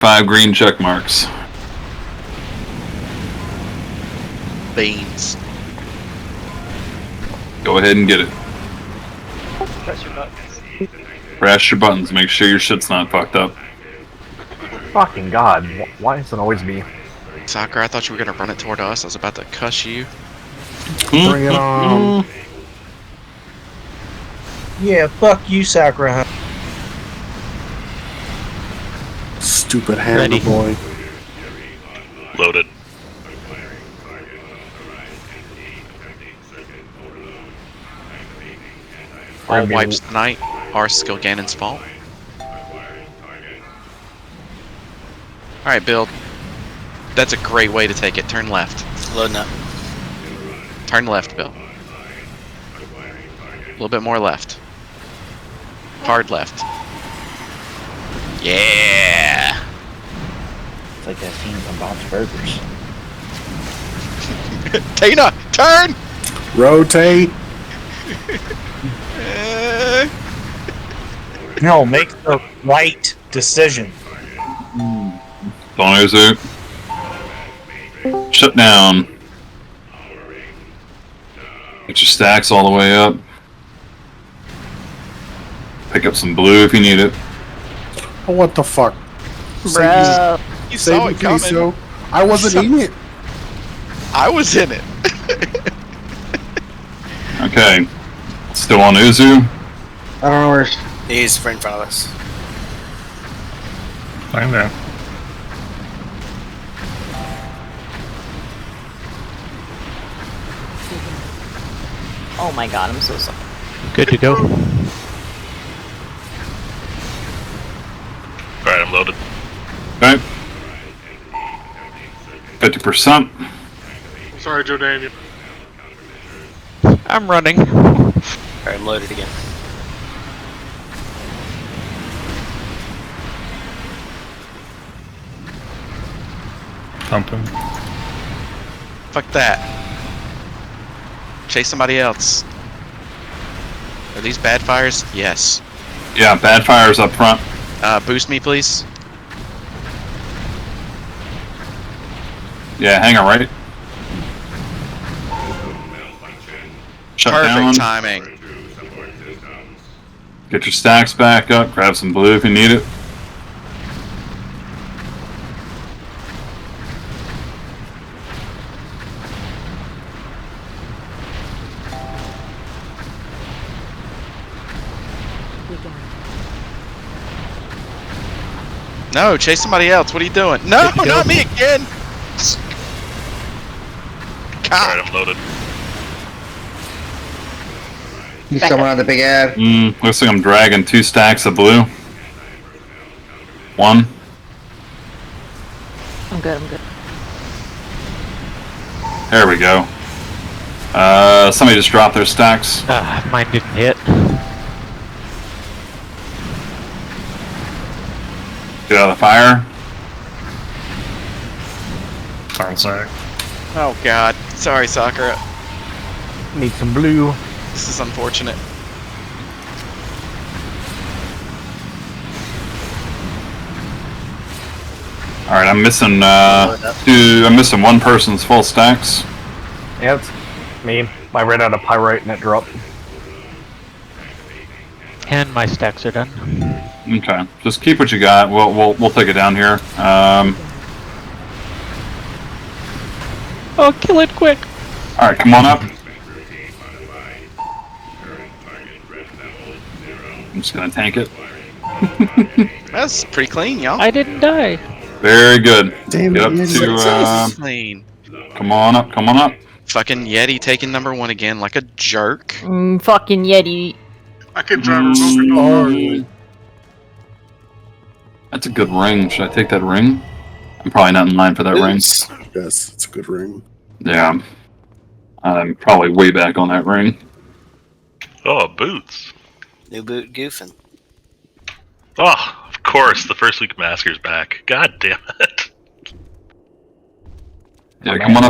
5 green check marks. Beans. Go ahead and get it. Press your buttons. Press your buttons. Make sure your shit's not fucked up. Fucking God, why does it always be? Soccer, I thought you were gonna run it toward us. I was about to cuss you. Bring it on. Yeah, fuck you, Sakura. Stupid hammer Ready. boy. Loaded. All wipes tonight are Skilgannon's fault. Alright, build. That's a great way to take it. Turn left. Loading up. Turn left, Bill. A little bit more left. Hard left. Yeah! It's like that scene from Bob's Burgers. Tina, turn! Rotate. No, make the right decision. Donuzu. Shut down. Get your stacks all the way up. Pick up some blue if you need it. Oh, what the fuck? Bro. You saw Save it me, coming. so I wasn't in it. I was in it. Okay. Still on Uzu. I don't know where he's right in front of us. I know. Oh my god, I'm so sorry. Good to go. Alright, I'm loaded. Okay. 50%. Sorry, Joe Daniel. I'm running. Alright, I'm loaded again. Pumping. Fuck that. Chase somebody else. Are these bad fires? Yes. Yeah, bad fires up front. Boost me, please. Yeah, hang on, right? Shut Perfect down. timing. Get your stacks back up. Grab some blue if you need it. No, chase somebody else. What are you doing? No, not me again. God. Alright, I'm loaded. He's coming on the big ad. Looks like I'm dragging 2 stacks of blue. 1. I'm good, I'm good. There we go. Somebody just dropped their stacks. Mine didn't hit. Get out of the fire. Sorry. Oh God. Sorry, Sakura. Need some blue. This is unfortunate. All right, I'm missing 2. I'm missing 1 person's full stacks. Yeah, it's me. I ran out of pyrite and it dropped. And my stacks are done. Okay, just keep what you got. We'll take it down here. Oh, kill it quick! All right, come on up. I'm just gonna tank it. That's pretty clean, y'all. I didn't die. Very good. Damn Get up it, to. Clean. Come on up. Come on up. Fucking Yeti taking number 1 again like a jerk. Fucking Yeti. I can drive a Oh. That's a good ring. Should I take that ring? I'm probably not in line for that ring. Yes, it's a good ring. Yeah. I'm probably way back on that ring. Oh, boots. New boot goofing. Oh, of course, the first week masker's back. God damn it. Yeah, come on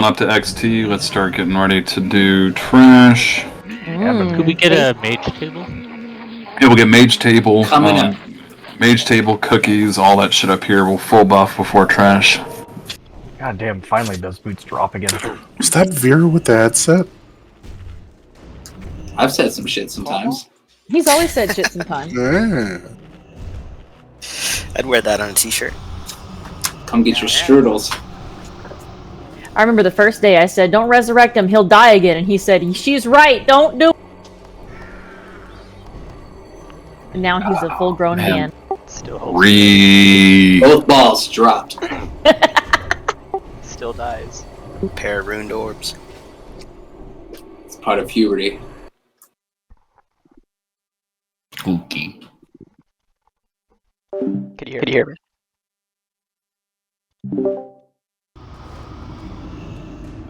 up to XT. Let's start getting ready to do trash. Could we get a mage table? Yeah, we'll get mage table. Coming up. Mage table, cookies, all that shit up here will full buff before trash. God damn, finally does boots drop again. Was that Vera with the headset? I've said some shit sometimes. He's always said shit sometimes. Yeah. I'd wear that on a t-shirt. Come get your strudels. I remember the first day I said, don't resurrect him, he'll die again. And he said, she's right, don't do it. And now he's a full-grown man. Still Both balls dropped. Still dies. Pair of ruined orbs. It's part of puberty. Spooky. Could you hear me?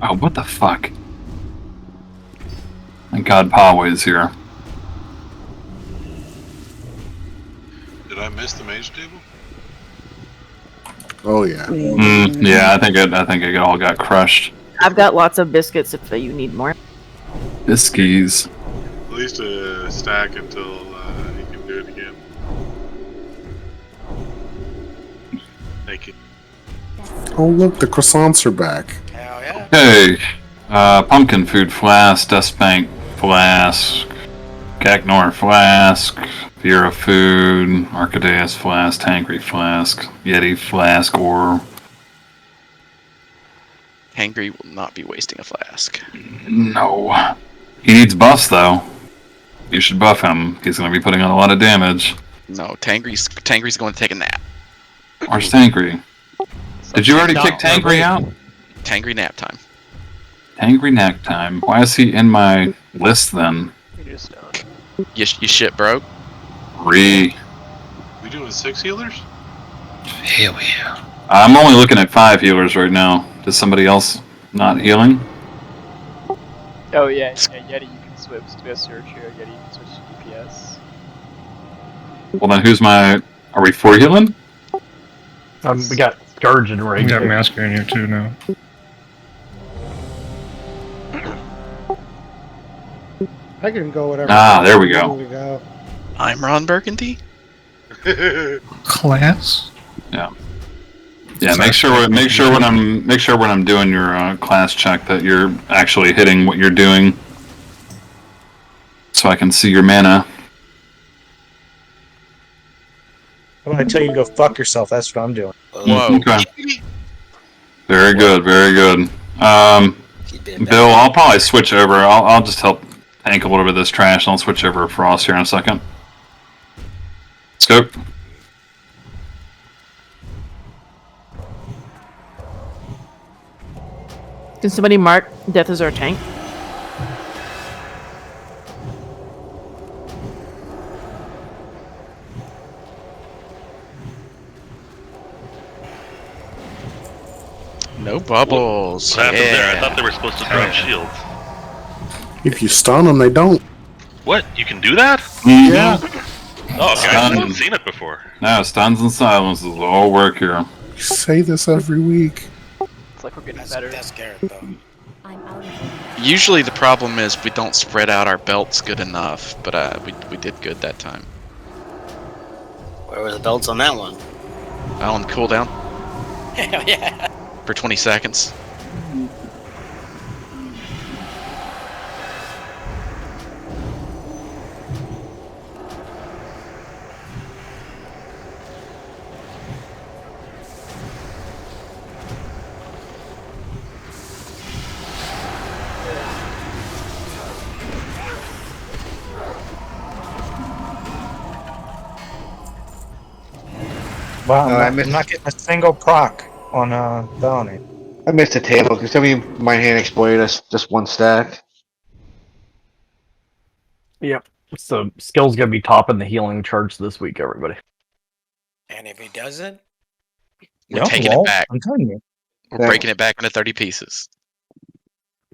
Oh, what the fuck? Thank God Poway's here. Did I miss the mage table? Oh yeah. Yeah, I think it all got crushed. I've got lots of biscuits if you need more. Biskies. At least a stack until you can do it again. Thank you. Oh look, the croissants are back. Hell yeah. Hey, pumpkin food flask, dust bank flask, Cacnor flask, Vera food, Arcadeus flask, Tangry flask, Yeti flask, or Hangry will not be wasting a flask. no. He needs buffs though. You should buff him. He's going to be putting on a lot of damage. No, Tangry's going to take a nap. Where's Tangry? Did you already kick Tangry out? Tangry nap time. Tangry nap time. Why is he in my list then? You shit broke? We doing 6 healers? Hell yeah. I'm only looking at 5 healers right now. Does somebody else not healing? Oh yeah, Yeti, you can switch to a search here. Yeti, you can switch to DPS. Well then who's my... Are we 4 healing? We got Scourge and Ring. We got Masker in here too now. I can go whatever. Ah, there we go. I'm Ron Burgundy. Class? Yeah. Yeah, make sure when I'm doing your class check that you're actually hitting what you're doing, so I can see your mana. I'm gonna tell you to go fuck yourself. That's what I'm doing. Whoa. Okay. Very good, very good. Bill, I'll probably switch over. I'll just help tank a little bit of this trash, and I'll switch over to Frost here in a second. Let's go. Can somebody mark Death as our tank? No bubbles. What happened there? I Yeah. thought they were supposed to drop shields. If you stun them, they don't. What? You can do that? Yeah. Oh, guys, I haven't seen it before. No, stuns and silences all work here. You say this every week. It's like we're getting better. That's Garrett though. Usually the problem is we don't spread out our belts good enough, but we did good that time. Where were the belts on that one? On cooldown Hell yeah. for 20 seconds. Wow, I'm not getting a single proc on Bounty. I missed a table. Can somebody my hand explain us just one stack? Yep. So skill's gonna be topping the healing charts this week, everybody. And if he doesn't, We're taking it back. I'm telling you. We're breaking it back into 30 pieces.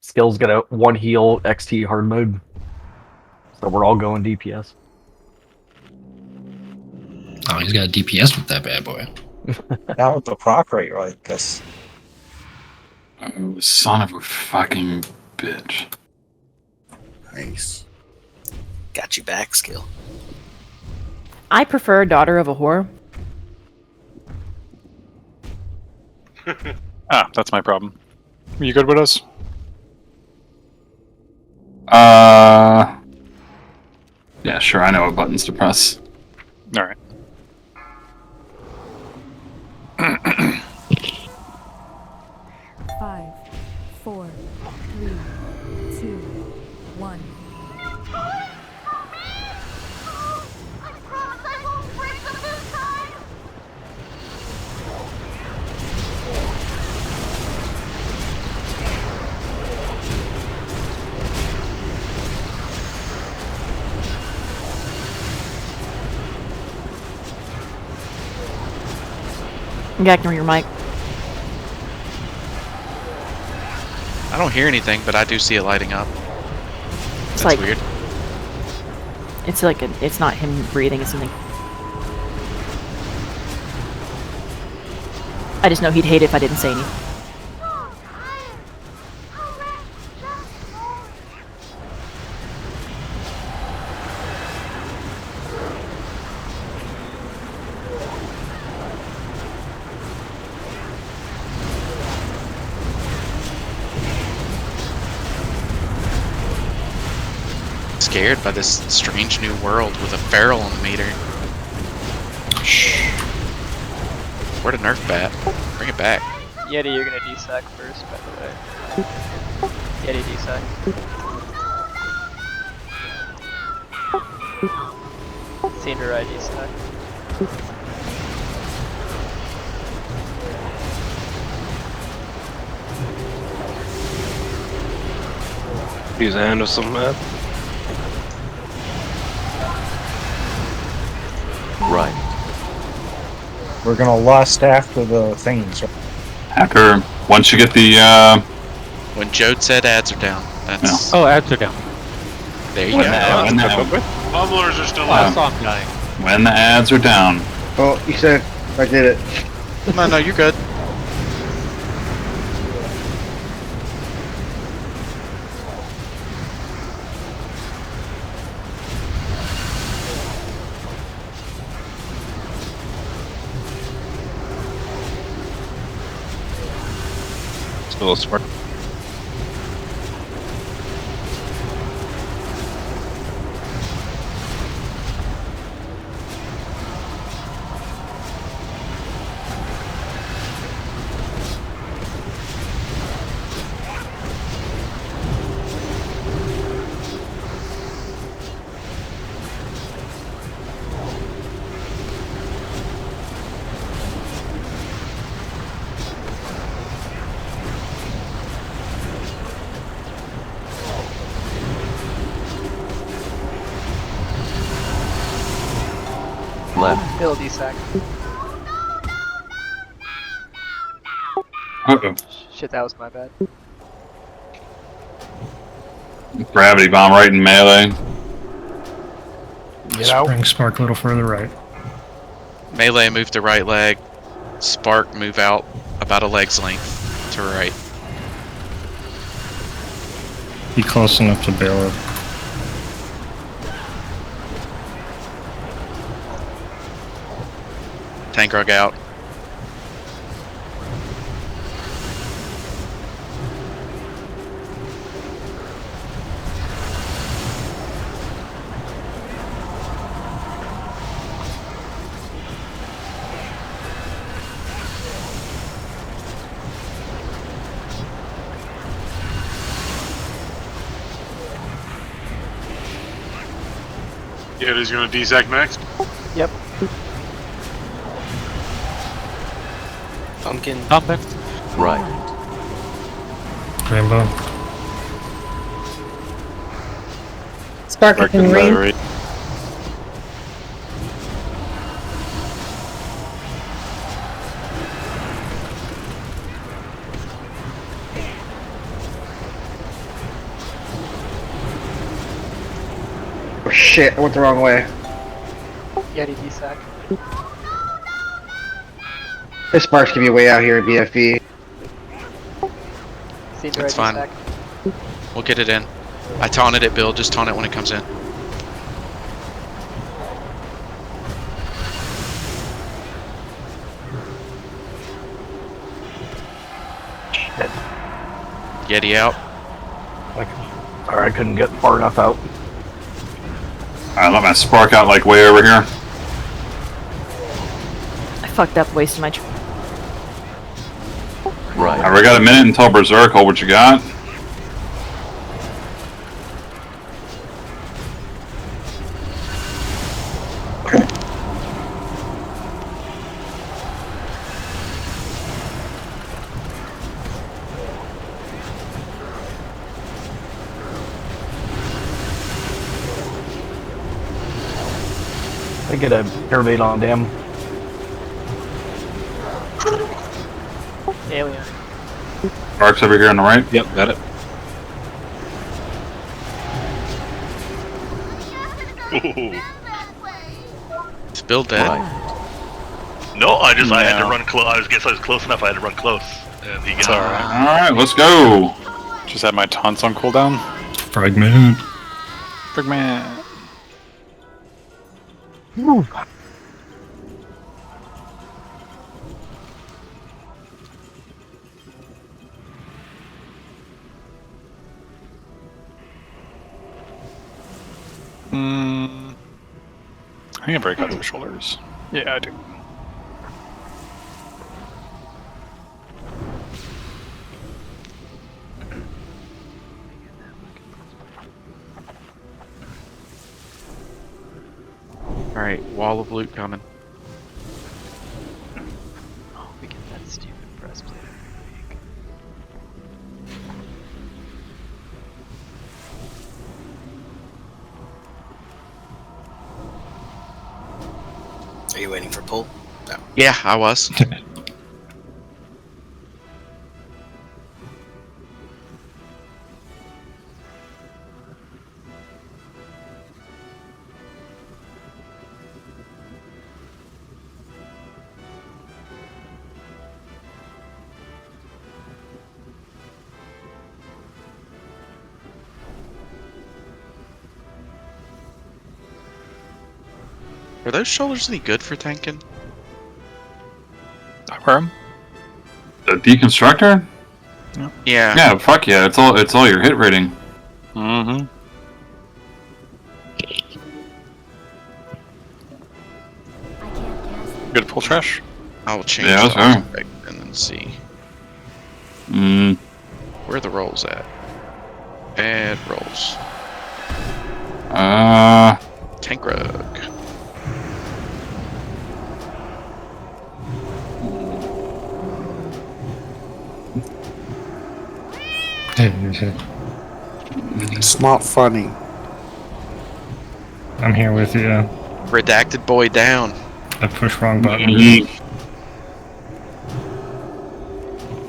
Skill's got a 1 heal XT hard mode. So we're all going DPS. Oh, he's got a DPS with that bad boy. Not with the proc rate, right? Because Oh, son of a fucking bitch. Nice. got you back, skill. I prefer Daughter of a Whore. That's my problem. Are you good with us? Yeah, sure. I know what buttons to press. All right. Five, 4, 3, 2, 1. Ignore your mic. I don't hear anything, but I do see it lighting up. It's That's like weird. It's like it's not him breathing. It's something. I just know he'd hate it if I didn't say anything. Scared by this strange new world with a feral on the meter. Where'd a nerf bat? Bring it back. Yeti, you're gonna desac first, by the way. Yeti desac. Cinder desac. Use a hand or something, man. Right. We're gonna lust after the things. Hacker, once you get the When Jode said ads are down, that's... Oh, ads are down. There you When go. Pummelers are still I on. saw him dying. when the ads are down. Oh, you said I did it. No, you're good. Still smart. Left. Still desac. Uh-oh. Shit, that was my bad. Gravity bomb right in melee. Get out. Bring Spark a little further right. Melee move to right leg. Spark move out about a leg's length to right. Be close enough to bail it. Tank rug out. Yeah, he's gonna desac next. Yep. Pumpkin. Pumpkin. Right. Rainbow. Spark and rain. Oh shit, I went the wrong way. Yeti desac. This Sparks can be way out here at BFE. Cinder That's fine. desac. We'll get it in. I taunted it, Bill. Just taunt it when it comes in. Shit. Yeti out. Sorry, I couldn't get far enough out. Alright, let my spark out like way over here. I fucked up, wasting my. Right. Alright, we got a minute until Berserk. Hold what you got. I get a airvade on damn. Alien. Spark's over here on the right. Yep, got it. Is Bill dead? No, I had to run close. I guess I was close enough. I had to run close, and he got. Alright, let's go. Just had my taunts on cooldown. Fragment. Fragment. I think I break out the shoulders. Yeah, I do. Alright, wall of loot coming. Oh, we get that stupid breastplate every week. Are you waiting for pull? No. Yeah, I was. Are those shoulders any good for tanking? The deconstructor? Yeah. Yeah, fuck yeah, it's all your hit rating. Mm-hmm. Good pull trash? I'll change Yeah, the sure. aspect and then see. Where are the rolls at? Add rolls. Tank rug. It's not funny. I'm here with you. Redacted boy down. I pushed wrong button. A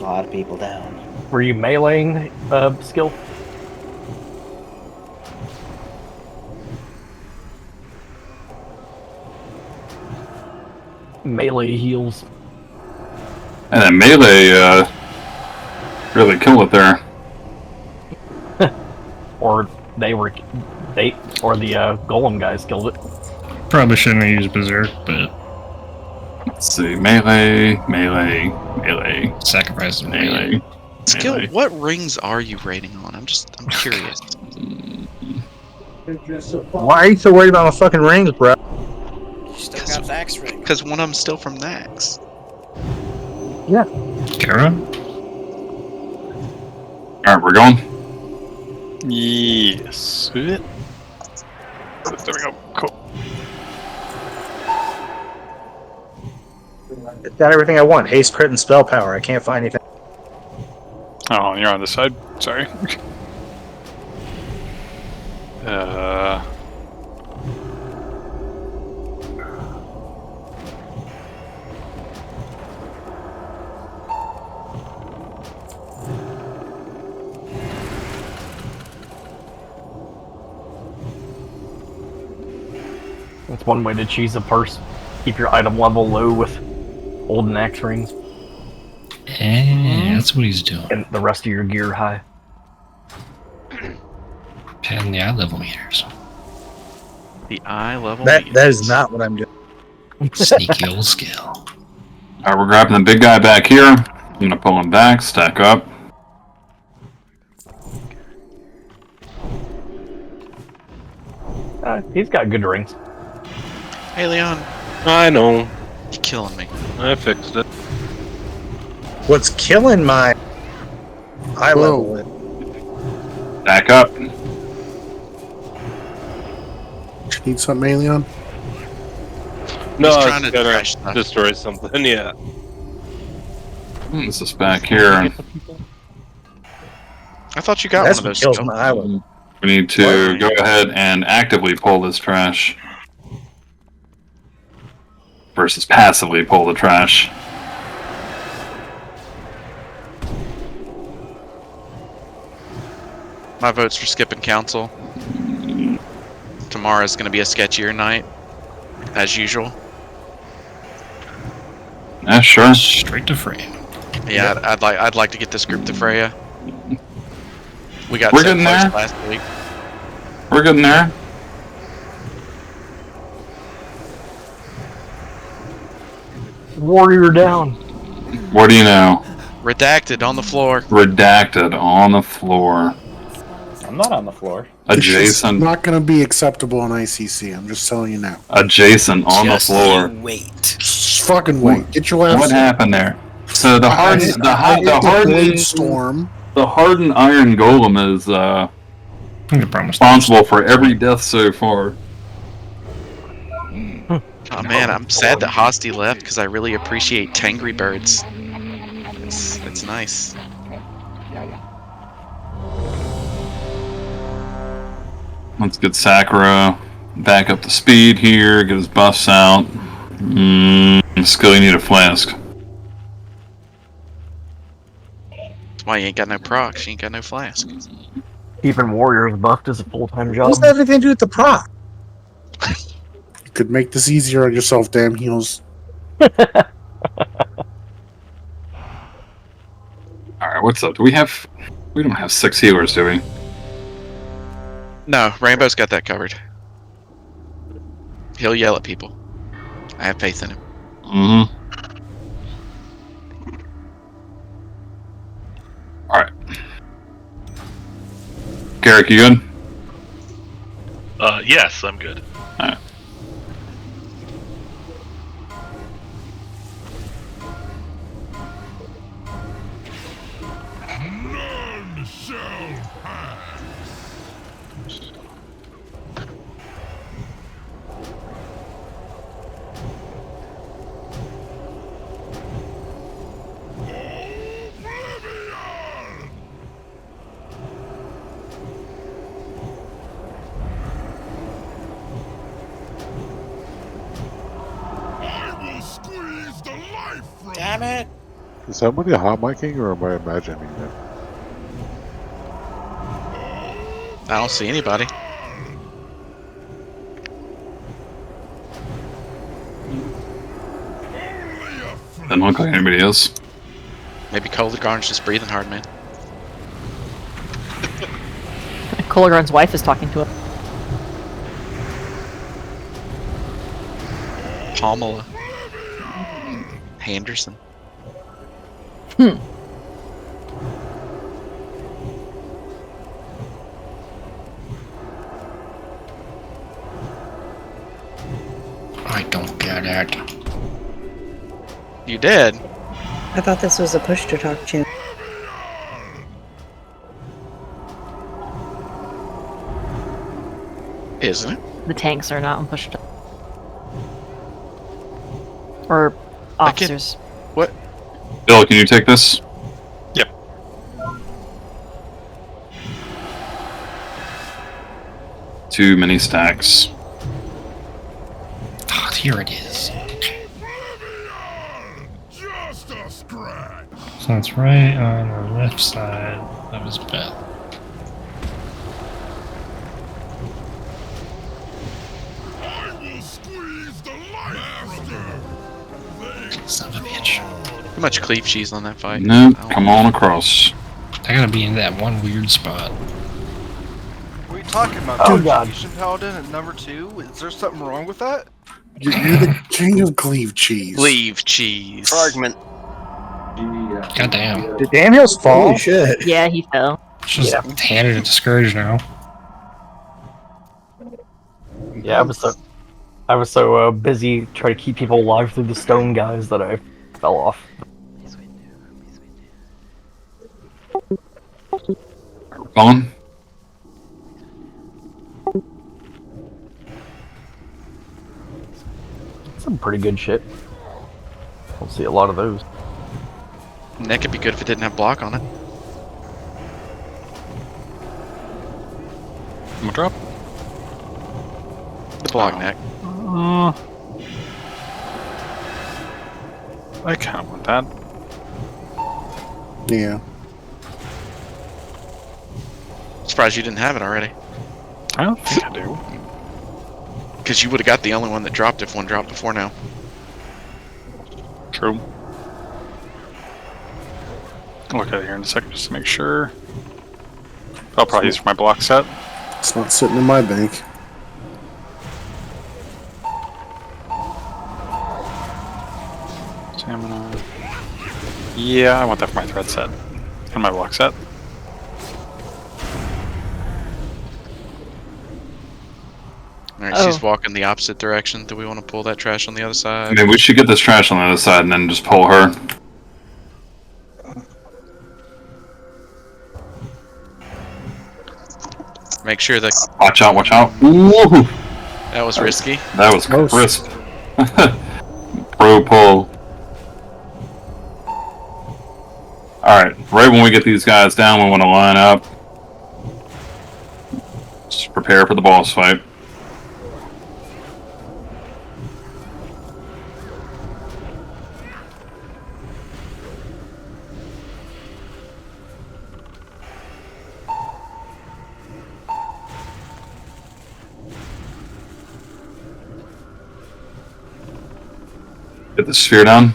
lot of people down. Were you meleeing skill? Melee heals. And then melee, really killed it there. Or the golem guys killed it. Probably shouldn't have used Berserk, but let's see, melee. Sacrifice melee. Skill, melee. what rings are you rating on? I'm curious. Why are you so worried about my fucking rings, bro? You still got Vax ring. Because one of them's still from Nax. Yeah. Kara? Alright, we're going. Yes. There we go. Cool. It's got everything I want. Haste, crit, and spell power. I can't find anything. Oh, you're on this side. Sorry. That's one way to cheese a purse. Keep your item level low with golden axe rings. That's what he's doing. And the rest of your gear high. Padding the eye level meters. The eye level. That is not what I'm doing. Sneaky old skill. Alright, we're grabbing the big guy back here. I'm gonna pull him back, stack up. He's got good rings. Hey, Leon. I know. You're killing me. I fixed it. What's killing my eye Whoa. level? Back up. Need something, Alien? No, He's I trying was to gonna trash stuff. destroy something, yeah. This is back here. I thought you got That's one of what those. kills Joe. my eye level. We need to go ahead and actively pull this trash. Versus passively pull the trash. My vote's for skipping council. Tomorrow's going to be a sketchier night, as usual. Yeah, sure. Straight to Freya. Yeah, I'd like to get this group to Freya. We got We're so getting close there. last week. We're getting there. Warrior down. What do you know? Redacted on the floor. Redacted on the floor. I'm not on the floor. Adjacent. It's not going to be acceptable in ICC. I'm just telling you now. Adjacent on the floor. Wait. Just fucking wait. Get your ass. What happened there? So the hardened storm. The hardened iron golem is responsible for every death so far. Oh man, I'm sad that Hosty left because I really appreciate Tangry Birds. It's nice. Let's get Sakura back up to speed here. Get his buffs out. Skill, you need a flask. That's why you ain't got no procs. You ain't got no flask. Keeping warriors buffed is a full-time job. What's that everything to do with the proc? You could make this easier on yourself, damn heels. Alright, what's up? We don't have 6 healers, do we? No, Rainbow's got that covered. He'll yell at people. I have faith in him. Mm-hmm. Alright. Garrick, you good? Yes, I'm good. Alright. None shall pass. Damn it! Is somebody hot micing or am I imagining that? I don't see anybody. Doesn't look like anybody else. Maybe kologarm's just breathing hard, man. Kologarm's wife is talking to him. Pamela. Henderson. I don't get it. You did? I thought this was a push to talk to. Isn't it? The tanks are not on push to. Or officers. What? Bill, can you take this? Yep. Too many stacks. Oh, here it is. So that's right on the left side of his belt. Son of a bitch. Too much cleave cheese on that fight. Nope, come on across. I gotta be in that one weird spot. What are you talking about? Oh, God. Execution Paladin at number 2? Is there something wrong with that? You're the king of cleave cheese. Cleave cheese. Fragment. Goddamn. Did Damn Hills fall? Holy shit. Yeah, he fell. Just handed it to Scourge now. Yeah, I was so busy trying to keep people alive through the stone guys that I fell off. Gone. Some pretty good shit. Don't see a lot of those. And that could be good if it didn't have block on it. I'm gonna drop. The block neck. I kind of want that. Yeah. Surprised you didn't have it already. I don't think I do. Because you would have got the only one that dropped if one dropped before now. True. I'll look at it here in a second just to make sure. I'll probably use for my block set. It's not sitting in my bank. Stamina. Yeah, I want that for my thread set. And my block set. Alright, she's walking the opposite direction. Do we want to pull that trash on the other I side? mean, we should get this trash on the other side and then just pull her. Make sure that... Watch out, watch out. Ooh! That was risky. That was crisp. Pro pull. Alright, right when we get these guys down, we want to line up. Just prepare for the boss fight. Get the sphere down.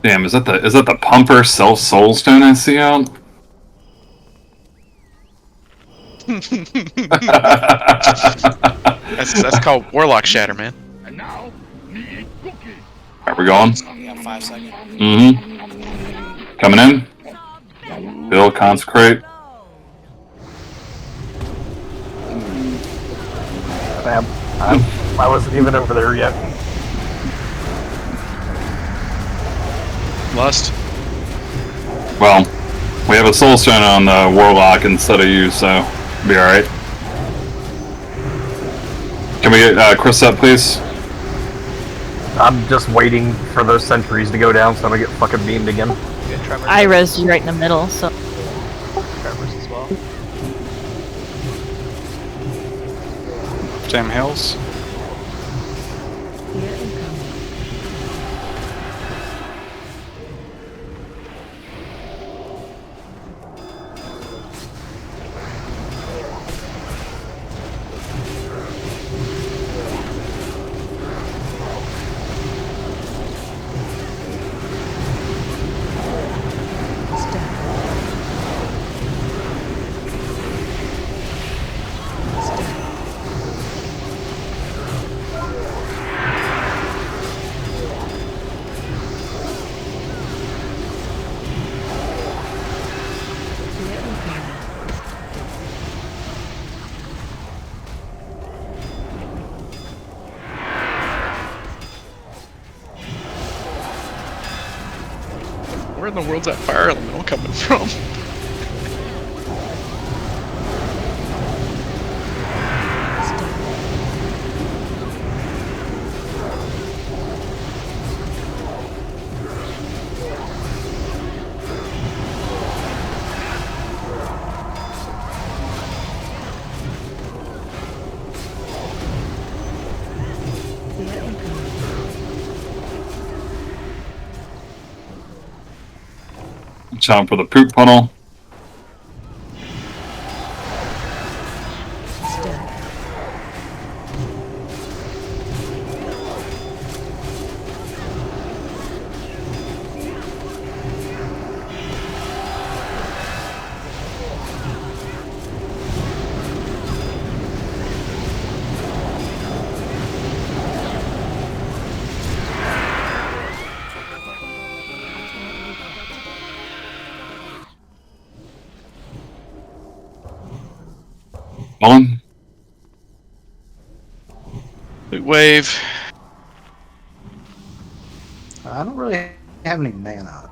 Damn, is that the pumper self soul stone I see out? that's called Warlock Shatter, man. Are we going? Yeah, 5 seconds. Mm-hmm. Coming in. Bill, consecrate. I wasn't even over there yet. Lust. Well, we have a soul stone on the warlock instead of you, so be alright. Can we get Chris up, please? I'm just waiting for those sentries to go down so I don't get fucking beamed again. I res you right in the middle, so. Tremors as well. Jam Hills. Where in the world's that fire elemental coming from? Watch out for the poop puddle. On. Big wave. I don't really have any mana.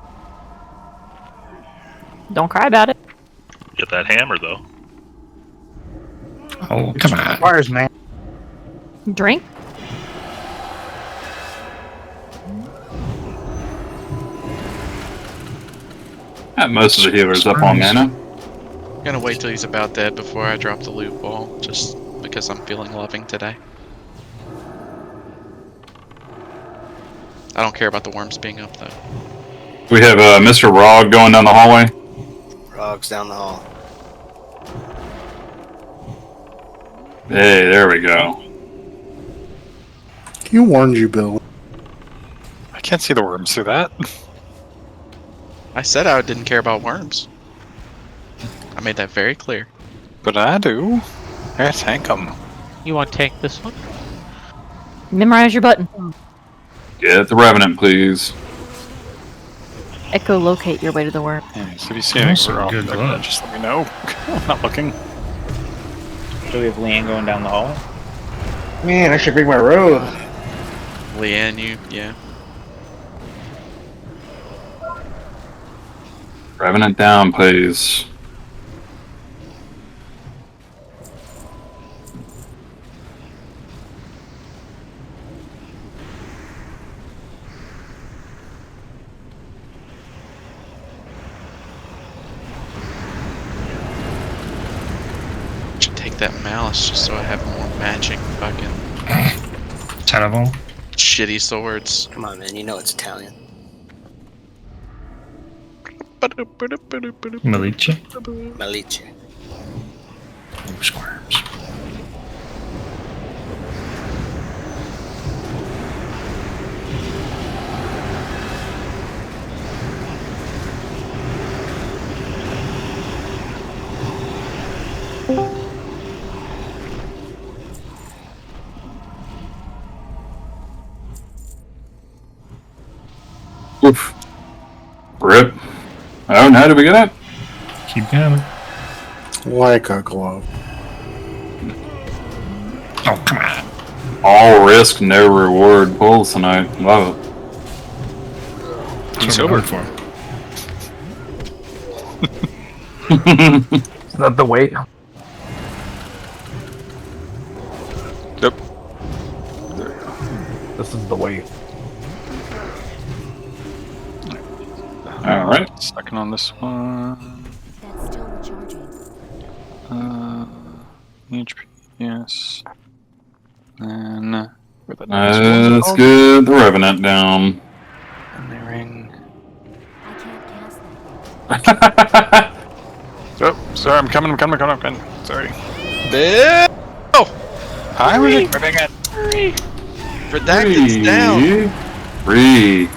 Don't cry about it. Get that hammer though. Oh, come on. Requires mana. Drink. Most of the healers up on mana. I'm gonna wait till he's about dead before I drop the loot ball, just because I'm feeling loving today. I don't care about the worms being up though. We have Mr. Rog going down the hallway. Rog's down the hall. Hey, there we go. You warned you, Bill. I can't see the worms through that. I said I didn't care about worms. I made that very clear. But I do. I tank them. You want to tank this one? Memorize your button. Get the Revenant, please. Echolocate your way to the worm. Yeah, so if you see anything wrong, just let me know. I'm not looking. Do we have Leanne going down the hall? Man, I should bring my robe. Leanne, yeah. Revenant down, please. Should take that malice just so I have more matching fucking 10 of them. shitty swords. Come on, man. You know it's Italian. Malicia. Malice. Oh, squirms. Oof. Rip. Oh, now did we get it? Keep going. Like a glove. Oh, come on. All risk, no reward pulls tonight. Love it. That's what we work for. Is that the weight? Yep. This is the weight. Alright. Second on this one. That's still recharging. HP, yes. And where the Let's get the Revenant down. And the ring. I can't cast that. Oh, sorry, I'm coming. Sorry. Oh! Hi, Hurry! Hurry! Redacted's down. 3.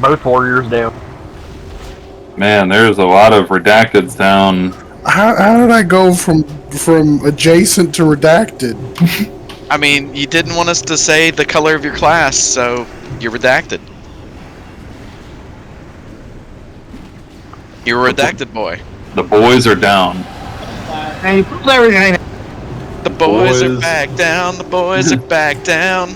Both warriors down. Man, there's a lot of redacteds down. How did I go from adjacent to redacted? I mean, you didn't want us to say the color of your class, so you're redacted. You're a redacted boy. The boys are down. Hey, everything. The boys are back down. The boys are back down.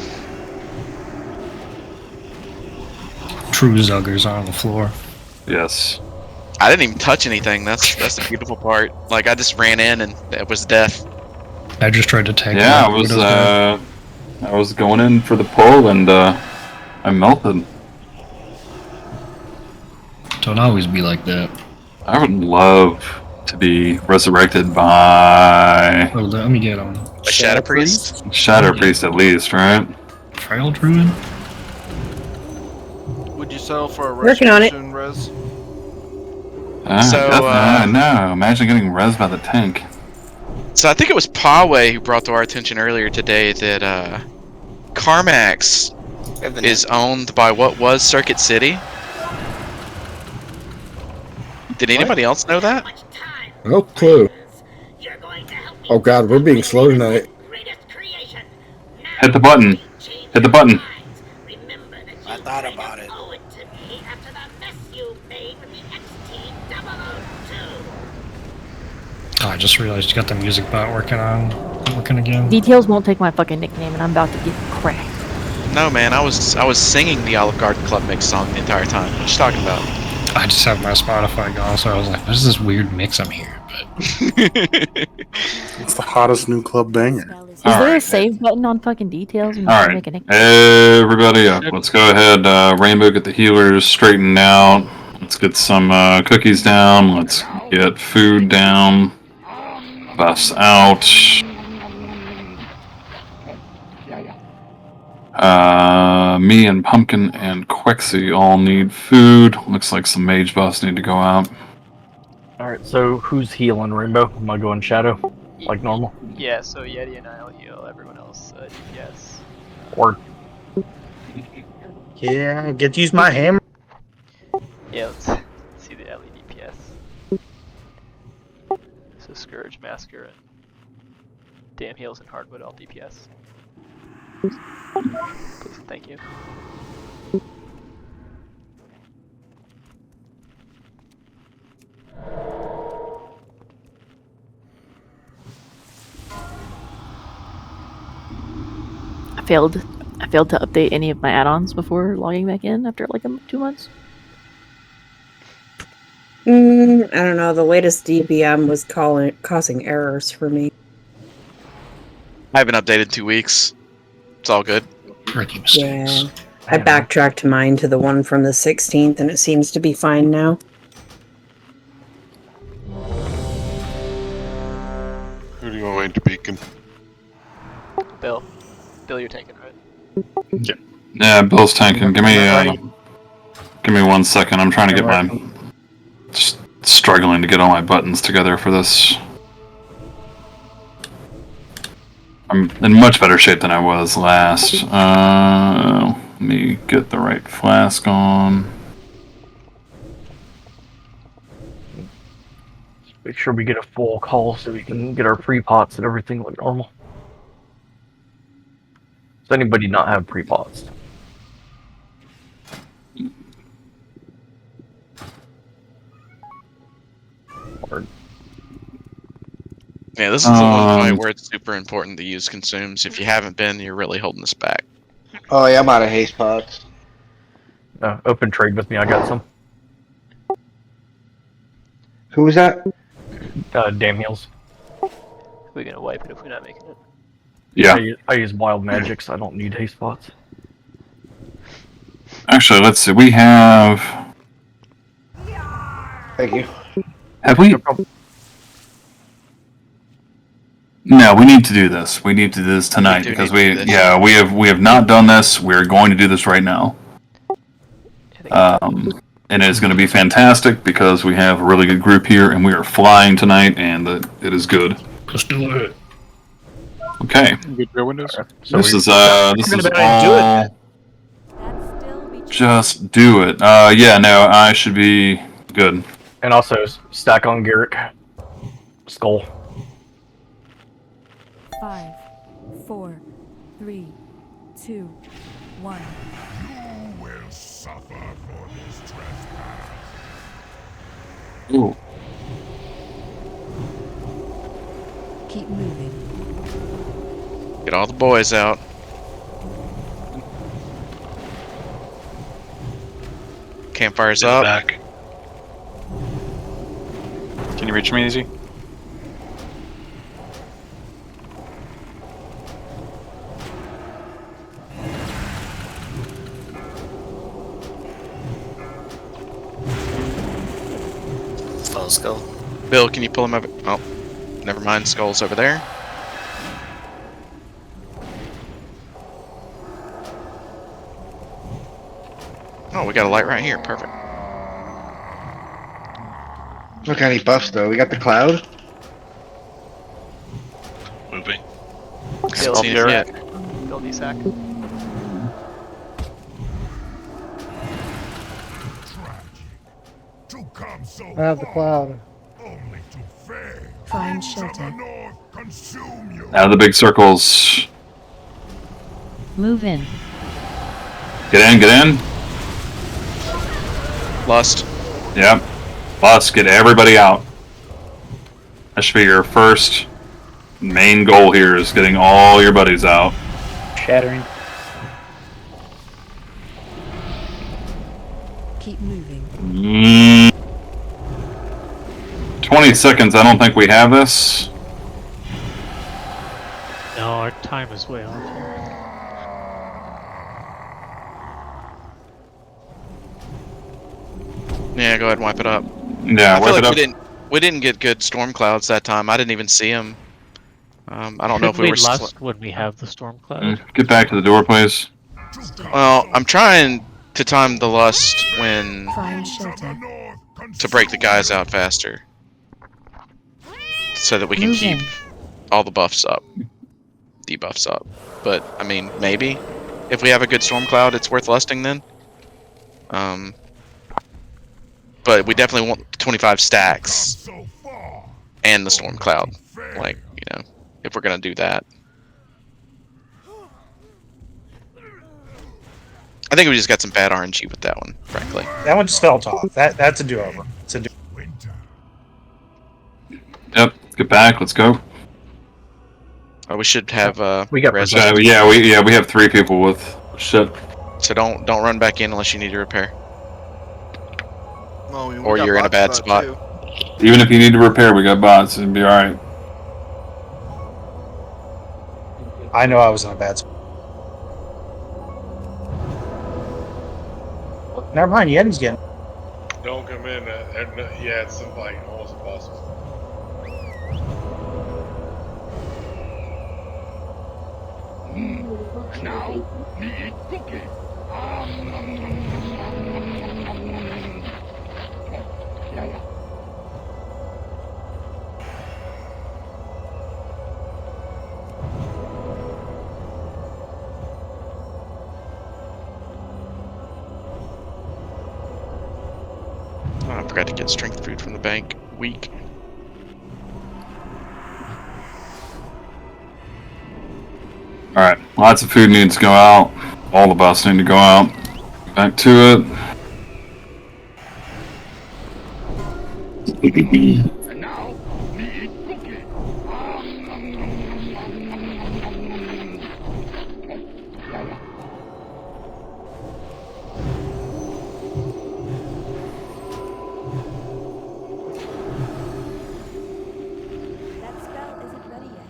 True Zuggers on the floor. Yes. I didn't even touch anything. That's the beautiful part. Like, I just ran in and it was death. I just tried to take. Yeah, I was going in for the pull and I melted. Don't always be like that. I would love to be resurrected by Oh, let me get on. A Shadow Priest? Shadow Priest at least, right? Trail Druid? Would you settle for a Working on it. resurrection res? So, no, imagine getting res by the tank. So I think it was Pawe who brought to our attention earlier today that Carmax is owned by what was Circuit City. Did anybody else know that? No clue. Oh god, we're being slow tonight. Hit the button. Hit the button. I thought about it. Oh, I just realized you got the music bot working again. Details won't take my fucking nickname, and I'm about to get cracked. No, man, I was singing the Olive Garden Club Mix song the entire time. What you talking about? I just have my Spotify going, so I was like, what is this weird mix I'm hearing? But It's the hottest new club banger. Is there a save button on fucking Details? When you All make a right, nickname? everybody up. Let's go ahead. Rainbow, get the healers straightened out. Let's get some cookies down. Let's get food down. Buffs out. Me and Pumpkin and Quexy all need food. Looks like some mage buffs need to go out. Alright, so who's healing, Rainbow? Am I going Shadow? Like normal? Yeah, so Yeti and I'll heal, everyone else DPS. Or Yeah, get to use my hammer. Yeah, let's see the LED DPS. So Scourge, Masker, and Damn Heals and Hardwood all DPS. Please, thank you. I failed to update any of my add-ons before logging back in after like 2 months. I don't know. The latest DBM was causing errors for me. I haven't updated 2 weeks. It's all good. Rookie mistakes. Yeah. I backtracked mine to the one from the 16th, and it seems to be fine now. Who do you want to beacon? Bill, you're tanking, right? Yeah, Bill's tanking. Give me 1 second. I'm trying to get my. Just struggling to get all my buttons together for this. I'm in much better shape than I was last. Let me get the right flask on. make sure we get a full call so we can get our pre-pots and everything like normal. Does anybody not have pre-pots? Yeah, this is the one fight where it's super important to use consumes. If you haven't been, you're really holding us back. Oh yeah, I'm out of haste pots. Open trade with me, I got some. Who was that? Damn heals. We're gonna wipe it if we're not making it. Yeah. I use wild magic, so I don't need haste pots. Actually, let's see. We have. Thank you. Have we? No, we need to do this. We need to do this tonight because we have not done this. We're going to do this right now. And it's going to be fantastic because we have a really good group here and we are flying tonight and it is good. Let's do it. Okay. Good real windows. So this is all. Just do it. Yeah, no, I should be good. And also stack on Garrick. Skull. 5, 4, 3, 2, 1. You will suffer for this trespass. Ooh. Keep moving. Get all the boys out. Campfire's up. Back. Can you reach me easy? Let's go. Bill, can you pull him over? Oh, never mind. Skull's over there. Oh, we got a light right here. Perfect. Look at any buffs though. We got the cloud. Moving. Haven't seen it yet. Bill D-Sack. I have the cloud. Find shelter. Out of the big circles. Move in. Get in, get in. Lust. Yep. Let's get everybody out. That should be your first main goal here, is getting all your buddies out. Shattering. Keep moving. 20 seconds, I don't think we have this. No, our time is way off here. Yeah, go ahead and wipe it up. Yeah, I feel wipe like it up. we didn't get good storm clouds that time. I didn't even see them. I don't know if we were. Lust when we have the storm cloud. Get back to the door, please. Well, I'm trying to time the lust when to break the guys out faster, so that we can keep all the buffs up, debuffs up. But I mean, maybe if we have a good storm cloud, it's worth lusting then. But we definitely want 25 stacks and the storm cloud, like, you know, if we're gonna do that. I think we just got some bad RNG with that one, frankly. That one just felt off. That's a do-over. It's a do. Yep, get back, let's go. We should have we got res. Yeah, we have 3 people with shit. So don't run back in unless you need to repair. Well, we Or got you're in a bad bots spot. too. Even if you need to repair, we got bots, it'd be alright. I know I was in a bad spot. Never mind, Yeti's getting. Don't come in. Yeah, it's like almost impossible. Oh, I forgot to get strength food from the bank. Weak. Alright, lots of food needs to go out. All the buffs need to go out. Back to it. That spell isn't ready yet.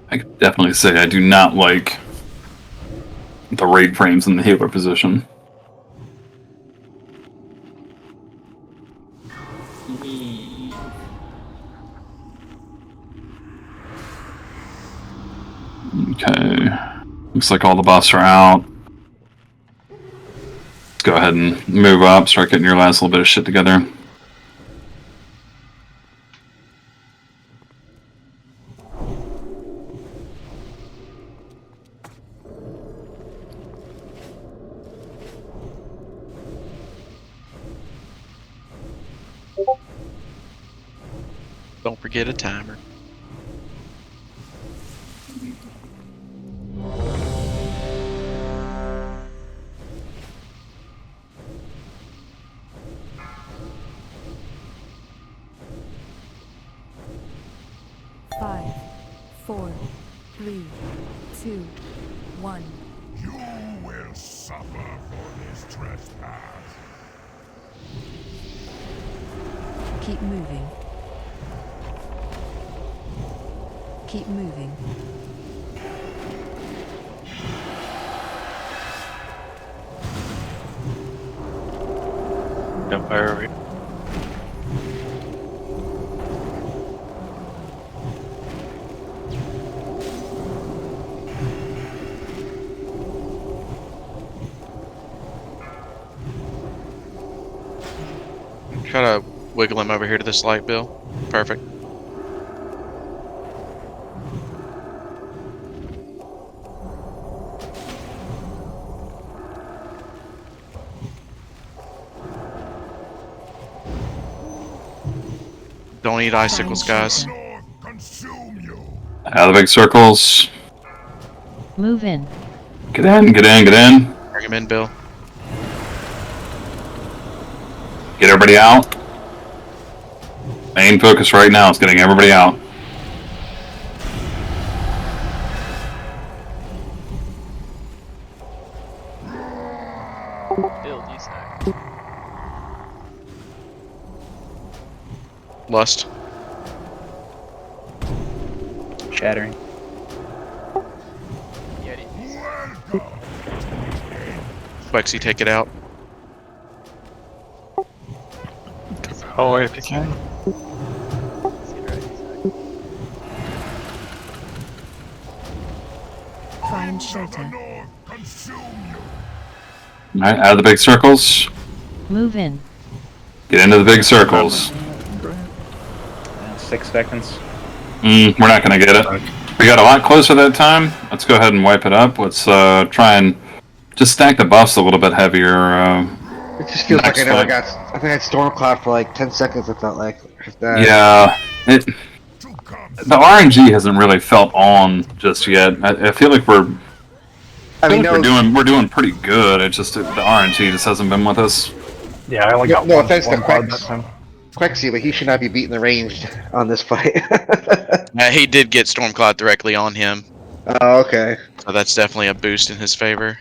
I could definitely say I do not like the raid frames in the healer position. Okay. Looks like all the buffs are out. Let's go ahead and move up, start getting your last little bit of shit together. Don't forget a timer. Five, 4, 3, 2, 1. You will suffer for this trespass. Keep moving. Keep moving. Gunfire over here. Try to wiggle him over here to this light, Bill. Perfect. Don't eat icicles, guys. Out of the big circles. Move in. Get in, get in, get in. Bring him in, Bill. everybody out. Main focus right now is getting everybody out. Build, you stack. Lust. Shattering. Yeti. Flexi, take it out. Oh, wait, if you can. Find shelter. Alright, out of the big circles. Move in. Get into the big circles. 6 seconds. We're not gonna get it. We got a lot closer that time. Let's go ahead and wipe it up. Let's try and just stack the buffs a little bit heavier. It just feels like I next never fight. got. I think I had Storm Cloud for like 10 seconds. It felt like. If that. Yeah, the RNG hasn't really felt on just yet. I feel like we're doing pretty good. It's just the RNG just hasn't been with us. Yeah, I only got No one offense to storm cloud that time. Quexy, but he should not be beating the range on this fight. He did get Stormcloud directly on him. Oh, okay. So that's definitely a boost in his favor.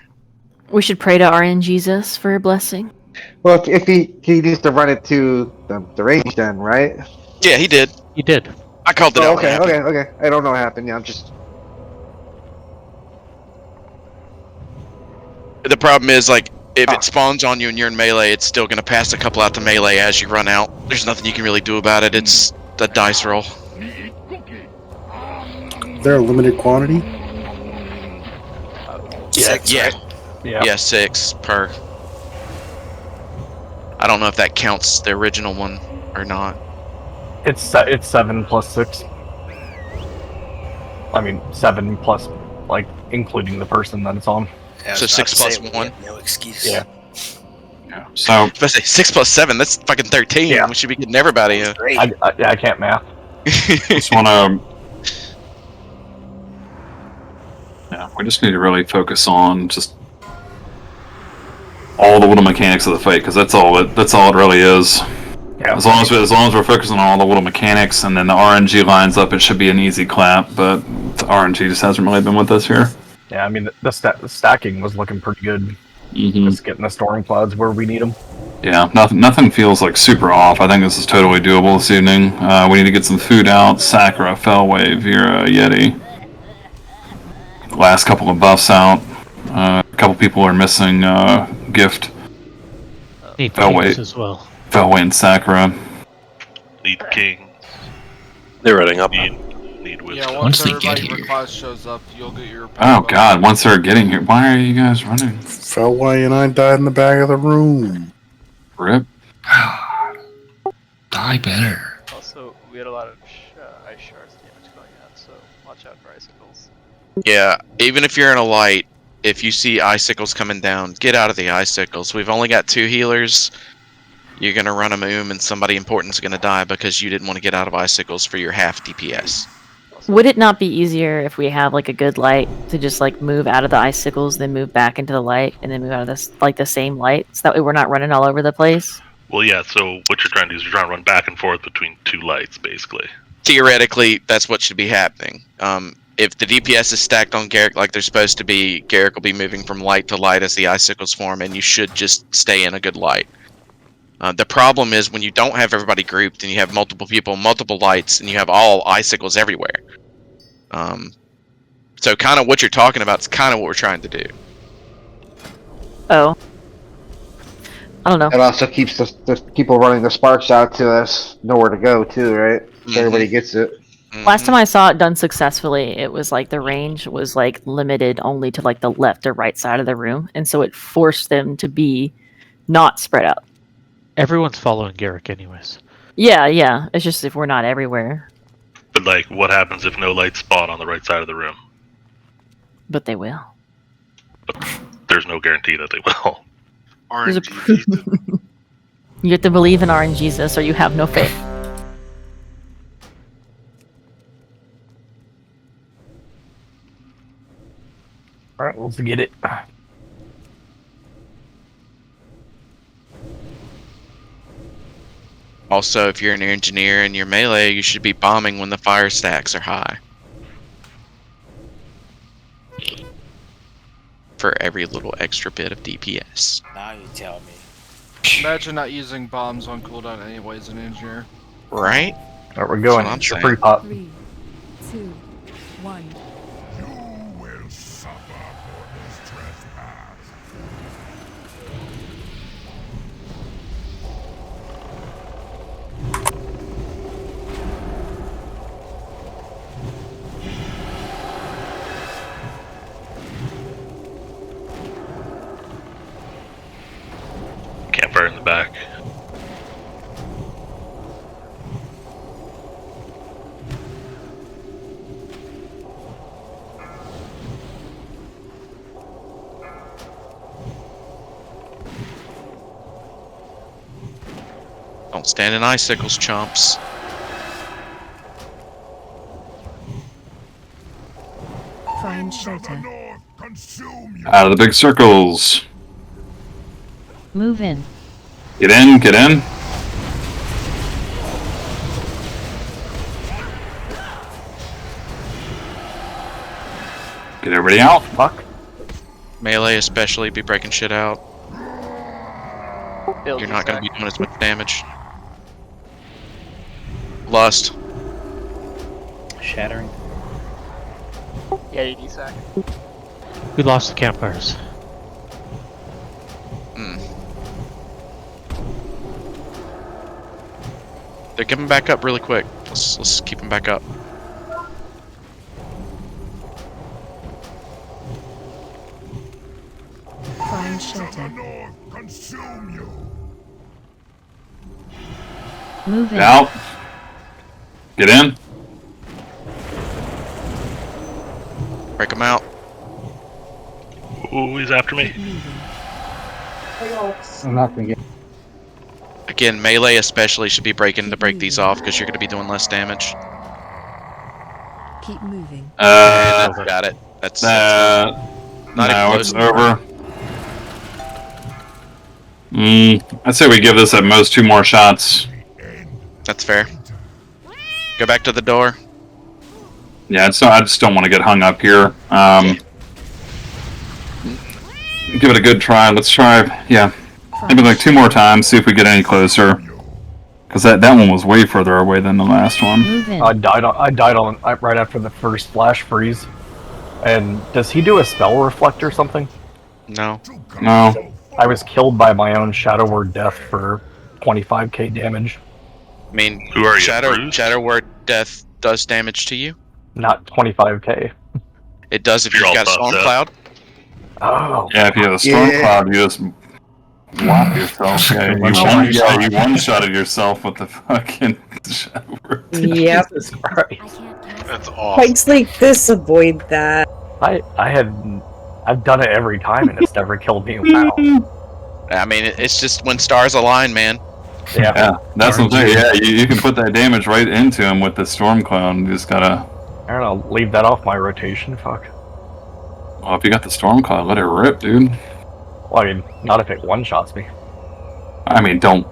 We should pray to RNGesus for a blessing. Well, if he needs to run it to the range, then right? Yeah, he did. He did. I called it out. Okay, okay. I don't know what happened. Yeah, I'm just. The problem is, like, if it spawns on you and you're in melee, it's still going to pass a couple out to melee as you run out. There's nothing you can really do about it. It's a dice roll. They're a limited quantity. Yeah, 6 per. I don't know if that counts the original one or not. It's 7 plus 6. I mean 7 plus, like, including the person that it's on. Yeah, So 6 plus 1. No excuse. Yeah. So I was about to say 6 plus 7. That's fucking 13. Yeah. We should be getting everybody in. I can't math. just wanna. Yeah, we just need to really focus on just all the little mechanics of the fight, because that's all it really is. Yeah. As long as we're focusing on all the little mechanics, and then the RNG lines up, it should be an easy clap. But the RNG just hasn't really been with us here. Yeah, I mean the stacking was looking pretty good. Just getting the storm clouds where we need them. Yeah, nothing feels like super off. I think this is totally doable this evening. We need to get some food out. Sakura, Fellwave, Vera, Yeti. Last couple of buffs out. A couple people are missing Gift. Need Fellwave kings as well. Fellwave and Sakura. Need kings. They're running up. Need wisdom. Yeah, Once once they get everybody here. for class shows up, you'll get your. Oh god, once they're getting here, why are you guys running? Fellway and I died in the back of the room. Rip. Die better. Also, we had a lot of ice shards damage going on, so watch out for icicles. Yeah, even if you're in a light, if you see icicles coming down, get out of the icicles. We've only got 2 healers. You're going to run a moom and somebody important is going to die because you didn't want to get out of icicles for your half DPS. Would it not be easier if we have like a good light to just like move out of the icicles, then move back into the light, and then move out of this like the same light, so that way we're not running all over the place? Well, yeah, so what you're trying to do is you're trying to run back and forth between 2 lights, basically. Theoretically, that's what should be happening. If the DPS is stacked on Garrick like they're supposed to be, Garrick will be moving from light to light as the icicles form, and you should just stay in a good light. The problem is when you don't have everybody grouped and you have multiple people, multiple lights, and you have all icicles everywhere. So kind of what you're talking about is kind of what we're trying to do. Oh. I don't know. It also keeps the people running the sparks out to us nowhere to go too, right? So everybody gets it. Last time I saw it done successfully, it was like the range was like limited only to like the left or right side of the room, and so it forced them to be not spread out. Everyone's following Garrick anyways. Yeah. It's just if we're not everywhere. But, like, what happens if no lights spawn on the right side of the room? But they will. But there's no guarantee that they will. There's you have to believe in RNGesus or you have no faith. Alright, let's get it. Also, if you're an engineer and you're melee, you should be bombing when the fire stacks are high. For every little extra bit of DPS. Now you tell me. Imagine not using bombs on cooldown anyway as an engineer. Right? Alright, we're going. That's It's what your I'm free pop. 3, 2, 1. You will suffer for this trespass. Campfire in the back. Don't stand in icicles, chumps. Find shelter. Out of the big circles. Move in. Get in, get in. Get everybody out. Fuck. Melee especially, be breaking shit out. Build You're a not going to sec. be doing as much damage. Lust. Shattering. Yeah, you D-sack. We lost the campfires. Hmm. They're coming back up really quick. Let's keep them back up. Find shelter. Consume you. Move in. Get out. Get in. Break them out. Ooh, he's after me. I'm not gonna get. Again, melee especially should be breaking to break these off because you're going to be doing less damage. Keep moving. Got it. That's not even No, close. it's over. I'd say we give this at most 2 more shots. That's fair. Go back to the door. Yeah, I just don't want to get hung up here. Give it a good try. Let's try, yeah, maybe like 2 more times, see if we get any closer. Because that one was way further away than the last one. Move in. I died on right after the first flash freeze. And does he do a spell reflect or something? No. No. I was killed by my own Shadow Word Death for 25k damage. I mean, Who are you, Shadow Bruce? Word Death does damage to you. Not 25k. It does if You're you've all got Storm fucked Cloud. Oh. Yeah, if you have a storm cloud, you just whop yourself. Yeah, you one-shotted yourself with the fucking Shadow Word. Yep. Jesus Christ. That's awesome. Quite like this, avoid that. I've done it every time and it's never killed me. Wow. I mean, it's just when stars align, man. Yeah, that's what I'm saying. Yeah, you can put that damage right into him with the storm cloud. You just gotta. I don't know, leave that off my rotation. Fuck. Well, if you got the storm cloud, let it rip, dude. Well, I mean, not if it one-shots me. I mean, don't.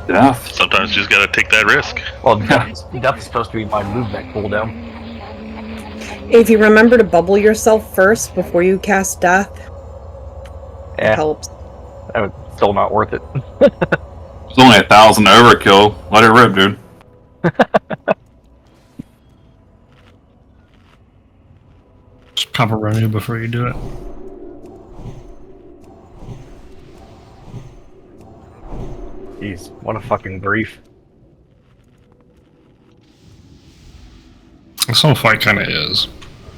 Death. Sometimes you just gotta take that risk. Well, death's supposed to be my movement cooldown. If you remember to bubble yourself first before you cast death, it helps. That was still not worth it. It's only 1,000 overkill. Let it rip, dude. Just pop a renew before you do it. Jeez, what a fucking grief. This whole fight kind of is.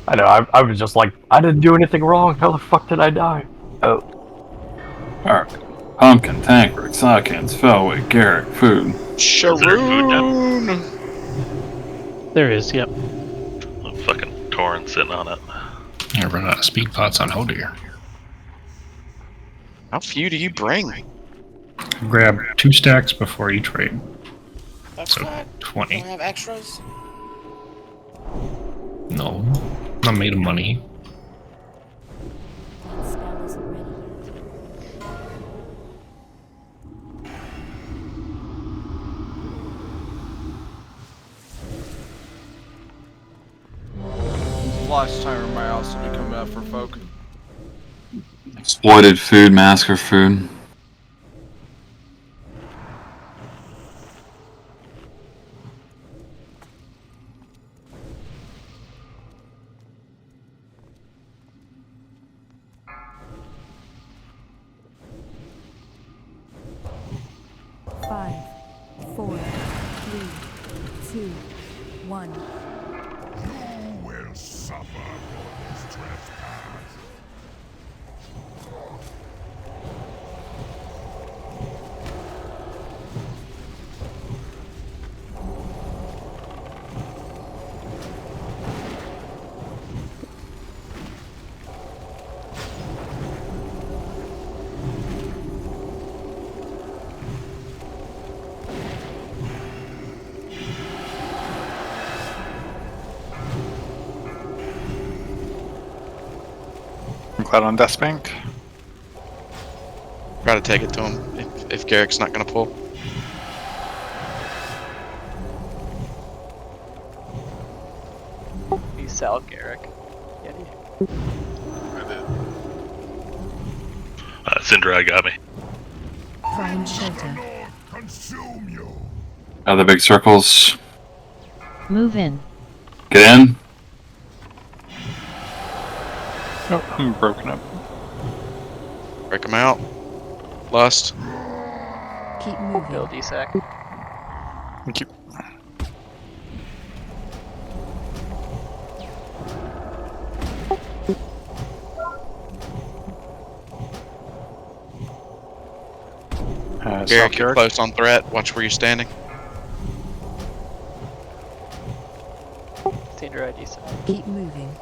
I know, I was just like, I didn't do anything wrong, how the fuck did I die? Oh. Alright. Pumpkin, Tankard, Sawkins, Felway, Garrick, Food. Sharoon! There is, yep. A fucking torrent sitting on it. I run out of speed pots on hodir. How few do you bring? Grab 2 stacks before each raid. That's So, not. 20. Don't have extras. No, not made of money. last timer might also be coming out for folk. Exploited food, massacre food. Five, 4, 3, 2, 1. You will suffer for this trespass. I'm glad on Death Bank. Try to take it to him if Garrick's not gonna pull. You sell Garrick. Yeti. Syndra got me. Find shelter. Consume you. Other big circles. Move in. Get in. Oh, I'm broken up. Break him out. Lust. Keep moving. Bill DSAC. Thank you. Garrick, you're close on threat. Watch where you're standing. Sandra ID. Keep moving.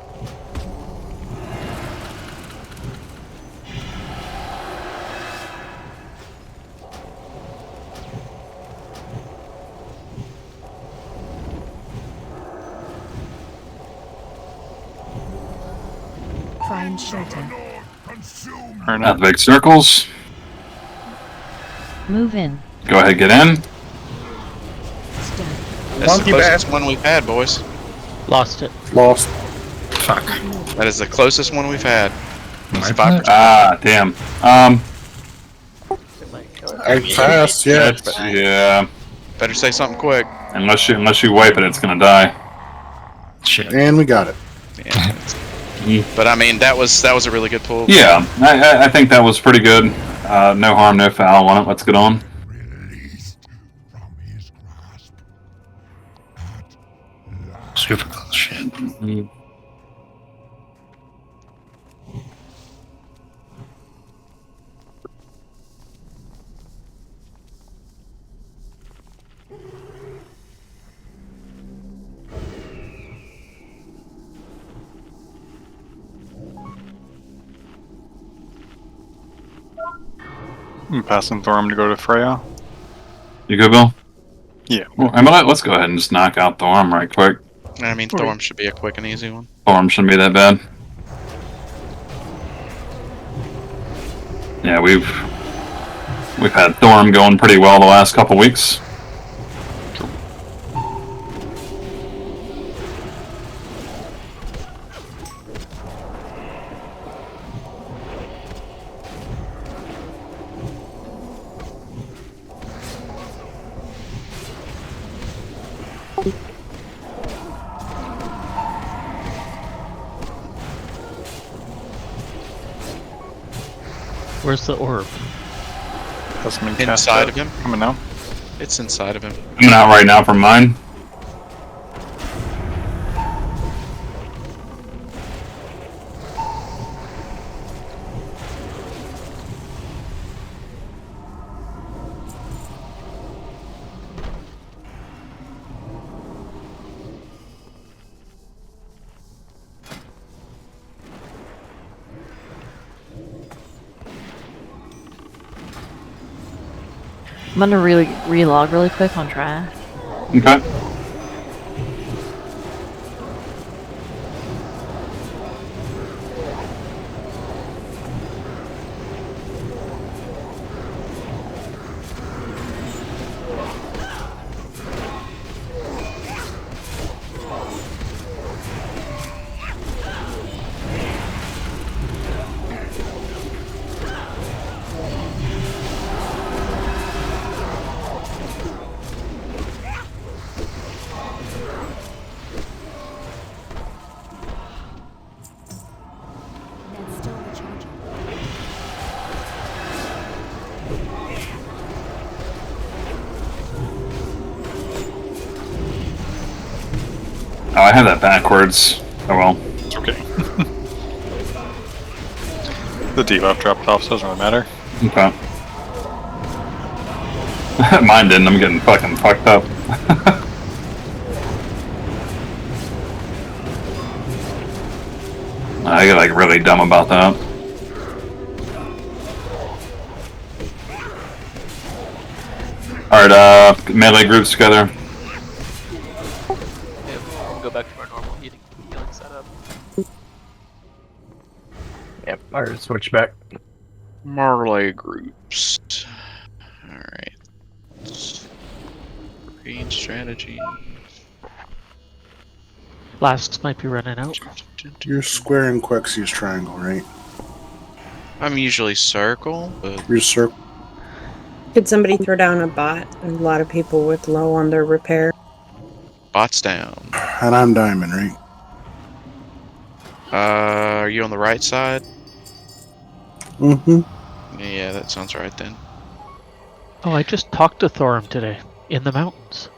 Find shelter. Other big circles. Move in. Go ahead, get in. That's the closest one we've had, boys. Lost it. Lost. Fuck. That is the closest one we've had. It's My 5%. Ah, damn. Act fast, yeah. Yeah. Better say something quick. Unless you wipe it, it's gonna die. Shit. And we got it. Yeah. But I mean, that was a really good pull. Yeah, I think that was pretty good. No harm, no foul on it. Let's get on. Super close shit. I'm passing Thorim to go to Freya. You good, Bill? Yeah. Well, let's go ahead and just knock out Thorim right quick. I mean, Thorim should be a quick and easy one. Thorim shouldn't be that bad. Yeah, we've had Thorim going pretty well the last couple weeks. Where's the orb? Hasn't been cast Inside yet. of him. Coming now. It's inside of him. Coming out right now from mine. I'm gonna relog really quick on trash. Okay. Oh, I have that backwards. Oh well. It's okay. The debuff dropped off, so it doesn't really matter. Okay. Mine didn't. I'm getting fucking fucked up. I get like really dumb about that. Alright, melee groups together. Yeah, we'll go back to our normal healing setup. Yep, alright, switch back. Melee groups. Alright. Green strategy. Flasks might be running out. You're square and Quexi's triangle, right? I'm usually circle, but You're circle. Could somebody throw down a bot? There's a lot of people with low on their repair. bots down. And I'm diamond, right? Are you on the right side? Mm-hmm. Yeah, that sounds right then. Oh, I just talked to Thorim today in the mountains.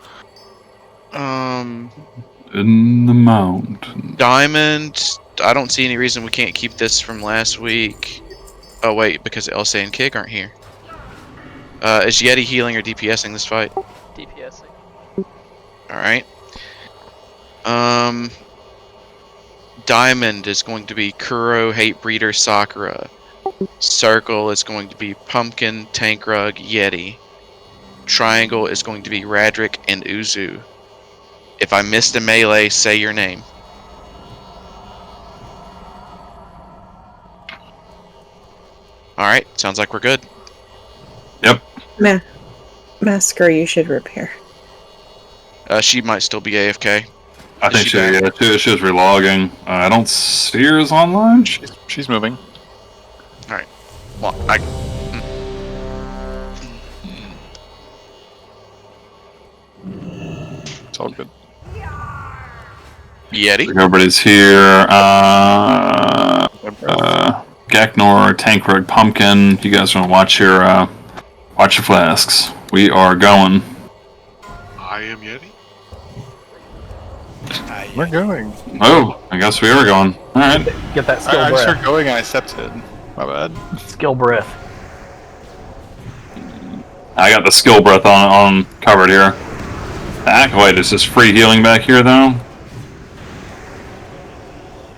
In the mountain. Diamond. I don't see any reason we can't keep this from last week. Oh wait, because Elsa and Kig aren't here. Is Yeti healing or DPSing this fight? DPSing. Alright. Diamond is going to be Kuro, Hatebreeder, Sakura. Circle is going to be Pumpkin, Tankrug, Yeti. Triangle is going to be Radric and Uzu. If I missed a melee, say your name. Alright, sounds like we're good. Yep. Massacre, you should repair. She might still be AFK. I think she was relogging. I don't see her as online. She's moving. Alright. Well, I... It's all good. Yeti. Everybody's here. Gaknor, Tankrug, Pumpkin. You guys want to watch your flasks. We are going. I am Yeti. We're going. Oh, I guess we are going. Alright. Get that skill I breath. started going and I stepped in. My bad. Skill breath. I got the skill breath on covered here. Wait, is this free healing back here though?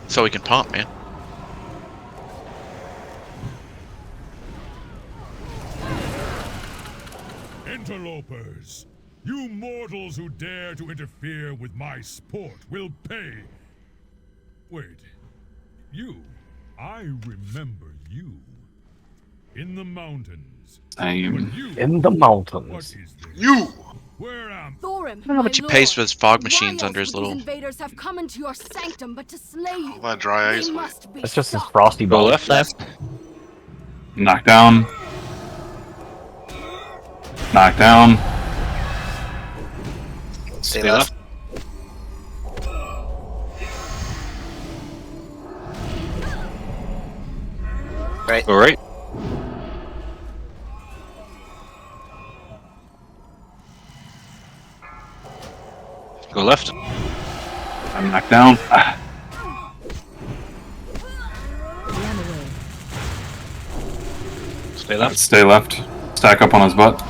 So we can pump, man. Interlopers, you mortals who dare to interfere with my sport will pay. Wait, you? I remember you. In the mountains. Same. In the mountains. You! Thorim, I don't know how much he pays for his fog machines under his little... invaders have come into your sanctum, but to slay you. That dry they ice. must be That's just his frosty ball. Left. Knock down. Knock down. Stay left. Right. All right. Go left. I'm knocked down. Stay left. Stay left. Stack up on his butt.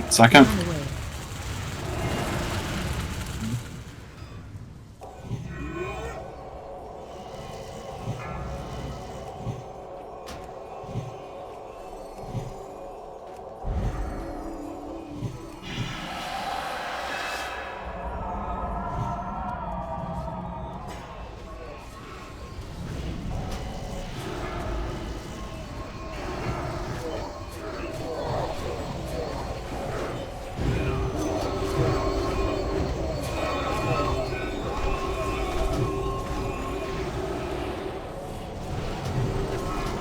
Second.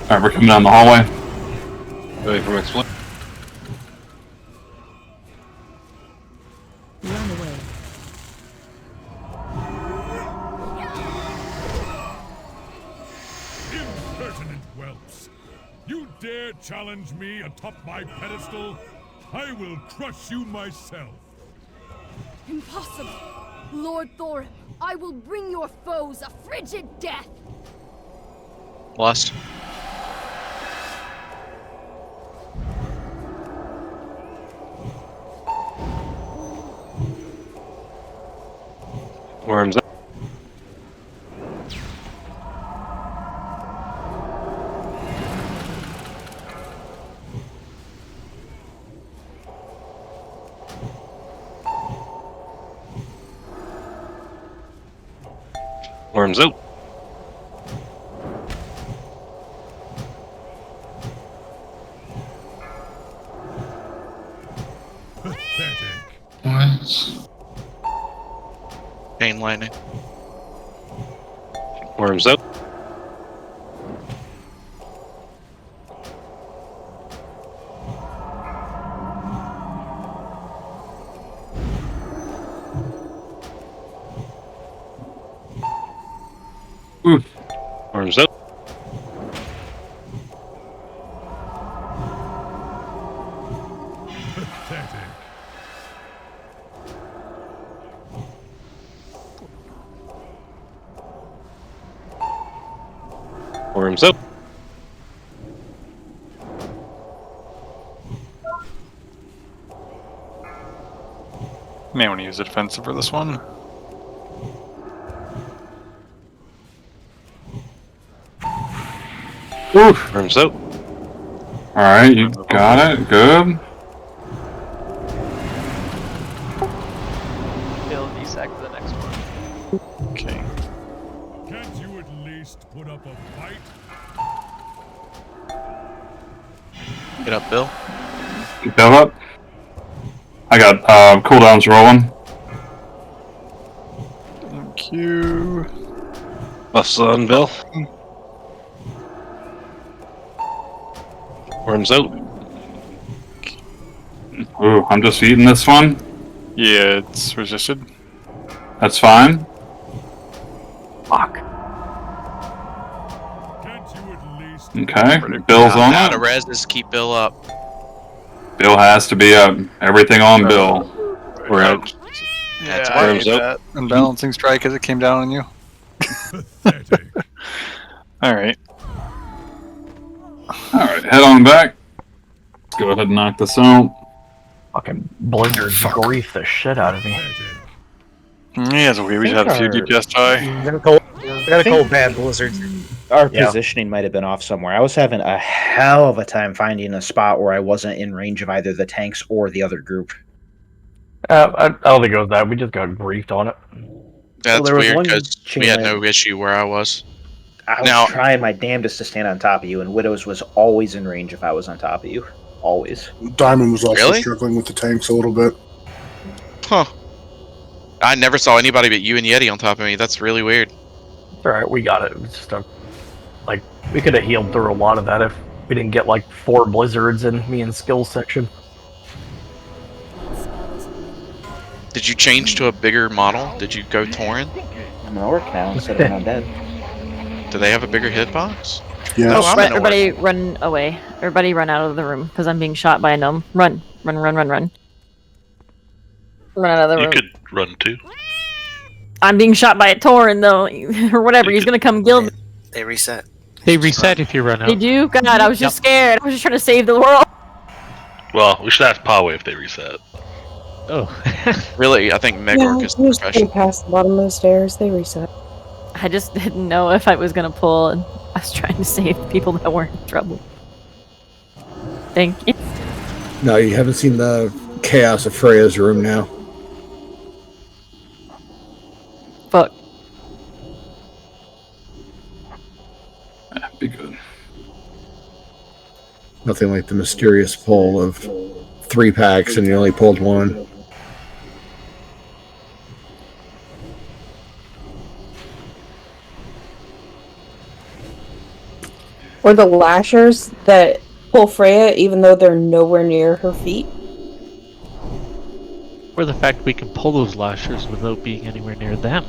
Alright, we're coming down the hallway. Ready for explode. Run away. Impertinent whelps! You dare challenge me atop my pedestal? I will crush you myself. Impossible! Lord Thorim, I will bring your foes a frigid death! Lost. Worms up. Worms out. Pathetic. What? Chain lightning. Worms out. Worms out. Pathetic. Worms out. May want to use a defensive for this one. Oof. Worms out. Alright, you got it. Good. Bill VSAC for the next one. Okay. Can't you at least put up a fight? Get up, Bill. Build up. I got cooldowns rolling. Thank you. Buffs on, Bill. Worms out. Ooh, I'm just eating this one. Yeah, it's resisted. That's fine. Fuck. Can't you at least Okay, Bill's on Out of it. reses, keep Bill up. Bill has to be up. Everything on Bill. We're out. That's I Worms hate out. that. Unbalancing strike as it came down on you. pathetic? Alright. Alright, head on back. Let's go ahead and knock this out. Fucking blizzards grief the shit out of me. Yeah, it's okay. We just had a few DPS die. We got a cold bad blizzard. Our Yeah. positioning might have been off somewhere. I was having a hell of a time finding a spot where I wasn't in range of either the tanks or the other group. I don't think it was that. We just got griefed on it. That's there was weird one because chain we had lightning. no issue where I was. I was Now- trying my damnedest to stand on top of you, and Widows was always in range if I was on top of you. Always. Diamond was also Really? struggling with the tanks a little bit. Huh. I never saw anybody but you and Yeti on top of me. That's really weird. It's alright, we got it. It was just like, we could have healed through a lot of that if we didn't get like 4 blizzards in me and skills section. Did you change to a bigger model? Did you go Thorin? I'm an orc now instead of an undead. Do they have a bigger hitbox? Yes. Oh, I'm an orc. Everybody run away. Everybody run out of the room because I'm being shot by a gnome. Run. Run, run, run, run. Run out of the You room. could run too. I'm being shot by a Tauren though, or whatever. He's gonna come kill me. They reset. They reset if you run out. They do? God, I was just scared. I was just trying to save the world. Well, we should ask Pawe if they reset. Oh. Really, I think Megorg is the just professional. past the bottom of the stairs. They reset. I just didn't know if I was gonna pull, and I was trying to save people that weren't in trouble. Thank you. No, you haven't seen the chaos of Freya's room now. Fuck. Be good. Nothing like the mysterious pull of 3 packs and you only pulled 1. Or the lashers that pull Freya even though they're nowhere near her feet? Or the fact we can pull those lashers without being anywhere near them,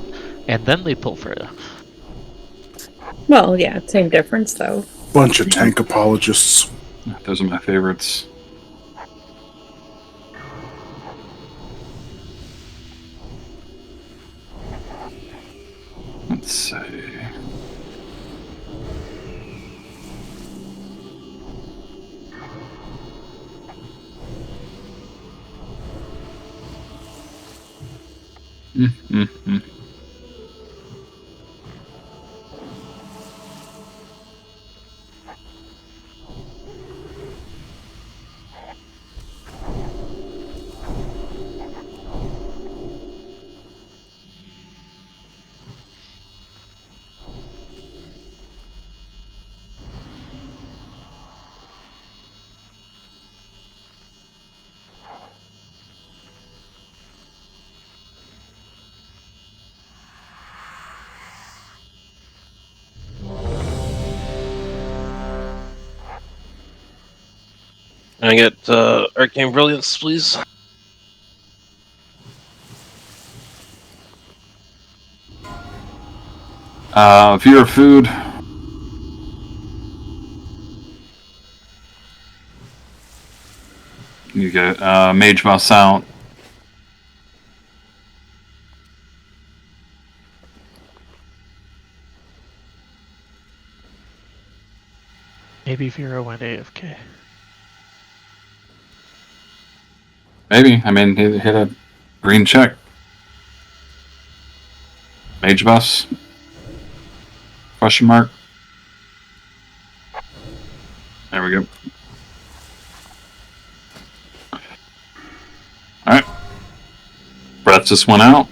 and then they pull Freya. Well, yeah, same difference though. Bunch of tank apologists. Those are my favorites. Let's see. Mm-hmm. Can I get Arcane Brilliance, please? If you're a food, you get Mage Bus out. Maybe Vera went AFK. Maybe. I mean, hit a green check. Mage Bus? Question mark? There we go. Alright. Breath just went out.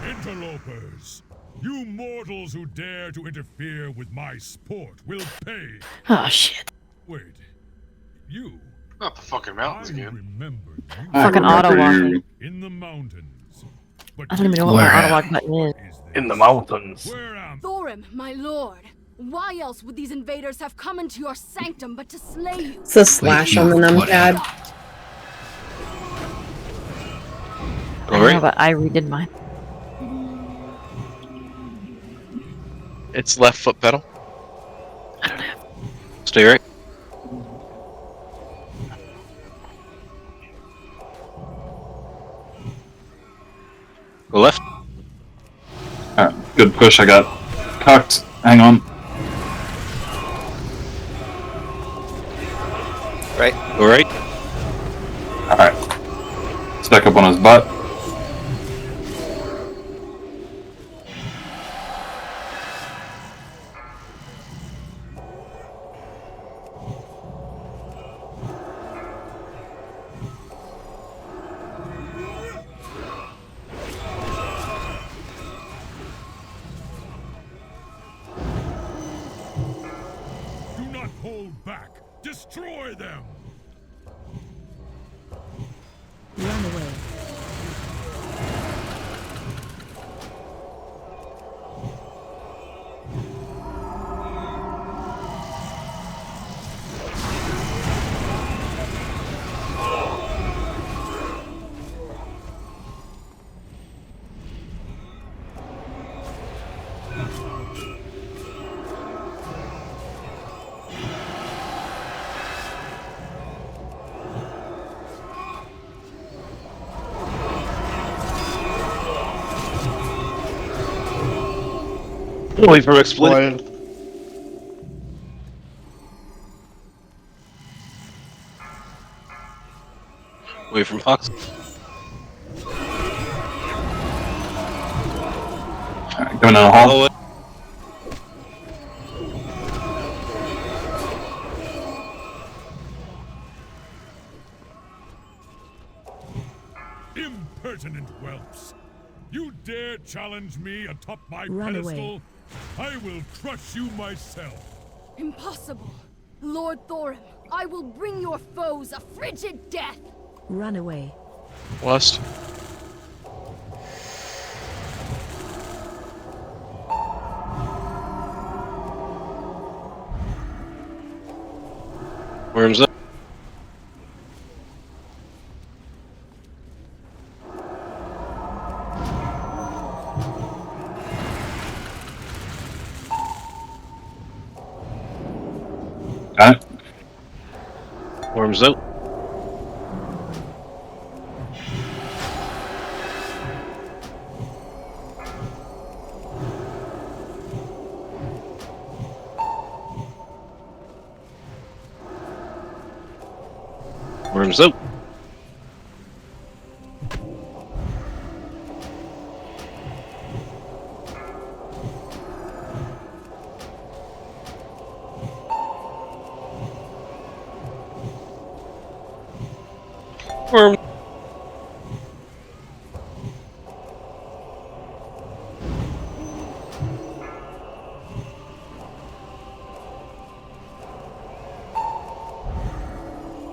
Interlopers, you mortals who dare to interfere with my sport will pay. Oh shit. Wait, you? Not the fucking mountains again. Remember you Fucking auto walking. in the mountains. I don't even know what my auto walk button is. In the mountains. Thorim, my lord. Why else would these invaders have come into your sanctum but to slay you? It's a slash on the numpad. I don't know, but I redid mine. It's left foot pedal. Stay right. Go left. Alright, good push. I got cocked. Hang on. Right. Go right. Alright. Stack up on his butt. Do not hold back. Destroy them. Run away. Away from exploding. Away from Fox. Alright, going down the hall. impertinent whelps! You dare challenge me atop my Run pedestal? I will crush you myself! Impossible! Lord Thorim, I will bring your foes a frigid death! Run away. Lust. Worms up. Got it. Worms out. Worms out. Worm.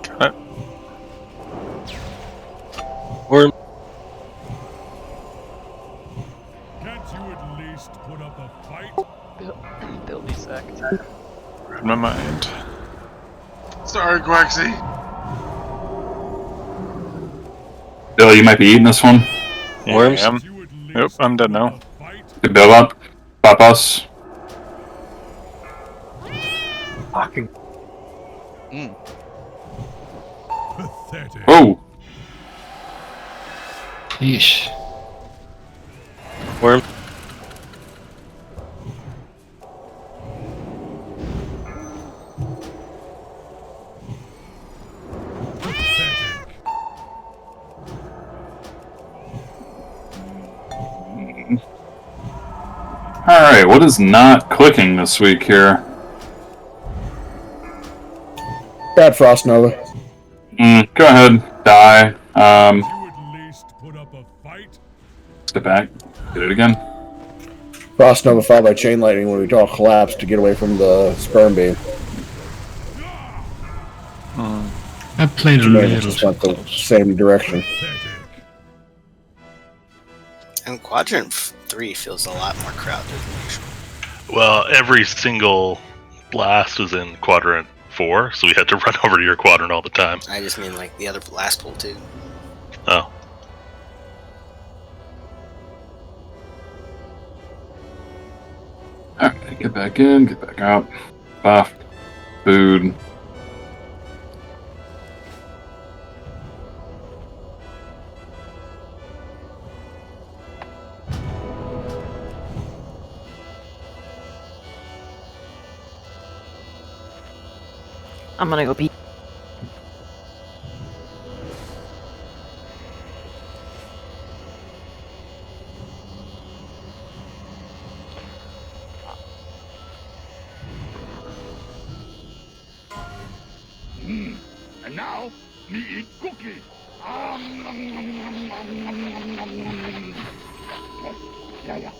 Got it. Worm. Can't you at least put up a fight? They'll be sacked. Read my mind. Sorry, Quaxy. Bill, you might be eating this one. Worms. Yeah, Yep, I'm dead now. Good Bill up. Pop us. Fucking. Pathetic. Oh! Yeesh. Worm. Alright, what is not clicking this week here? Bad Frost Nova. Go ahead. Die. Step back. Get it again. Frost Nova followed by Chain Lightning when we all collapsed to get away from the Sperm Beam. I played a little just too went the close. same direction. And Quadrant 3 feels a lot more crowded than usual. Well, every single blast was in quadrant 4, so we had to run over to your quadrant all the time. I just mean like the other blast pool too. Oh. Alright, get back in, get back out. Buff. Food. I'm gonna go pee. And now, me eat cookie. Yeah.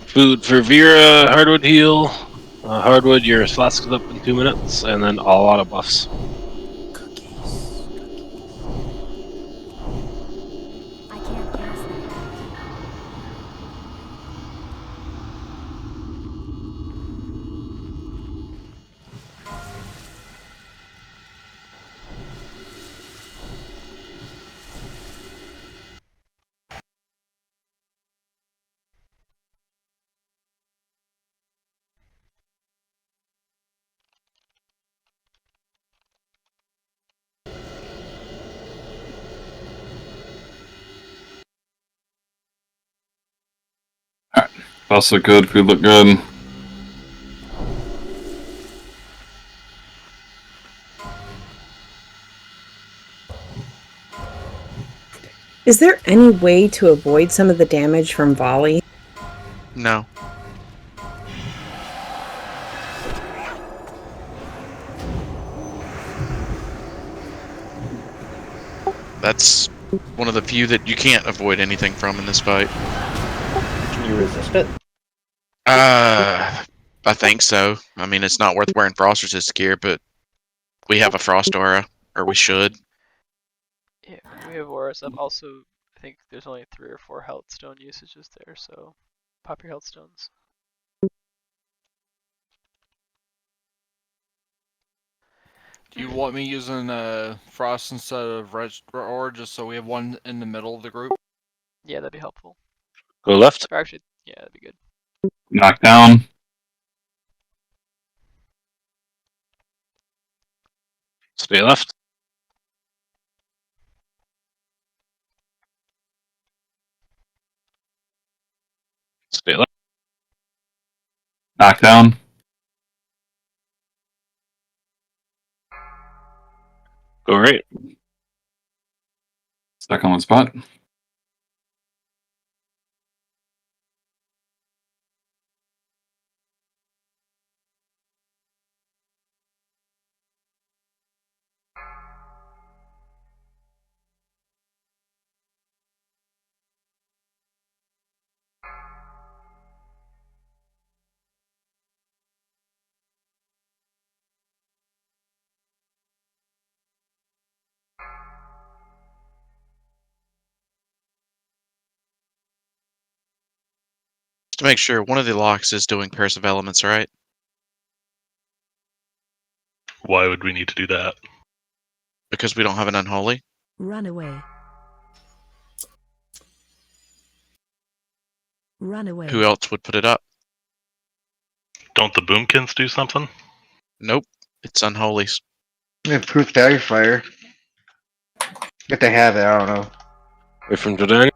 Food for Vera, hardwood heal. Hardwood, your flask is up in 2 minutes, and then all out of buffs. Spots look good, food look good. Is there any way to avoid some of the damage from volley? No. That's one of the few that you can't avoid anything from in this fight. Can you resist it? I think so. I mean, it's not worth wearing frost resist gear, but we have a frost aura, or we should. Yeah, we have auras up. Also, I think there's only 3 or 4 health stone usages there, so pop your health stones. Do you want me using frost instead of red or just so we have one in the middle of the group? Yeah, that'd be helpful. Go left. Or actually, yeah, that'd be good. Knock down. Stay left. Stay left. Knock down. Go right. Stuck on one spot. Just to make sure, one of the locks is doing Curse of Elements, right? Why would we need to do that? Because we don't have an Unholy. Run away. Run away. Who else would put it up? Don't the boomkins do something? Nope. It's Unholies. Yeah, proof dagger fire. If they have it, I don't know. Wait from Jordan.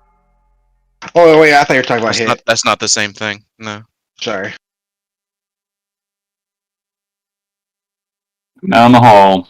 Oh wait, I thought you were talking about hit. That's not the same thing. No. Sorry. Down the hall.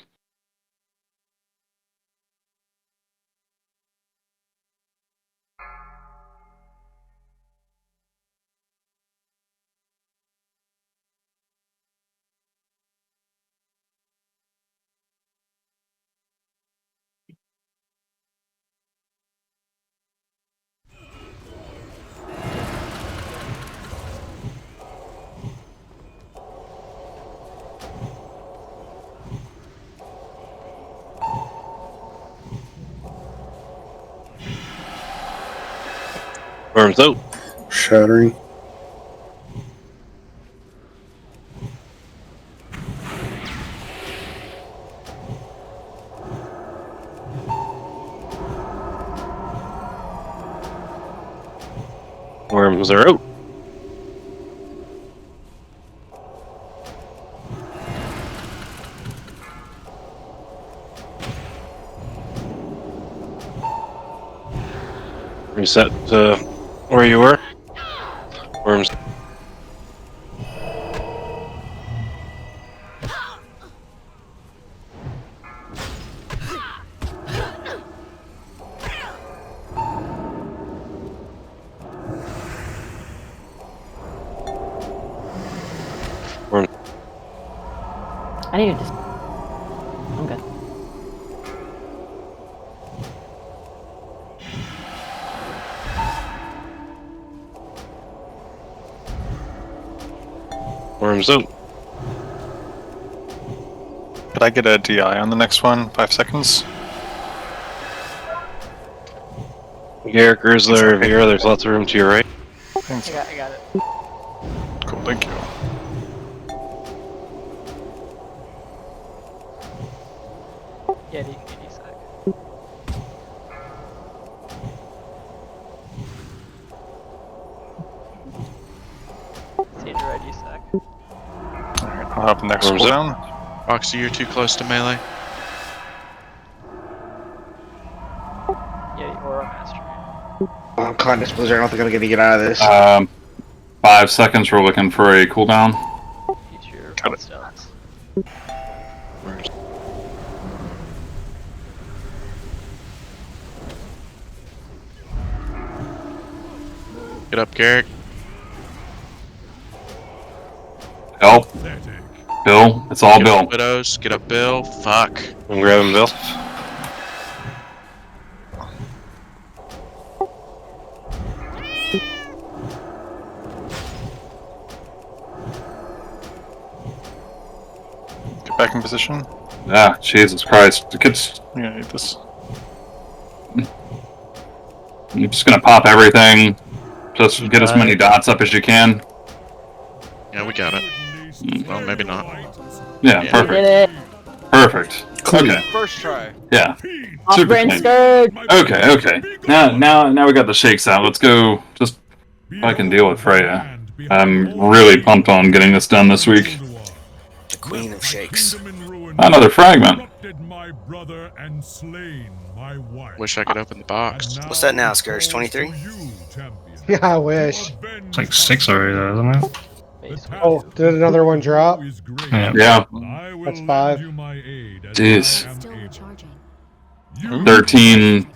Arms out. Shattering. Worms are out. Reset to where you were. Worms. Worms. I need to just. I'm good. Worms out. Could I get a DI on the next one? 5 seconds? Garrick, Grizzler, Vera, there's lots of room to your right. Thanks. I got it. Cool, thank you. Yeah, you can get sec. Sandra, ID sec. Alright, I'll have next Worms cooldown. Oxy, you're too close to melee. Yeah, Aura Mastery. I'm Condis Blizzard. I don't think I'm gonna get out of this. 5 seconds. We're looking for a cooldown. Future Got it. stones. Get up, Garrick. Help. Bill. It's all Get Bill. up, Widows. Get up, Bill. Fuck. I'm grabbing Bill. Get back in position. Ah, Jesus Christ. The kid's... I'm gonna need this. I'm just gonna pop everything. Just get as many dots up as you can. Yeah, we got it. Well, maybe not. Yeah, Yeah. perfect. Did it. Perfect. Okay. First try. Yeah. Off Super brand clean. skirt. Okay. Now we got the shakes out. Let's go. Just if I can deal with Freya. I'm really pumped on getting this done this week. The queen of shakes. Another fragment. Wish I could open the box. What's that now, Scourge? 23? Yeah, I wish. It's like 6 already, though, isn't it? Oh, did another one drop? Yeah. That's 5. Jeez. 13.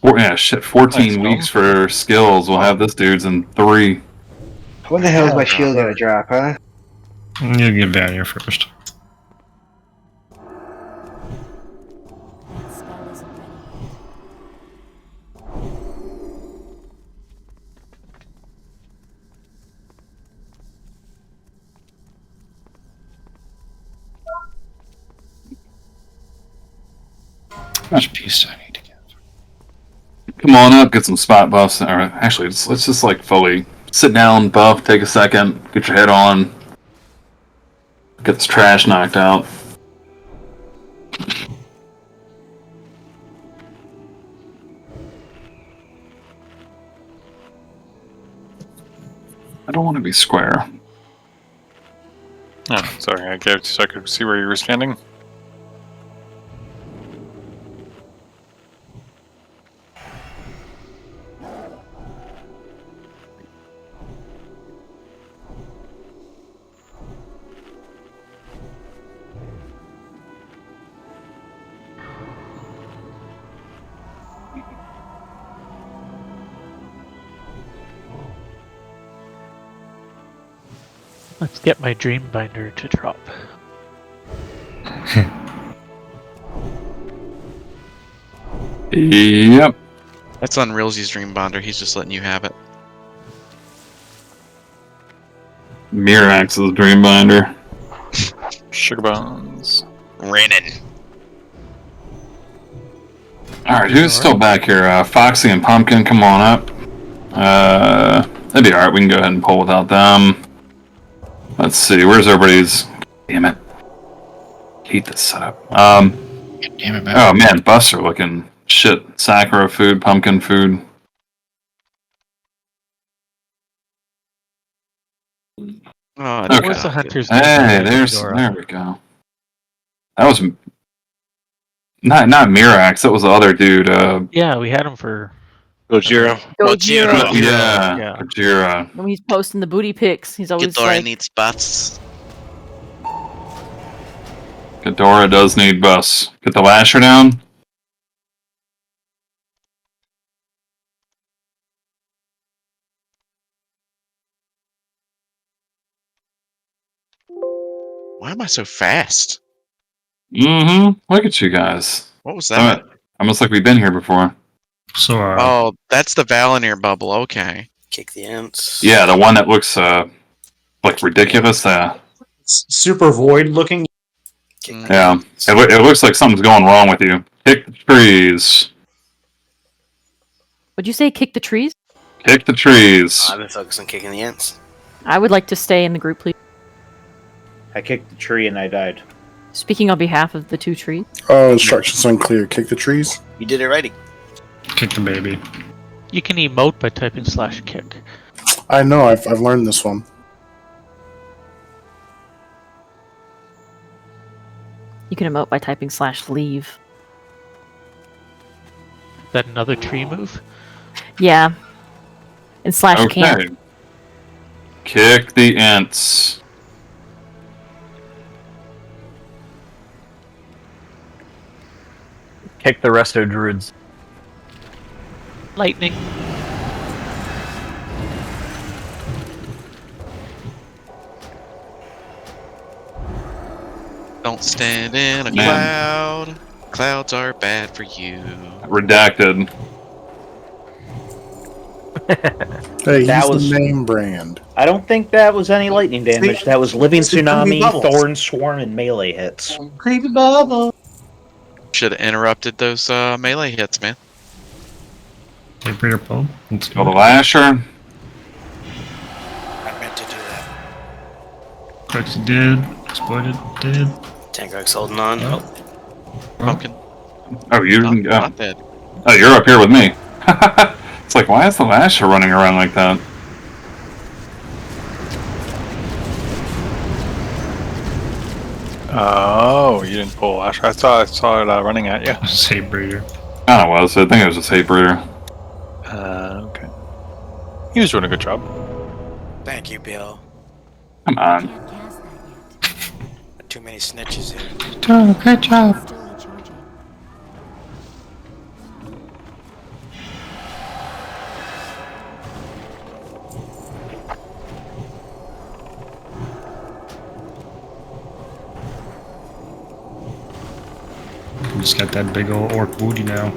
Yeah, shit. 14 weeks for skills. We'll have this dude's in 3. When the hell is my shield gonna drop, huh? You get down here first. How much peace do I need to get? Come on up, get some spot buffs. Or actually, let's just like fully sit down, buff, take a second, get your head on, get this trash knocked out. I don't want to be square. Oh, sorry, I gave it so I could see where you were standing. Let's get my dream binder to drop. Yep. That's Unrealsy's Dream Bonder. He's just letting you have it. Mirax's Dream Binder. Sugar bones. Renin. Alright, who's still back here? Foxy and Pumpkin, come on up. That'd be alright, we can go ahead and pull without them. Let's see, where's everybody's... Damn it. Hate this setup. Damn it, man. Oh man, buffs are looking shit. Sakura food, pumpkin food. Oh, Okay. Where's the hunter's? Hey, there we go. That was not Mirax, that was the other dude. Yeah, we had him for Gojira. Gojira. Yeah, Gojira. When he's posting the booty pics, he's always Ghidorah like, needs buffs. Ghidorah does need buffs. Get the lasher down. Why am I so fast? Look at you guys. What was that? Almost like we've been here before. So, Oh, that's the Valinir bubble. Okay. Kick the ants. Yeah, the one that looks like ridiculous. Super void looking. Yeah, it looks like something's going wrong with you. Kick the trees. would you say kick the trees? Kick the trees. I've been focused on kicking the ants. I would like to stay in the group, please. I kicked the tree and I died. Speaking on behalf of the 2 trees. Oh, instructions unclear. Kick the trees. You did it righty. kick the baby. You can emote by typing /kick. I know. I've learned this one. You can emote by typing /leave. Is that another tree move? Yeah. And /camp. Kick the ents. Kick the resto druids. Lightning. Don't stand in a Man. cloud. Clouds are bad for you. Redacted. Hey, That he's was- the name brand. I don't think that was any lightning damage. That was living See, creepy tsunami, bubbles. thorn swarm, and melee hits. Creepy bubble. Should have interrupted those melee hits, man. Hey, Breeder Pope. Let's Kill the go. Lasher. I meant to do that. Crixie did. Exploited did. Tangrug's holding on. Oh. Pumpkin. Oh, you Not, didn't go. not dead. Oh, you're up here with me. It's like, why is the Lasher running around like that? Oh, you didn't pull Lasher. I saw it running at you. Say Breeder. I don't know what it was. I think it was a Safe Breeder. Okay. He was doing a good job. Thank you, Bill. Come on. Too many snitches here. Oh, good job. Just got that big old orc booty now.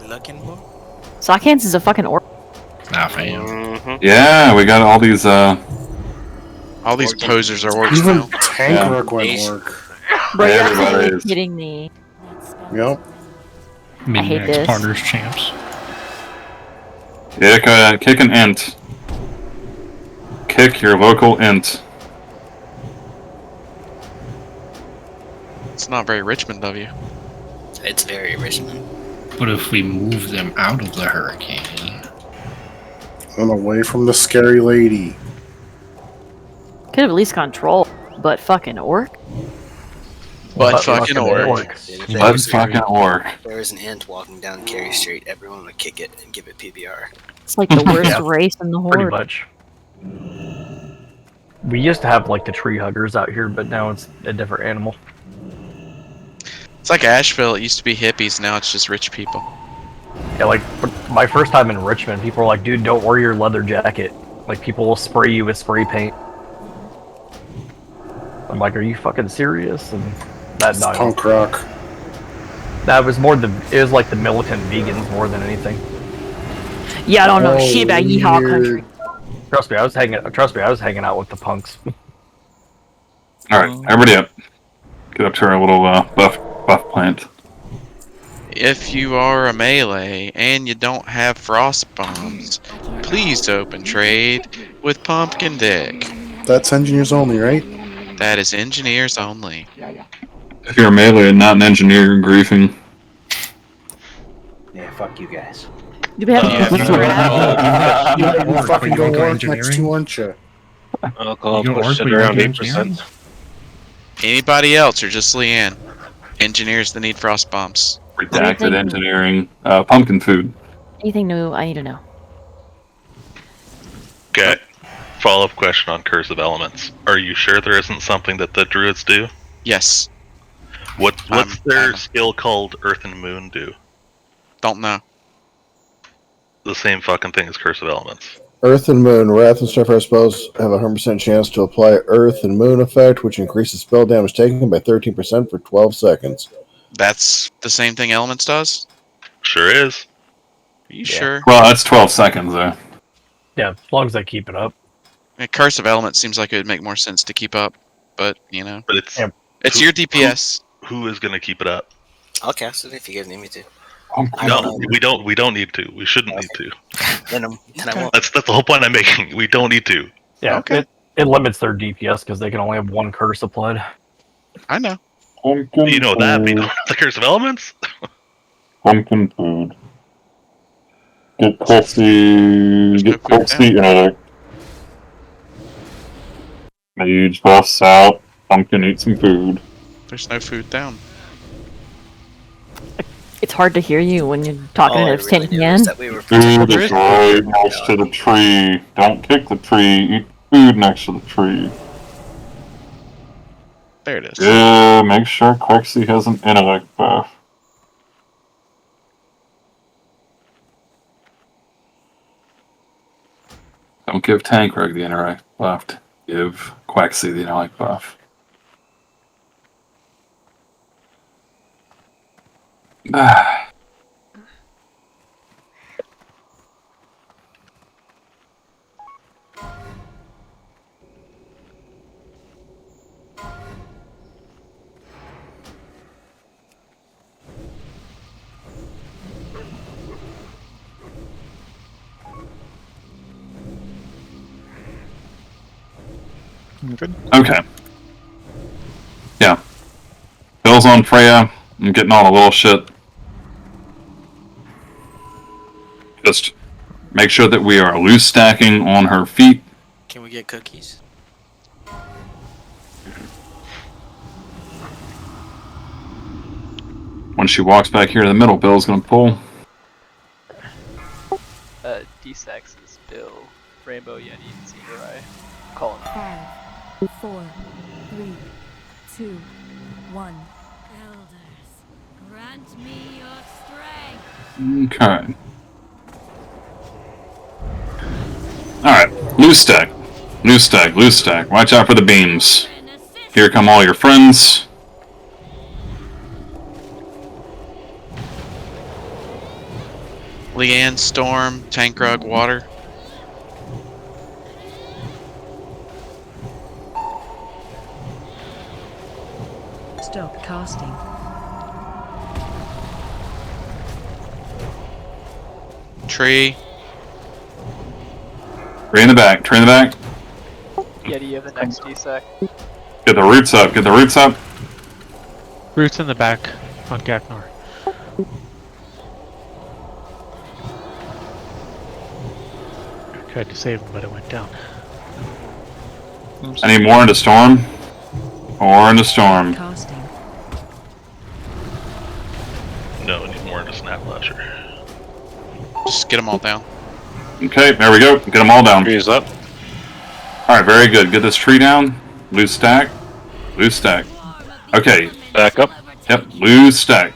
Looking for? Sockhands is a fucking orc. Nah, fam. Mm-hmm. Yeah, we got all these, All these posers are orcs Even now. Tankruk went work. Bro, you're everybody absolutely is. kidding me. Yep. hate this. Partners champs. kick an ent. Kick your local ent. It's not very Richmond of you. It's very Richmond. But if we move them out of the hurricane, And away from the scary lady. Could have at least control, but fucking orc. But fucking orc. But fucking orc. If there was an ant walking down Carey Street, everyone would kick it and give it PBR. It's like the worst Yeah, race in the Pretty horde. much. We used to have like the tree huggers out here, but now it's a different animal. It's like Asheville. It used to be hippies. Now it's just rich people. Yeah, like my first time in Richmond, people were like, "Dude, don't wear your leather jacket. Like people will spray you with spray paint." I'm like, "Are you fucking serious?" And that died. Punk rock. That was more it was like the militant vegans more than anything. Yeah, I don't know shit about yeehaw weird. country. Trust me, I was hanging out with the punks. Alright, everybody up. Get up to our little buff plant. If you are a melee and you don't have frost bombs, please open trade with Pumpkin Dick. That's engineers only, right? That is engineers only. If you're a melee and not an engineer, you're griefing. Yeah, fuck you guys. Do we have You fucking go go work next engineering? to, aren't you? Alcohol You go pushed orc, it we around go 8%. Anybody else or just Leanne? Engineers that need frost bombs. Redacted Anything- engineering. Pumpkin food. Anything new? I need to know. Okay. Follow-up question on Curse of Elements. Are you sure there isn't something that the druids do? Yes. What's their skill called Earth and Moon do? Don't know. The same fucking thing as Curse of Elements. Earth and Moon. Wrath and Starfire spells have a 100% chance to apply Earth and Moon effect, which increases spell damage taken by 13% for 12 seconds. That's the same thing Elements does? Sure is. Are you sure? Well, that's 12 seconds though. Yeah, as long as they keep it up. Curse of Elements seems like it would make more sense to keep up, but you know, But it's Yeah. it's your DPS. who is going to keep it up? I'll cast it if you guys need me to. No, we don't need to. We shouldn't need to. Then I won't. That's the whole point I'm making. We don't need to. Yeah, Okay. it limits their DPS because they can only have one curse applied. I know. You know that, but you don't have the Curse of Elements? Pumpkin food. Get Crixie. Get Crixie in. Mage buffs out. Pumpkin eat some food. There's no food down. It's hard to hear you when you're talking All I and it's really taking knew in. is that we were Food is right next to the tree. Don't kick the tree. Eat food next to the tree. There it is. Yeah, make sure Quexy has an intellect buff. Don't give Tankrug the intellect buff. Give Quexy the intellect buff. Good. Okay. Yeah. Bill's on Freya. I'm getting all the little shit. Just make sure that we are loose stacking on her feet. Can we get cookies? When she walks back here to the middle, Bill's gonna pull. D-Sex is Bill, Rainbow, Yeti, and Zerai. Calling. 5, 4, 3, 2, 1. Elders, grant me your strength. Okay. Alright, loose stack. Loose stack, loose stack. Watch out for the beams. Here come all your friends. Leanne, Storm, Tankrug, Water. Stop casting. Tree. Tree in the back, tree in the back. Yeti, you have the next D-Sec. Get the roots up, get the roots up. Roots in the back on Gaknor. Tried to save him, but it went down. I need more into storm. More into storm. Casting. No, I need more into Snap Lasher. Just get them all down. Okay, there we go. Get them all down. Trees up. Alright, very good. Get this tree down. Loose stack. Loose stack. Okay. Back up. Yep, loose stack.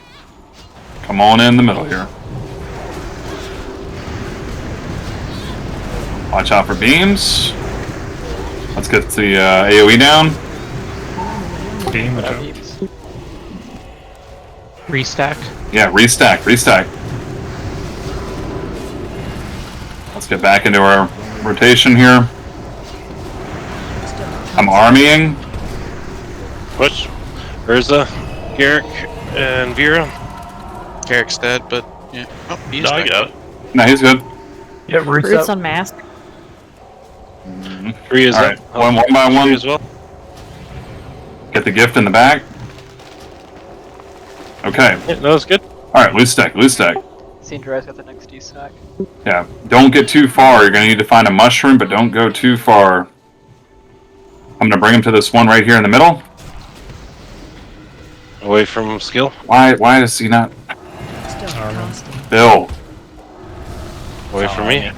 Come on in the middle here. Watch out for beams. Let's get the AoE down. Beam it up. Restack. Yeah, restack, restack. Let's get back into our rotation here. I'm armying. Push. Urza, Garrick, and Vera. Garrick's dead, but yeah. Oh, he's No, I back. got it. No, he's good. Yeah, roots Roots up. on mask. Three is Alright, up. one by Three one. as well. Get the gift in the back. Okay. Yeah, that was good. Alright, loose stack, loose stack. Zerai got the next D-Sec. Yeah, don't get too far. You're gonna need to find a mushroom, but don't go too far. I'm gonna bring him to this one right here in the middle. Away from skill. Why does he not? Stop casting. Bill. Away from me.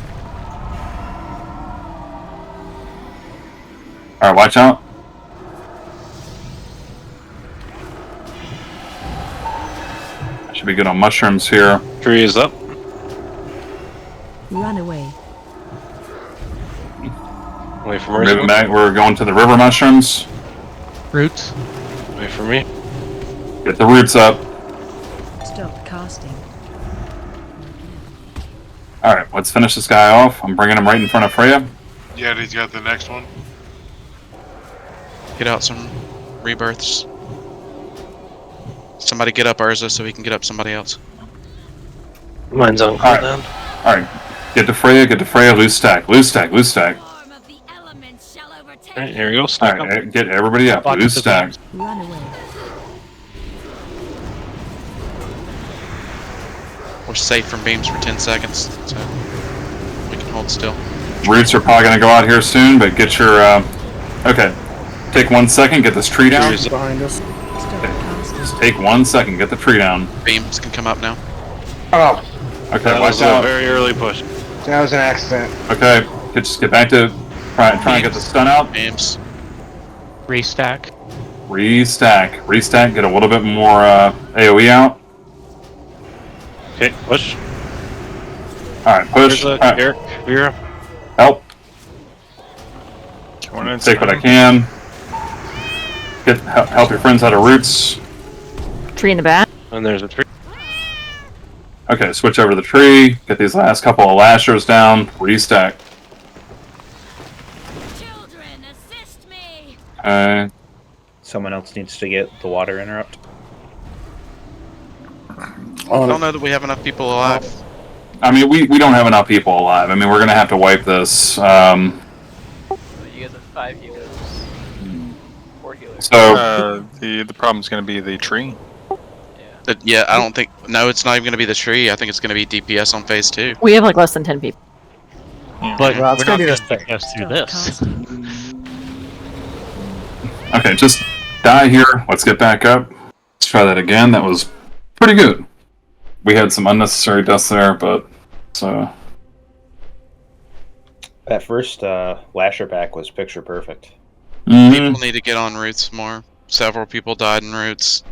Alright, watch out. I should be good on mushrooms here. Tree is up. Run away. Away from Moving Urza. back, we're going to the river mushrooms. Roots. Away from me. Get the roots up. Stop casting. Alright, let's finish this guy off. I'm bringing him right in front of Freya. Yeah, he's got the next one. Get out some rebirths. Somebody get up Urza so we can get up somebody else. Mine's on cooldown. Alright, get to Freya, loose stack, loose stack, loose stack. Alright, here we go. Stack up. Alright, get everybody up, Pocket loose the stack. beams. Run away. We're safe from beams for 10 seconds, so we can hold still. Roots are probably gonna go out here soon, but get your, okay. Take 1 second, get this tree down. Behind us. Stop casting. Take 1 second. Get the tree down. Beams can come up now. Oh, Okay, That watch was out. a very early push. that was an accident. Okay, just get back to try and get the stun out. Beams. Restack. Restack. Get a little bit more AOE out. Okay, push. All right, push. There's All right. Eric, Vera. Help. Going in Take what I can. Help your friends out of roots. Tree in the back. And there's a tree. Okay, switch over to the tree. Get these last couple of lashers down. Restack. Okay. Someone else needs to get the water interrupt. I don't know that we have enough people alive. I mean, we don't have enough people alive. I mean, we're gonna have to wipe this. So you guys have 5 healers. 4 healers. So the problem is going to be the tree. Yeah, I don't think. No, it's not even going to be the tree. I think it's going to be DPS on phase 2. We have like less than 10 people. But Well, it's we're not gonna be going this to thing. get us through this. okay, just die here. Let's get back up. Let's try that again. That was pretty good. We had some unnecessary deaths there, but so. That first lasher pack was picture perfect. People need to get on roots more. Several people died in roots.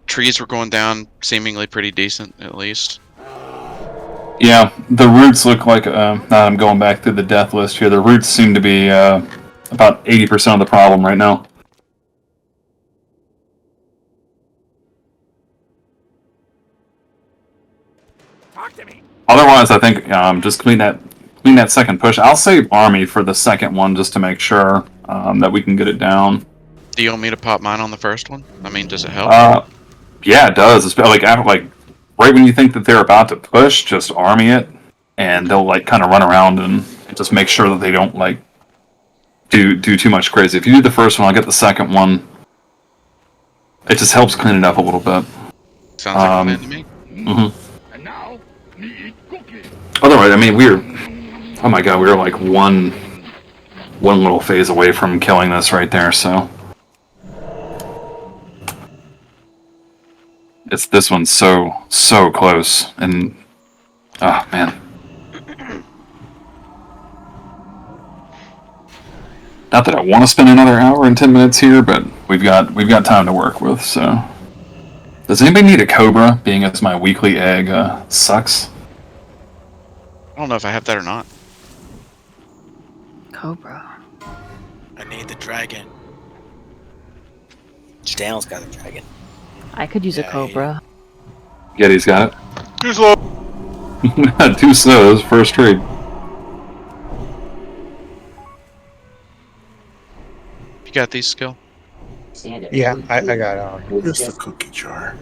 Trees were going down seemingly pretty decent, at least. Yeah, the roots look like. Now I'm going back through the death list here. The roots seem to be about 80% of the problem right now. Otherwise, I think just clean that second push. I'll save army for the second one just to make sure that we can get it down. Do you want me to pop mine on the first one? I mean, does it help? Yeah, it does. It's like right when you think that they're about to push, just army it, and they'll like kind of run around and just make sure that they don't like do too much crazy. If you do the first one, I'll get the second one. It just helps clean it up a little bit. Sounds like a plan to me. Mm-hmm. Otherwise, I mean, oh my god, we were like one little phase away from killing this right there, so. This one's so close, and, oh man. Not that I want to spend another hour and 10 minutes here, but we've got time to work with, so. Does anybody need a cobra, being as my weekly egg sucks? I don't know if I have that or not. Cobra. I need the dragon. Daniel's got a dragon. I could use a cobra. Getty's got it. Too slow. Too slow. This is first trade. You got these, Skill? Yeah, I got Just the cookie jar.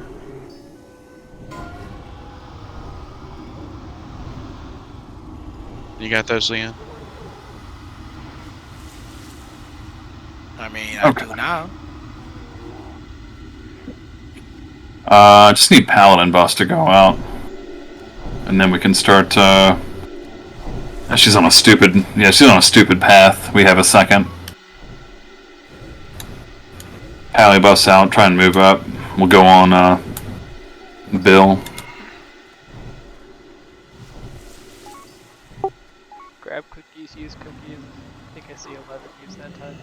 You got those, Leon? I mean, I do now. I just need Paladin buffs to go out. And then we can start, she's on a stupid path. We have a second. Pally buffs out, try and move up. We'll go on, Bill. Grab cookies, use cookies. I think I see 11 use that time.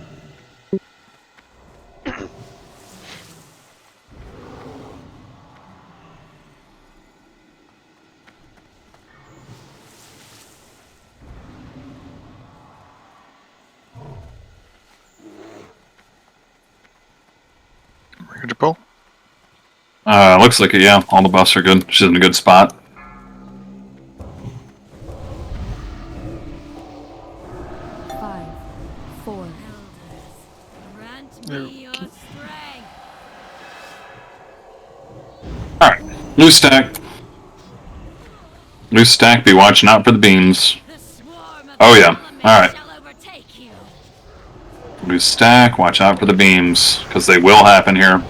Ready to pull? Looks like it, yeah. All the buffs are good. She's in a good spot. Alright, loose stack. Loose stack, be watching out for the beams. Oh yeah, alright. Loose stack, watch out for the beams, because they will happen here.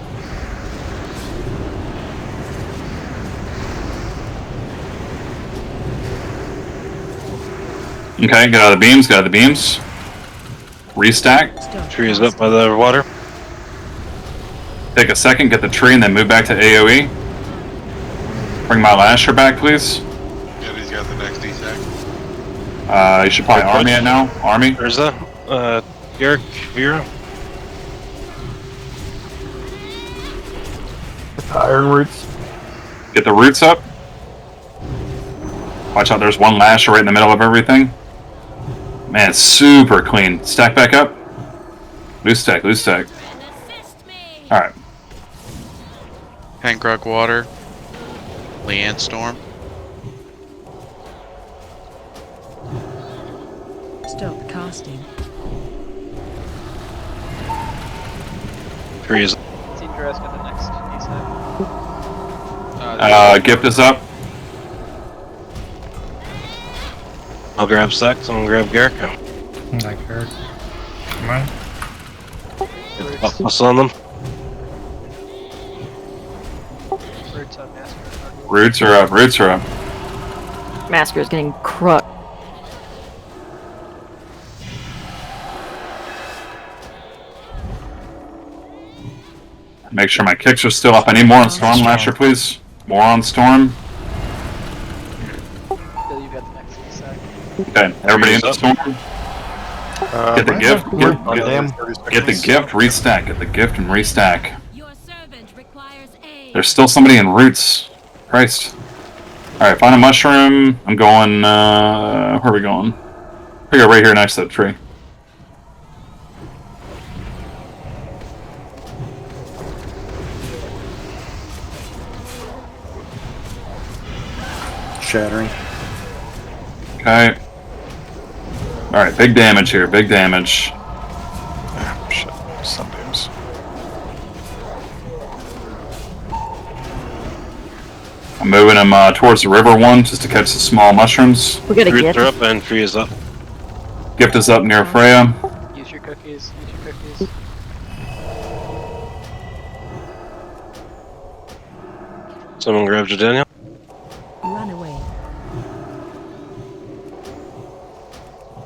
Okay, get out of the beams, get out of the beams. Restack. Tree is up by the water. Take a second, get the tree, and then move back to AoE. Bring my lasher back, please. Yeah, he's got the next D-Sac. You should probably army it now. Army. There's a Garrick, Vera. Iron roots. Get the roots up. Watch out, there's one lasher right in the middle of everything. Man, it's super clean. Stack back up. Loose stack, loose stack. Alright. Hankrug water. Leanne storm. Stop casting. Freeze. Team Dress got the next D-Sac. Gift is up. I'll grab Sack, someone grab Garrick. Like her. Come on. Muscle on them. Roots up, Master. Roots are up, roots are up. Masker is getting crushed. Make sure my kicks are still up. I need more on Storm Lasher, please. More on Storm. Bill, you got the next D-Sac. Okay, everybody in the Storm. Get the gift. Get the gift, restack. Get the gift and restack. There's still somebody in roots. Christ. Alright, find a mushroom. I'm going, where are we going? We go right here next to that tree. Shattering. Okay. Alright, big damage here, big damage. Ah, shit. Sunbeams. I'm moving him towards the river one just to catch the small mushrooms. We got a Roots gift. are up and Free is up. Gift is up near Freya. Use your cookies, use your cookies. Someone grab Jadaniel. Run away.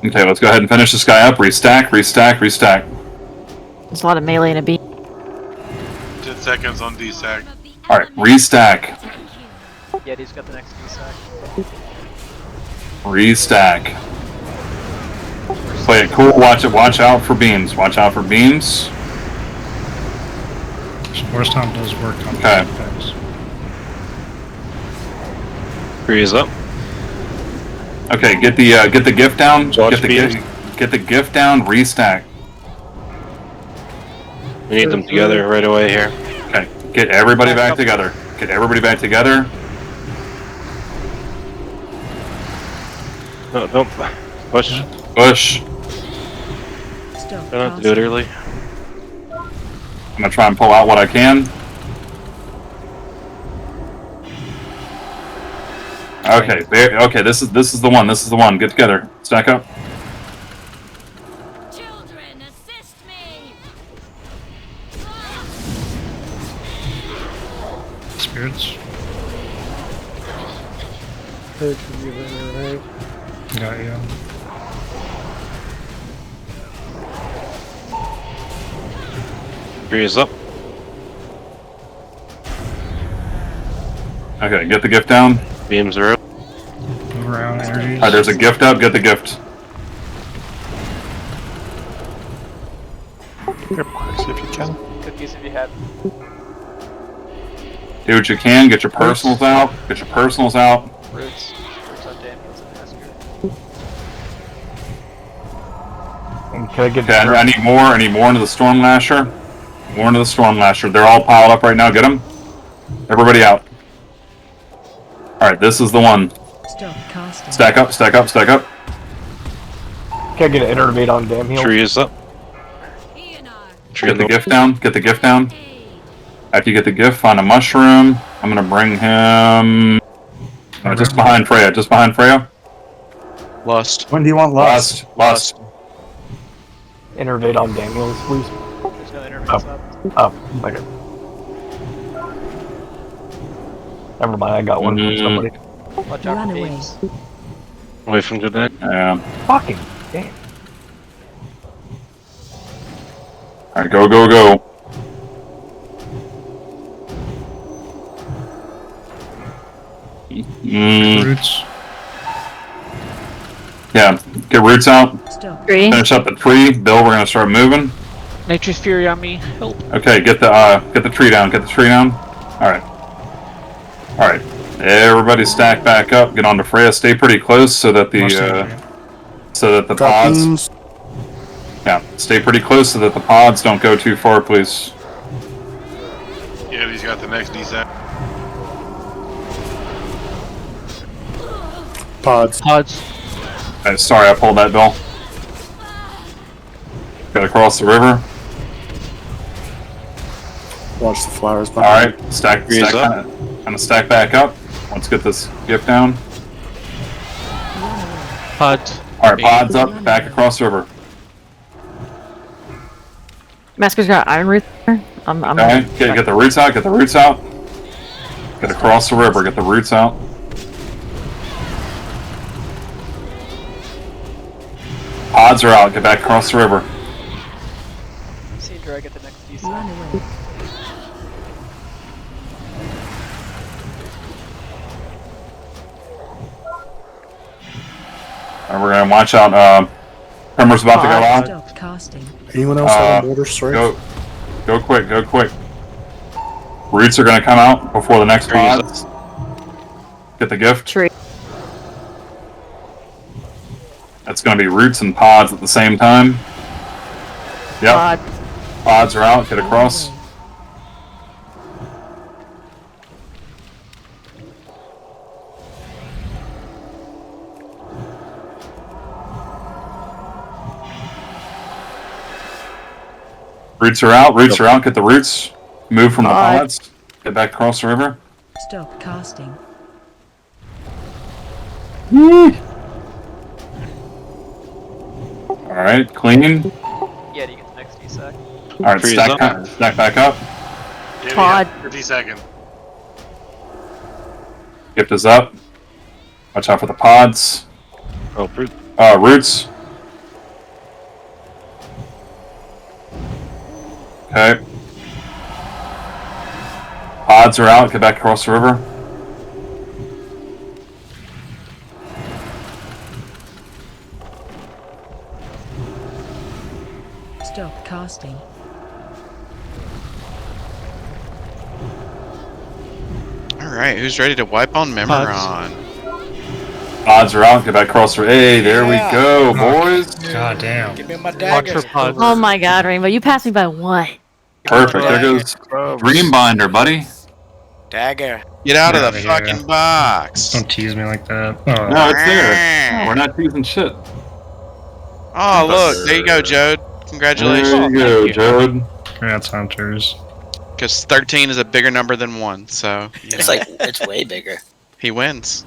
Okay, let's go ahead and finish this guy up. Restack, restack, restack. There's a lot of melee in a beat. 10 seconds on D-Sac. Alright, restack. Yeti's got the next D-Sac. Restack. Play it cool, watch out for beams. Watch out for beams. Sports Tom does work on Okay. packs. Free is up. Okay, get the gift down. Watch Get the beams. get the gift down, restack. We need them together right away here. Okay, get everybody back together. Get everybody back together. No, don't push. Push. Stop Try not to do it early. I'm gonna try and pull out what I can. Okay, there. Okay, this is the one. This is the one. Get together. Stack up. Children, assist me. Spirits. Hurt from you there, right? Got you. Free is up. Okay, get the gift down. Beams are up. Move around energies. Alright, there's a gift up. Get the gift. Grab quirks if you can. Cookies if you have. Do what you can. Get your personals out. Get your personals out. Roots. Roots on Daniels and Masker. Can I get Okay, I need more. I need more into the Storm Lasher. More into the Storm Lasher. They're all piled up right now. Get them. Everybody out. Alright, this is the one. Stop casting. Stack up, stack up, stack up. Can I get an innervate on damn heal? Tree is up. Tree Get the gift down. Get the gift down. After you get the gift, find a mushroom. I'm gonna bring him just behind Freya. Just behind Freya. Lust. When do you want lust? Lust. Innervate on Daniels, please. There's no interventions up. Oh, okay. Never mind, I got one from somebody. Watch out Run for away. beams. Away from Jadan. Yeah. Fucking damn. Alright, go, go, go. Roots. Yeah, get roots out. Tree. Finish up the tree. Bill, we're gonna start moving. Nature's Fury on me. Help. Okay, get the tree down. Get the tree down. All right. All right. Everybody stack back up. Get on to Freya. Stay pretty close so that the pods. Yeah, stay pretty close so that the pods don't go too far, please. Yeah, he's got the next descent. Pods. Sorry, I pulled that, Bill. Gotta cross the river. Watch the flowers. All right, stack kind of stack back up. Let's get this gift down. Pods. All right, pods up, back across the river. Masker's got iron roots there. I'm Okay, get the roots out. Get the roots out. Get across the river. Get the roots out. Pods are out. Get back across the river. See drag at the next descent. Run away. And we're gonna watch out. Primer's about to go out. Stop casting. Anyone else have a border strike? Go quick. Go quick. Roots are gonna come out before the next pods. Get the gift. Tree. That's gonna be roots and pods at the same time. Yep. Pod. Pods are out. Get across. Roots are out. Roots are out. Get the roots. Move from the pods. Get back across the river. Stop casting. Alright, clean. Yeah, you get the next descent. Alright, stack back up. Yeah, Pod. 50 seconds. Gift is up. Watch out for the pods. Oh, Roots. Okay. Pods are out. Get back across the river. Stop casting. Alright, who's ready to wipe on Mimiron? Pods are out. Get back across the river. Hey, there we go, boys. God damn. Give me my dagger. Oh my God, Rainbow, you passed me by one. Perfect. There goes Dream Binder, buddy. Dagger. Get out of the Get fucking box! Don't tease me like that. Oh. No, it's there. We're not teasing shit. Oh, look, there you go, Jode. Congratulations. There you go, Jode. Congrats, hunters. Because 13 is a bigger number than 1, so... It's like, it's way bigger. He wins.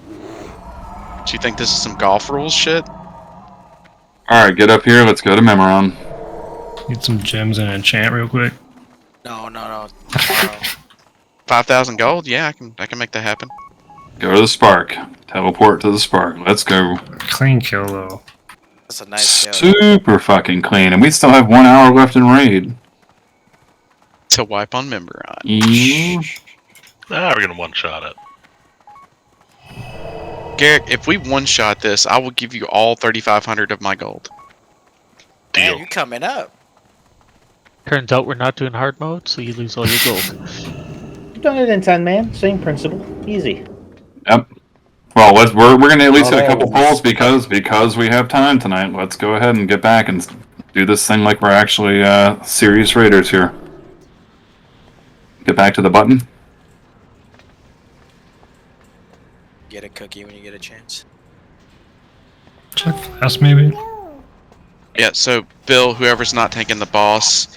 Do you think this is some golf rules shit? Alright, get up here. Let's go to Mimiron. Need some gems and enchant real quick. No. Tomorrow. 5,000 gold? Yeah, I can make that happen. Go to the Spark. Teleport to the Spark. Let's go. Clean kill, though. That's a nice kill. Super fucking clean. And we still have 1 hour left in raid. To wipe on Mimiron. We're gonna one-shot it. Garrick, if we one-shot this, I will give you all 3,500 of my gold. Man, you coming up. Turns out we're not doing hard mode, so you lose all your gold. You've done it in 10 man. Same principle. Easy. Yep. Well, we're gonna at least hit a couple polls because we have time tonight. Let's go ahead and get back and do this thing like we're actually serious raiders here. Get back to the button. Get a cookie when you get a chance. Check fast, maybe. Yeah, so Bill, whoever's not tanking the boss,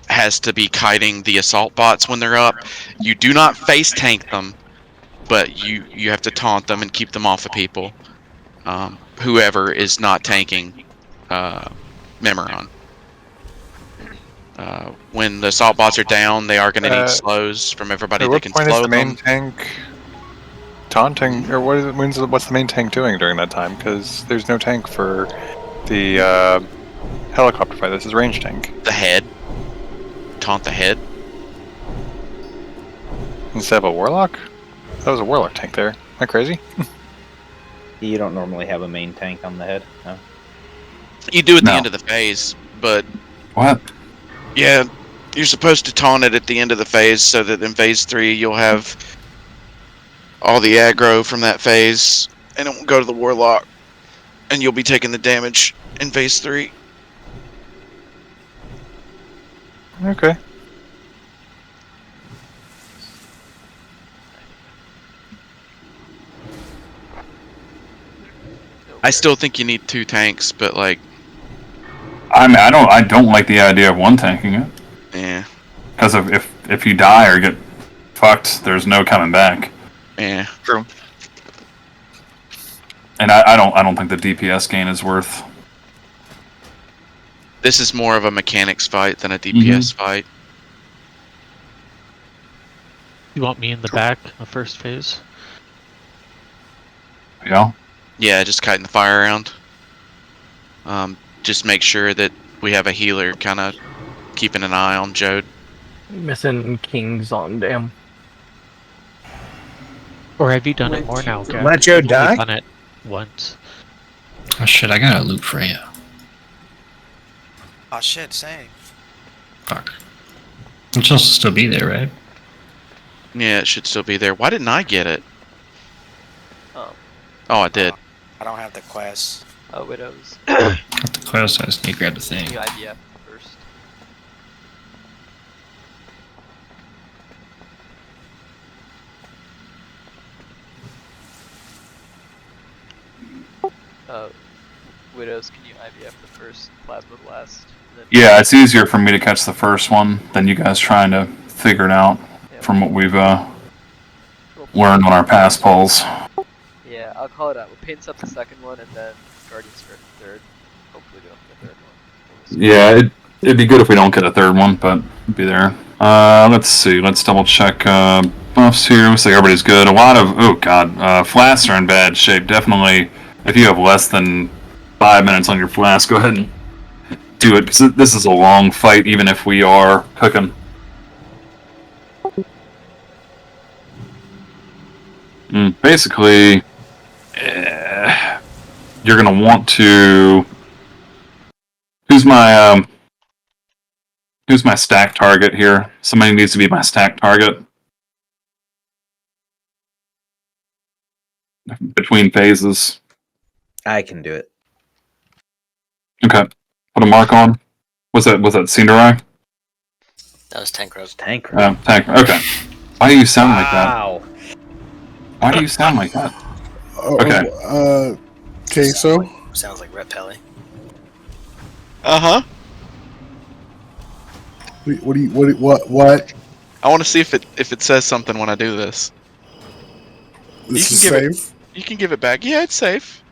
has to be kiting the assault bots when they're up. You do not face tank them, but you have to taunt them and keep them off of people. Whoever is not tanking Mimiron. When the assault bots are down, they are going to need slows from everybody that can slow them. At what point is the main tank taunting, or what's the main tank doing during that time? Because there's no tank for the helicopter fight. This is range tank. The head. Taunt the head. Instead of a warlock? That was a warlock tank there. I crazy? You don't normally have a main tank on the head, no? You do at the No. end of the phase, but What? yeah, you're supposed to taunt it at the end of the phase so that in phase 3 you'll have all the aggro from that phase and it won't go to the warlock and you'll be taking the damage in phase 3. Okay. I still think you need 2 tanks, but like, I mean, I don't like the idea of one tanking it. yeah. Because if you die or get fucked, there's no coming back. Yeah. True. And I don't think the DPS gain is worth. This is more of a mechanics fight than a DPS fight. You want me in the back, the first phase? Yeah. Yeah, just kiting the fire around. Just make sure that we have a healer kind of keeping an eye on Jode. Missing kings on damn. Or have you done it more now, Gak? Let Jode You've only die? done it once. Oh shit, I gotta loot Freya. Oh shit, same. Fuck. It should still be there, right? Yeah, it should still be there. Why didn't I get it? Oh, Oh, I did. I don't have the quest. widows. Got the quest, I just need to grab the thing. You IDF first. Widows, can you IVF the first plasma blast? Then Yeah, it's easier for me to catch the first one than you guys trying to figure it out from what we've learned on our past polls. Yeah, I'll call it out. We'll paint up the second one and then Guardians for the third. Hopefully we don't get a third one. Yeah, it'd be good if we don't get a third one, but it'd be there. Let's see. Let's double check buffs here. Looks like everybody's good. A lot of flasks are in bad shape. Definitely, if you have less than 5 minutes on your flask, go ahead and do it, because this is a long fight, even if we are cooking. Basically, you're gonna want to. Who's my stack target here? Somebody needs to be my stack target between phases. I can do it. Okay, put a mark on. Was that Cinderai? That was Tankro. Tankro. Tank. Okay. Why do you sound like that? Why do you sound like that? Okay. Queso. Sounds like hpally. Uh-huh. What? I want to see if it says something when I do this. This is give safe? You can give it back. Yeah, it's safe.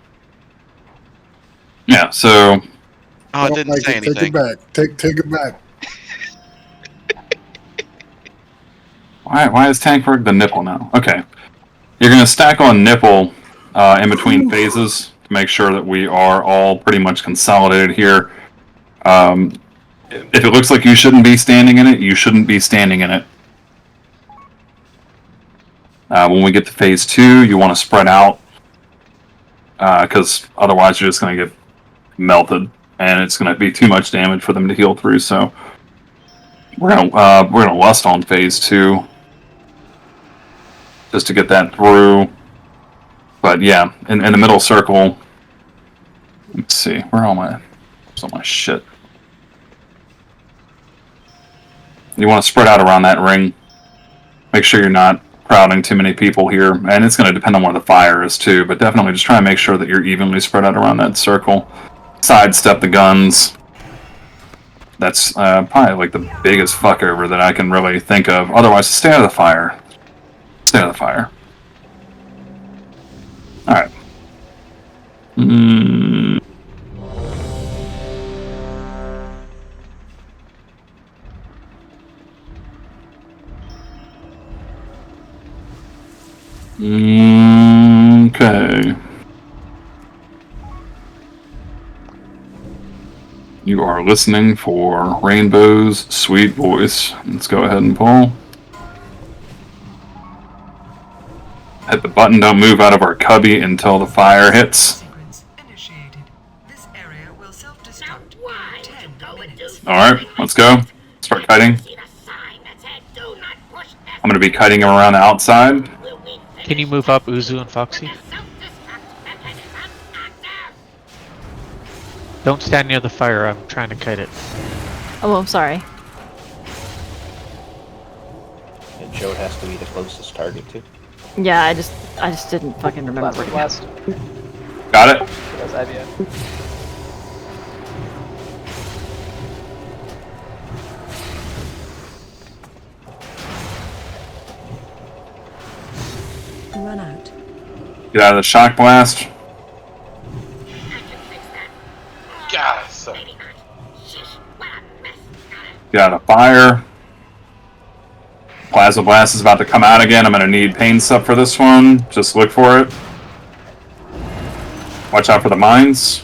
Yeah, so... Oh, it didn't say anything. Take it back. Take it back. Why is Tankberg the nipple now? Okay. You're going to stack on nipple in between phases to make sure that we are all pretty much consolidated here. If it looks like you shouldn't be standing in it, you shouldn't be standing in it. When we get to phase 2, you want to spread out, because otherwise you're just going to get melted, and it's going to be too much damage for them to heal through. So we're gonna lust on phase 2 just to get that through. But yeah, in the middle circle. Let's see, where's all my shit? You want to spread out around that ring. Make sure you're not crowding too many people here, and it's going to depend on where the fire is too, but definitely just try and make sure that you're evenly spread out around that circle. Sidestep the guns. That's probably like the biggest fuckover that I can really think of. Otherwise, stay out of the fire. Stay out of the fire. Alright. Okay. You are listening for Rainbow's sweet voice. Let's go ahead and pull. Hit the button. Don't move out of our cubby until the fire hits. Alright, let's go. Start kiting. I'm going to be kiting him around the outside. Can you move up Uzu and Foxy? Don't stand near the fire, I'm trying to kite it. Oh, I'm sorry. And Joe has to be the closest target too. Yeah, I just didn't fucking remember. Blast. Got it? That's idea. Run out. Get out of the shock blast. God, so. Get out of fire. Plasma blast is about to come out again. I'm going to need pain sub for this one. Just look for it. Watch out for the mines.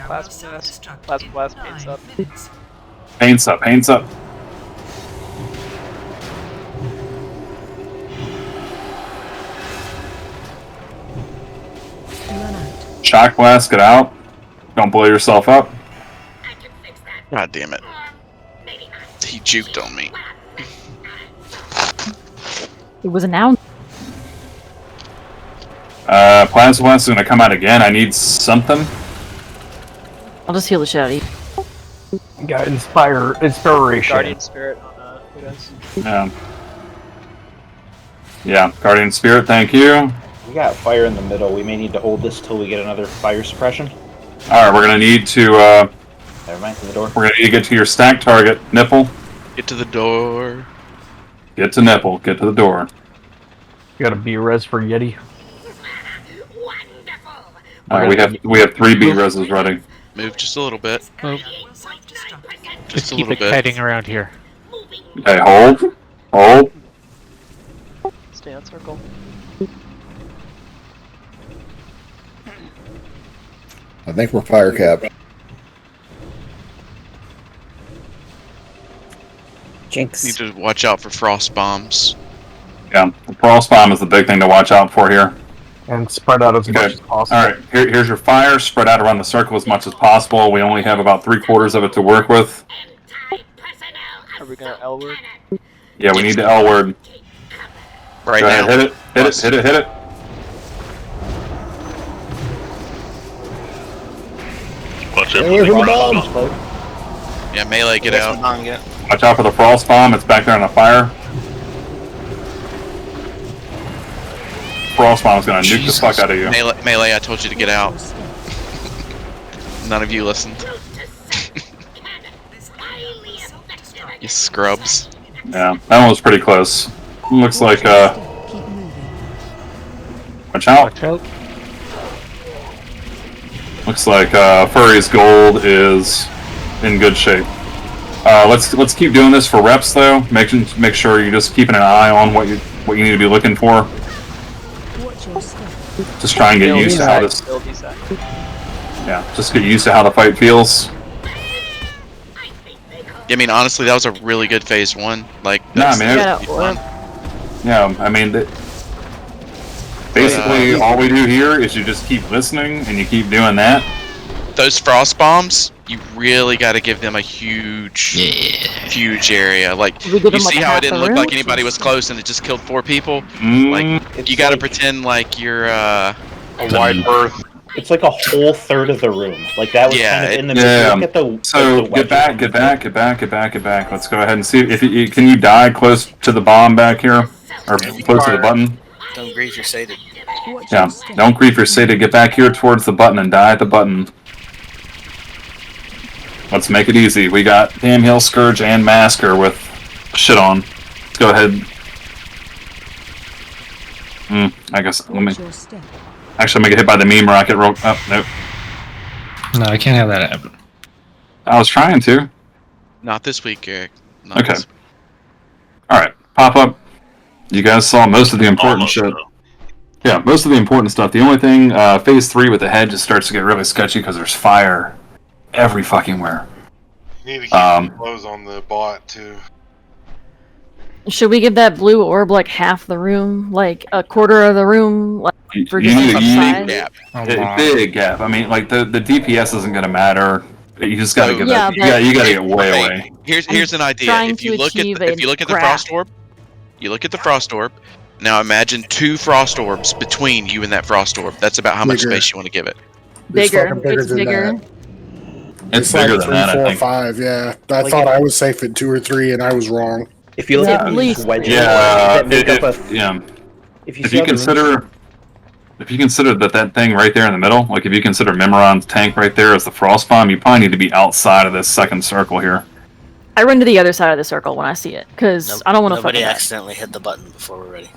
Plasma blast. Plasma blast. Paints up. Paints up. Paints up. Shock blast. Get out. Don't blow yourself up. God damn it. He juked on me. It was announced. Plasma blast is going to come out again. I need something. I'll just heal the shit out of you. Got inspiration. Guardian spirit on who does? Yeah. Yeah, Guardian Spirit, thank you. We got fire in the middle. We may need to hold this till we get another fire suppression. Alright, we're going to need to... Never mind, to the door. We're going to need to get to your stack target. Nipple. Get to the door. Get to Nipple. Get to the door. You got a B-res for Yeti? Alright, we have 3 B-reses ready. Move just a little bit. Move. Just a keep little it bit. kiting around here. Okay, hold. Hold. Stay on circle. I think we're fire capped. Jinx. Need to watch out for frost bombs. Yeah, the frost bomb is the big thing to watch out for here. And spread out as much as possible. Alright, here's your fire. Spread out around the circle as much as possible. We only have about 3/4 of it to work with. Are we gonna L word? Yeah, we need the L word. Right Go now. ahead, hit it. Hit it, hit it, hit it. Watch out Hey, for from the the bombs. Yeah, melee, get out. Watch out for the frost bomb. It's back there on the fire. Frost bomb is going to nuke the fuck out of you. Melee, I told you to get out. None of you listened. You scrubs. Yeah, that one was pretty close. Looks like, watch out. Watch out. Looks like, Furry's gold is in good shape. Let's keep doing this for reps though. Make sure you're just keeping an eye on what you need to be looking for. Just try and get used to how this. Yeah, just get used to how the fight feels. I mean, honestly, that was a really good phase 1. Like, Nah, that's man. fun. Yeah, I mean, basically all we do here is you just keep listening and you keep doing that. Those frost bombs, you really got to give them a huge area. Like, We did you them like see how half it didn't the look room? like anybody was close and it just killed 4 people? Like, you got to pretend like you're a wide berth. It's like a whole third of the room. Like that was kind of in the middle. Look at the, so the get back. Let's go ahead and see if you can you die close to the bomb back here, or close to the button. Don't grieve your sated. Yeah, don't grief your sated. Get back here towards the button and die at the button. Let's make it easy. We got Damn Hill Scourge and Masker with shit on. Let's go ahead. I guess let me. Actually, make it hit by the meme rocket. Oh, nope. No, I can't have that happen. I was trying to. Not this week, Eric. Not Okay. this week. Alright, pop up. You guys saw most of the important shit. Yeah, most of the important stuff. The only thing, phase 3 with the head just starts to get really sketchy because there's fire every fucking where. You need to keep clothes on the bot too. Should we give that blue orb like half the room, like a quarter of the room, like for You just need some a size? gap. Big gap. I mean, like the DPS isn't going to matter. You just got to So- give Yeah, it. You got to get way Okay, away. Here's an idea. trying If you to look at achieve if you look at the graph. frost orb, you look at the frost orb. Now imagine 2 frost orbs between you and that frost orb. That's about how much Bigger. space you want to give it. Bigger. fucking bigger It's than bigger. that. It's like bigger than 3, that. 4, I think. 5. Yeah, I Like thought if- I was safe at 2 or 3, and I was wrong. If you look At at these least wedges Yeah. that make up a, Yeah. if you If see you how the rooms- consider that thing right there in the middle, like if you consider Mimiron's tank right there as the frost bomb, you probably need to be outside of this second circle here. I run to the other side of the circle when I see it, because I don't want to fuck Nobody with that. accidentally hit the button before we're ready.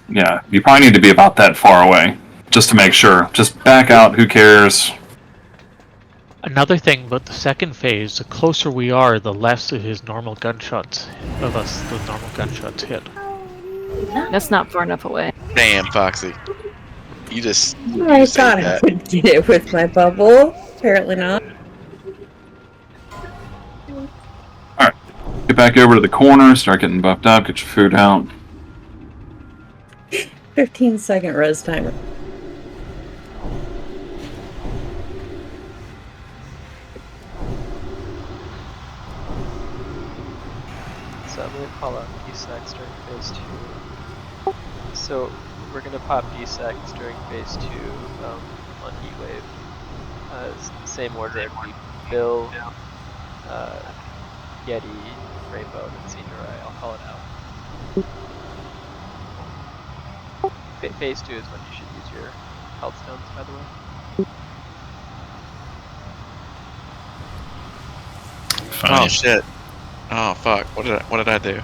Yeah, you probably need to be about that far away, just to make sure. Just back out. Who cares? Another thing about the second phase, the closer we are, the less of his normal gunshots of us. The normal gunshots hit. That's not far enough away. Damn, Foxy. You just I say thought I that. would get it with my bubble. Apparently not. Get back over to the corner. Start getting buffed up. Get your food out. 15-second res timer. So I'm gonna call out D-Sex during phase 2. So we're gonna pop D-Sex during phase 2 on E-Wave. Same order it'd be Bill, Yeti, Rainbow, and Senior. I'll call it out. Phase 2 is when you should use your health stones, by the way. Fine. Oh shit. Oh fuck. What did I do?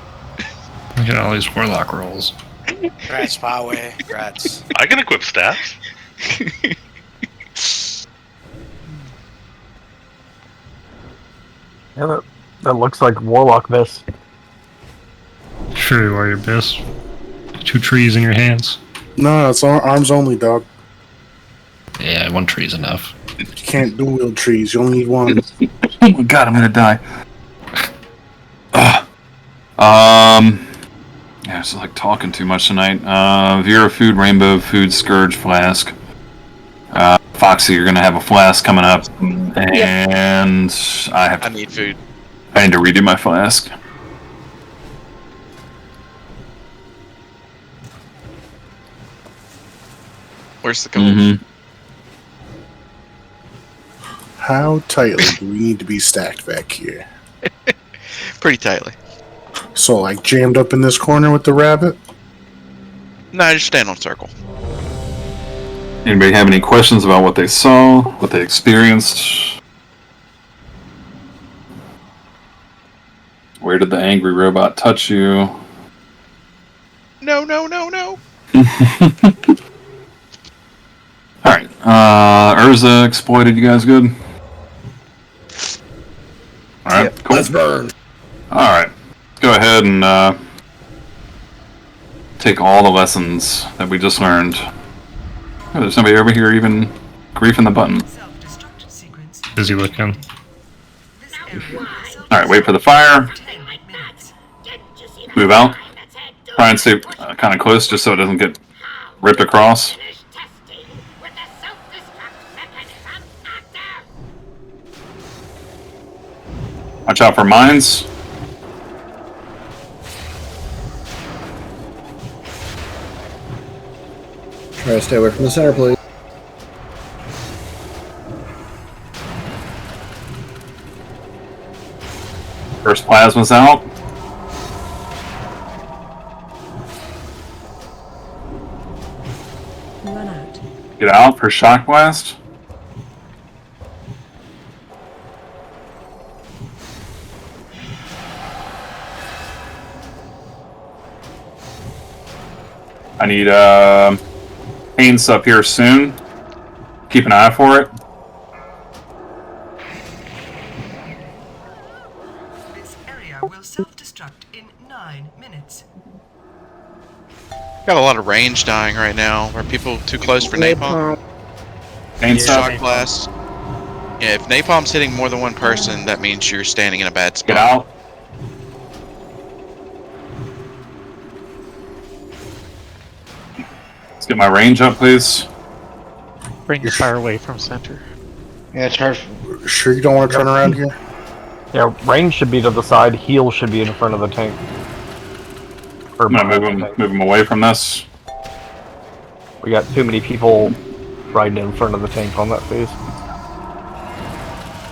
Look at all these warlock rolls. Congrats, Poway. Congrats. I can equip stats. Yeah, that looks like Warlock miss. Sure you are your best. 2 trees in your hands. No, it's arms only, dog. Yeah, 1 tree is enough. You can't dual wield trees. You only need one. Oh my god, I'm gonna die. Yeah, it's like talking too much tonight. Vera food, Rainbow food, Scourge flask. Foxy, you're gonna have a flask coming up, and I need food. I need to redo my flask. Where's the gold? Mm-hmm. How tightly do we need to be stacked back here? Pretty tightly. So, like, jammed up in this corner with the rabbit? No, just stand on circle. Anybody have any questions about what they saw, what they experienced? Where did the angry robot touch you? No, no, no, no. Alright, Urza exploited, you guys good? Alright, cool. Let's burn. Alright, go ahead and take all the lessons that we just learned. Oh, there's somebody over here even griefing the button. Busy looking. Alright, wait for the fire. Move out. Try and stay kind of close just so it doesn't get ripped across. Watch out for mines. Try to stay away from the center, please. First plasma's out. Run out. Get out for shock blast. I need paints up here soon. Keep an eye for it. This area will self-destruct in 9 minutes. Got a lot of range dying right now. Are people too close for napalm? Paints up. Shock blast. Yeah, if napalm's hitting more than one person, that means you're standing in a bad spot. Get out. Get my range up, please. Bring the fire away from center. Yeah, charge. Sure you don't want to turn around here? Yeah, range should be to the side, heal should be in front of the tank. Or I'm gonna behind the tank. move him away from this. We got too many people riding in front of the tank on that phase.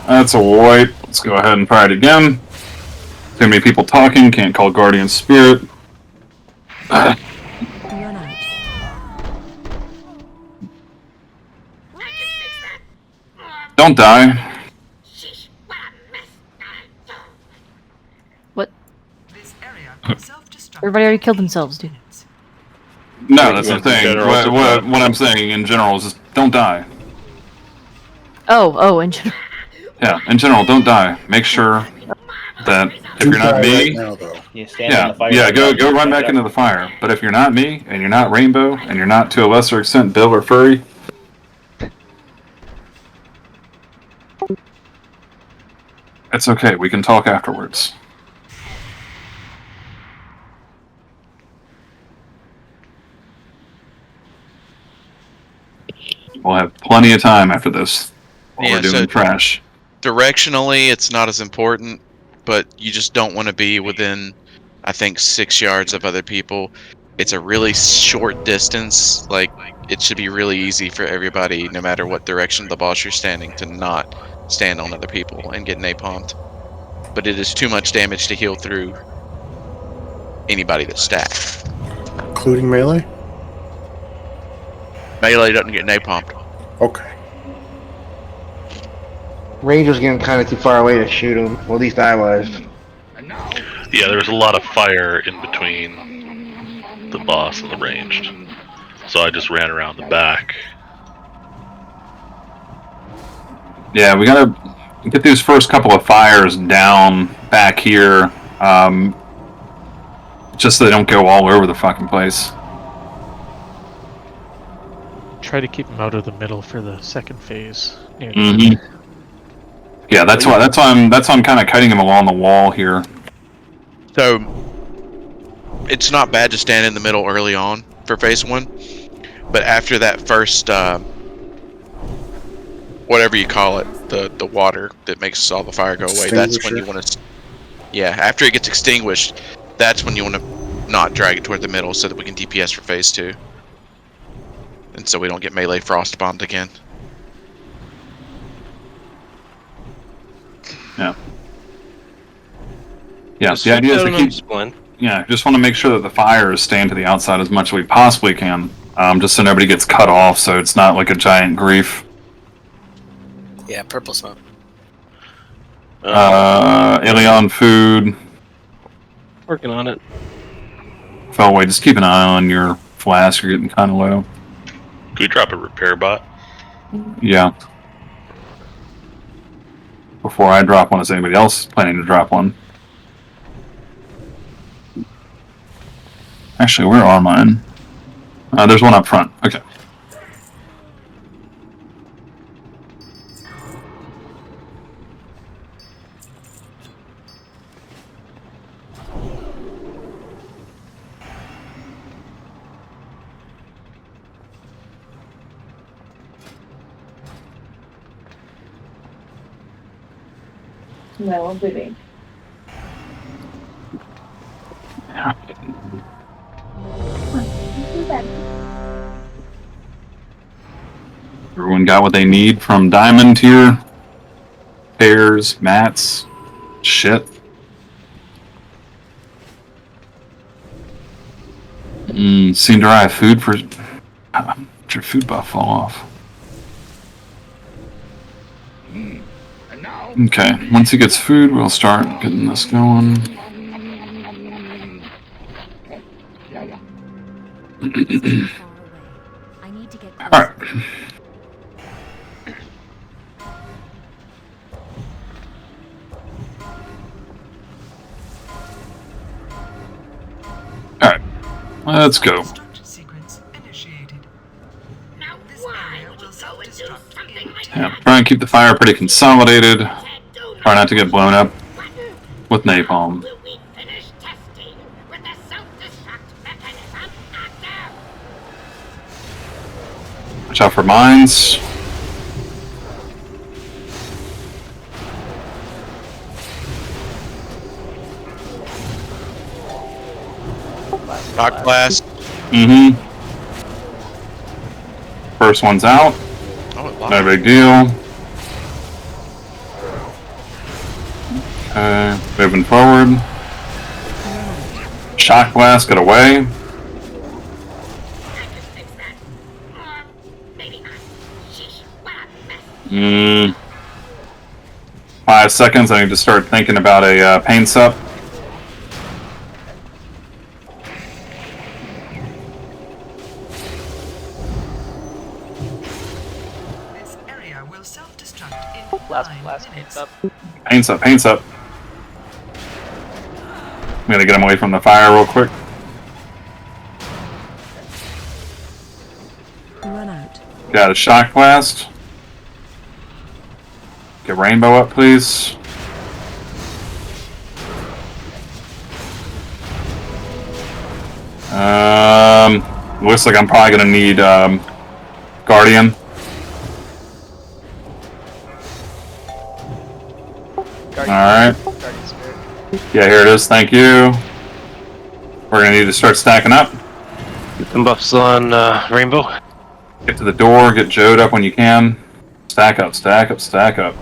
That's a white. Let's go ahead and try it again. Too many people talking, can't call Guardian Spirit. Don't die. What? Everybody already killed themselves, dude. No, that's the thing. What I'm saying in general is just don't die. Oh, in general. Yeah, in general, don't die. Make sure that if you're not me, go run back into the fire. But if you're not me, and you're not Rainbow, and you're not to a lesser extent Bill or Furry, it's okay. We can talk afterwards. We'll have plenty of time after this while we're doing trash. Directionally, it's not as important, but you just don't want to be within, I think, 6 yards of other people. It's a really short distance. Like, it should be really easy for everybody, no matter what direction of the boss you're standing, to not stand on other people and get napalmed. But it is too much damage to heal through anybody that's stacked. Including melee? Melee doesn't get napalmed. Okay. Range was getting kind of too far away to shoot him. Well, at least I was. Yeah, there was a lot of fire in between the boss and the ranged. So I just ran around the back. Yeah, we gotta get these first couple of fires down back here, just so they don't go all over the fucking place. Try to keep them out of the middle for the second phase. Yeah, that's why I'm kind of cutting them along the wall here. So it's not bad to stand in the middle early on for phase 1, but after that first whatever you call it, the water that makes all the fire go away, that's when you want to. Yeah, after it gets extinguished, that's when you want to not drag it toward the middle so that we can DPS for phase 2. And so we don't get melee frost bombed again. Yeah. Yeah, the idea is to keep... Yeah, just want to make sure that the fires stand to the outside as much as we possibly can. Just so nobody gets cut off, so it's not like a giant grief. Yeah, purple smoke. Alien food. Working on it. Felway, just keep an eye on your flask. You're getting kind of low. Could we drop a repair bot? Yeah. Before I drop one, is anybody else planning to drop one? Actually, where are mine? There's one up front. Okay. No, I'm leaving. Everyone got what they need from diamond tier? Pairs, mats, shit. Seem to have food for... Did your food buff fall off? Okay, once he gets food, we'll start getting this going. Alright. Alright, let's go. Yeah, try and keep the fire pretty consolidated. Try not to get blown up with napalm. Watch out for mines. Rock blast. Mm-hmm. First one's out. Oh, it No big deal. Okay, moving forward. Shock blast, get away. Mm. 5 seconds, I need to start thinking about a pain sup. This area will self-destruct in Last 9 paints up. Paints up, paints up. I'm gonna get him away from the fire real quick. Run out. Got a shock blast. Get rainbow up, please. Looks like I'm probably gonna need Guardian. Alright. Yeah, here it is, thank you. We're gonna need to start stacking up. Get some buffs on Rainbow. Get to the door, get Jode up when you can. Stack up, stack up, stack up.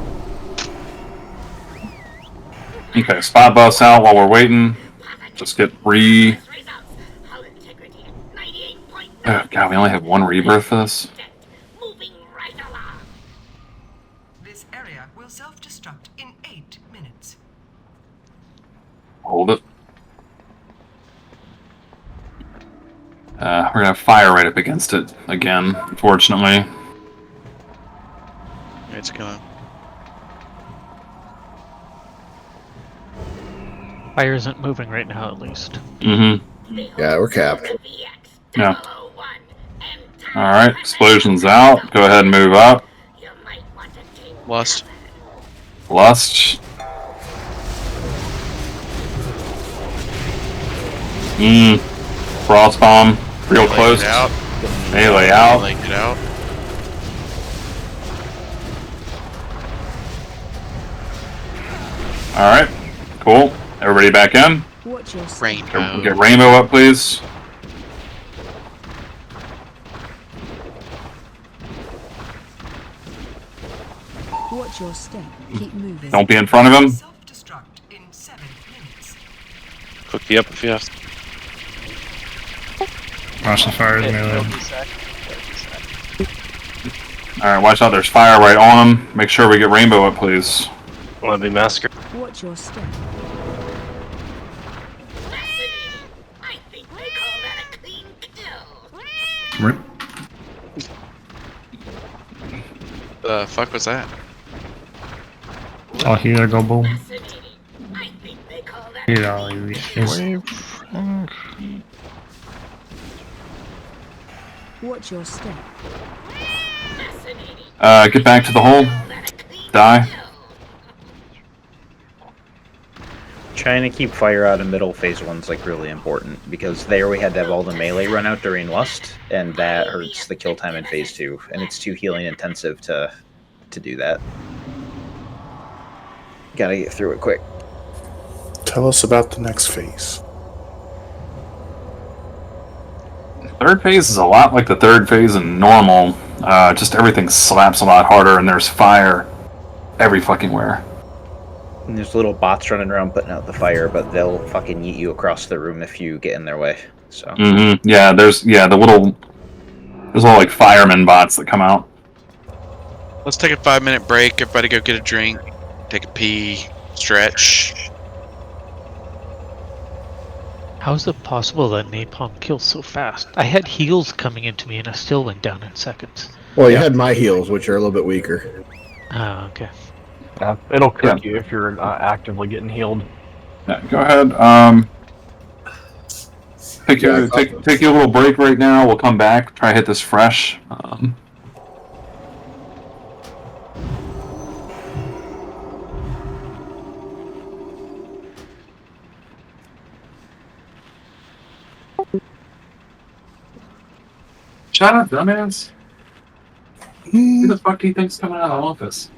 Okay, spot buffs out while we're waiting. Just get re... Oh god, we only have 1 rebirth for this? This area will self-destruct in 8 minutes. Hold it. We're gonna have fire right up against it again, unfortunately. It's coming. Fire isn't moving right now, at least. Mm-hmm. Yeah, we're capped. Yeah. Alright, explosion's out. Go ahead and move up. Lust. Lust. Frost bomb. Real close. Out. Melee out. Melee get out. Alright. Cool. Everybody back in. Watch your step. Rainbow. Get rainbow up, please. Watch your step. Keep moving. Don't be in front of him. Self-destruct in 7 minutes. Cookie up if you have to. Watch the fires melee. Alright, watch out, there's fire right on him. Make sure we get rainbow up, please. Want to be massacred? Watch your step. Rip. The fuck was that? Oh, here, go boom. Here, all you Watch your step. Get back to the hole. Die. Trying to keep fire out of middle phase 1's like really important because there we had to have all the melee run out during Lust, and that hurts the kill time in phase 2, and it's too healing intensive to do that. Gotta get through it quick. Tell us about the next phase. Third phase is a lot like the third phase in normal. Just everything slaps a lot harder and there's fire every fucking where. And there's little bots running around putting out the fire, but they'll fucking yeet you across the room if you get in their way. So. Mm-hmm. Yeah, there's little like fireman bots that come out. Let's take a 5-minute break. Everybody go get a drink, take a pee, stretch. How is it possible that napalm kills so fast? I had heals coming into me and I still went down in seconds. Well, you had my heals, which are a little bit weaker. Oh, okay. Yeah, it'll cook you if you're not actively getting healed. Yeah, go ahead. Take you a little break right now. We'll come back. Try to hit this fresh. Shut up, dumbass. Who the fuck do you think's coming out of the office?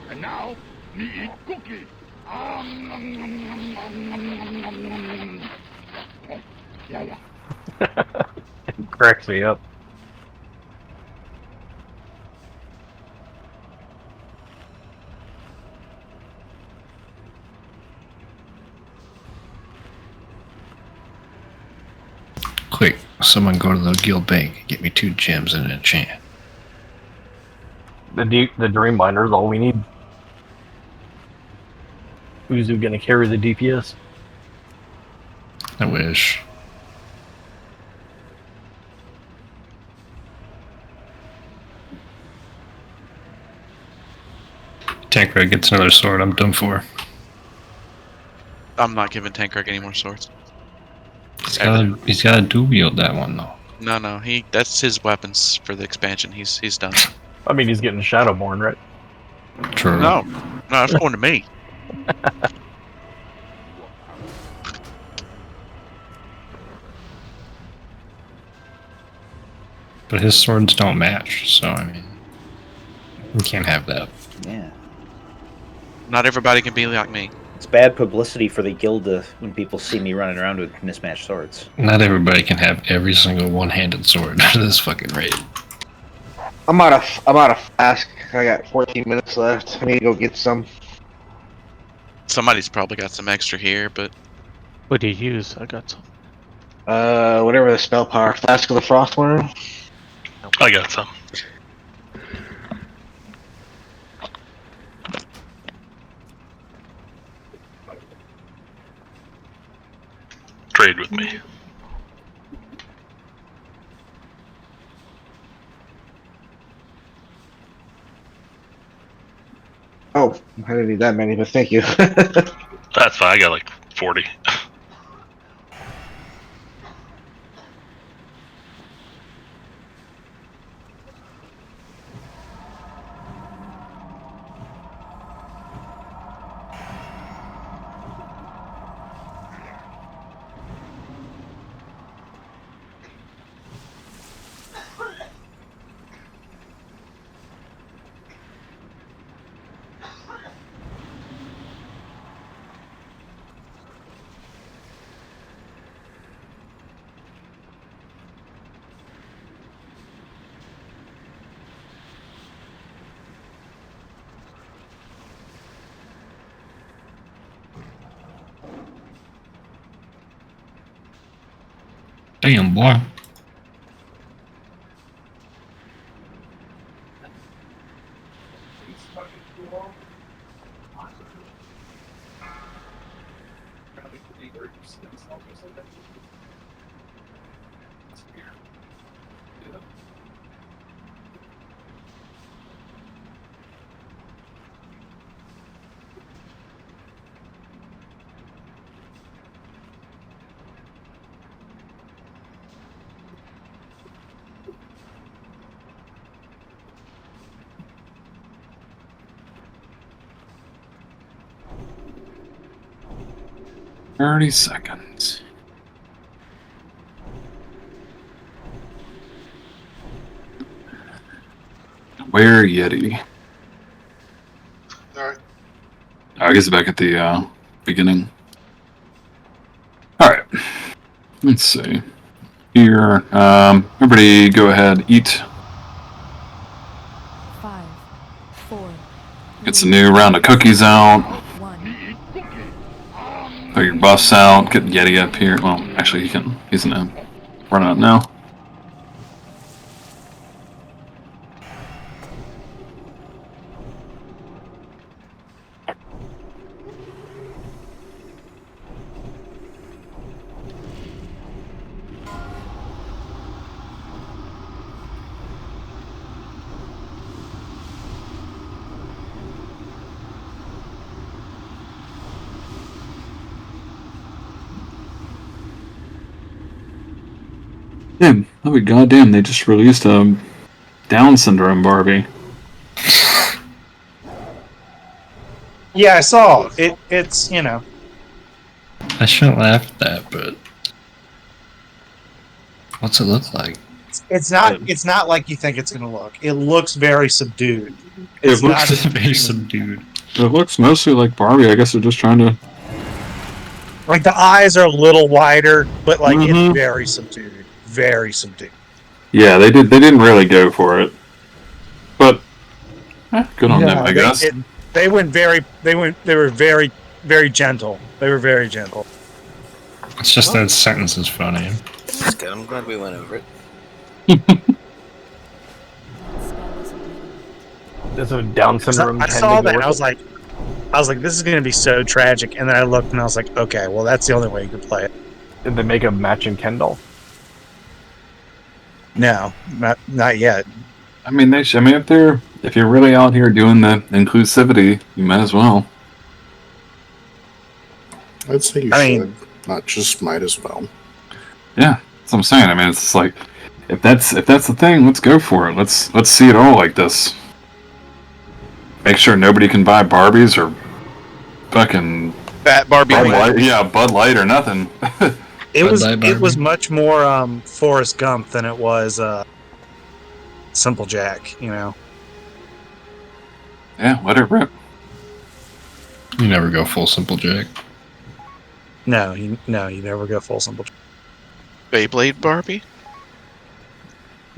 And now, me eat cookie. Yeah. It cracks me up. Quick, someone go to the guild bank and get me 2 gems and an enchant. The Dream Binder is all we need. Who's gonna carry the DPS? I wish. Tankred gets another sword, I'm done for. I'm not giving Tankred any more swords. He's got to dual wield that one though. No, that's his weapons for the expansion. He's done. I mean, he's getting Shadowborn, right? True. No, it's going to me. But his swords don't match, so I mean, you can't have that. Yeah. Not everybody can be like me. It's bad publicity for the guild when people see me running around with mismatched swords. Not everybody can have every single one-handed sword at this fucking rate. I'm out of flask. I got 14 minutes left. I need to go get some. Somebody's probably got some extra here, but what do you use? I got some. Whatever the spell power. Flask of the Frostworm. I got some. Trade with me. Oh, I didn't need that many, but thank you. That's fine. I got like 40. Damn, boy. $30 seconds. Where Yeti? Alright. I guess back at the beginning. Alright. Let's see. Here, everybody go ahead, eat. 5, 4. Get some new round of cookies out. Put your buffs out. Get Yeti up here. Well, actually, he's gonna run out now. Yeah, oh my goddamn, they just released a Down syndrome Barbie. Yeah, I saw. It's, you know. I shouldn't laugh at that, but what's it look like? It's not like you think it's going to look. It looks very subdued. It It's not looks very subdued. It looks mostly like Barbie. I guess they're just trying to. like the eyes are a little wider, but like Mhm. it's very subdued. Very subdued. Yeah, they did. They didn't really go for it, but good on them, I guess. They were very, very gentle. They were very gentle. It's just that sentence is funny. That's good. I'm glad we went over it. There's a Down syndrome. I saw that. I was like, this is going to be so tragic. And then I looked and I was like, okay, well, that's the only way you could play it. Did they make a matching Kendall? No, not yet. I mean, they. I mean, if you're really out here doing the inclusivity, you might as well. I'd say you should, not just might as well. Yeah, that's what I'm saying. I mean, it's like if that's the thing, let's go for it. Let's see it all like this. Make sure nobody can buy Barbies or fucking Fat Barbie. Bud Light, yeah, Bud Light or nothing. It was much more Forrest Gump than it was Simple Jack. You know. Yeah, let it rip. You never go full Simple Jack. No, you never go full Simple Jack. Beyblade Barbie.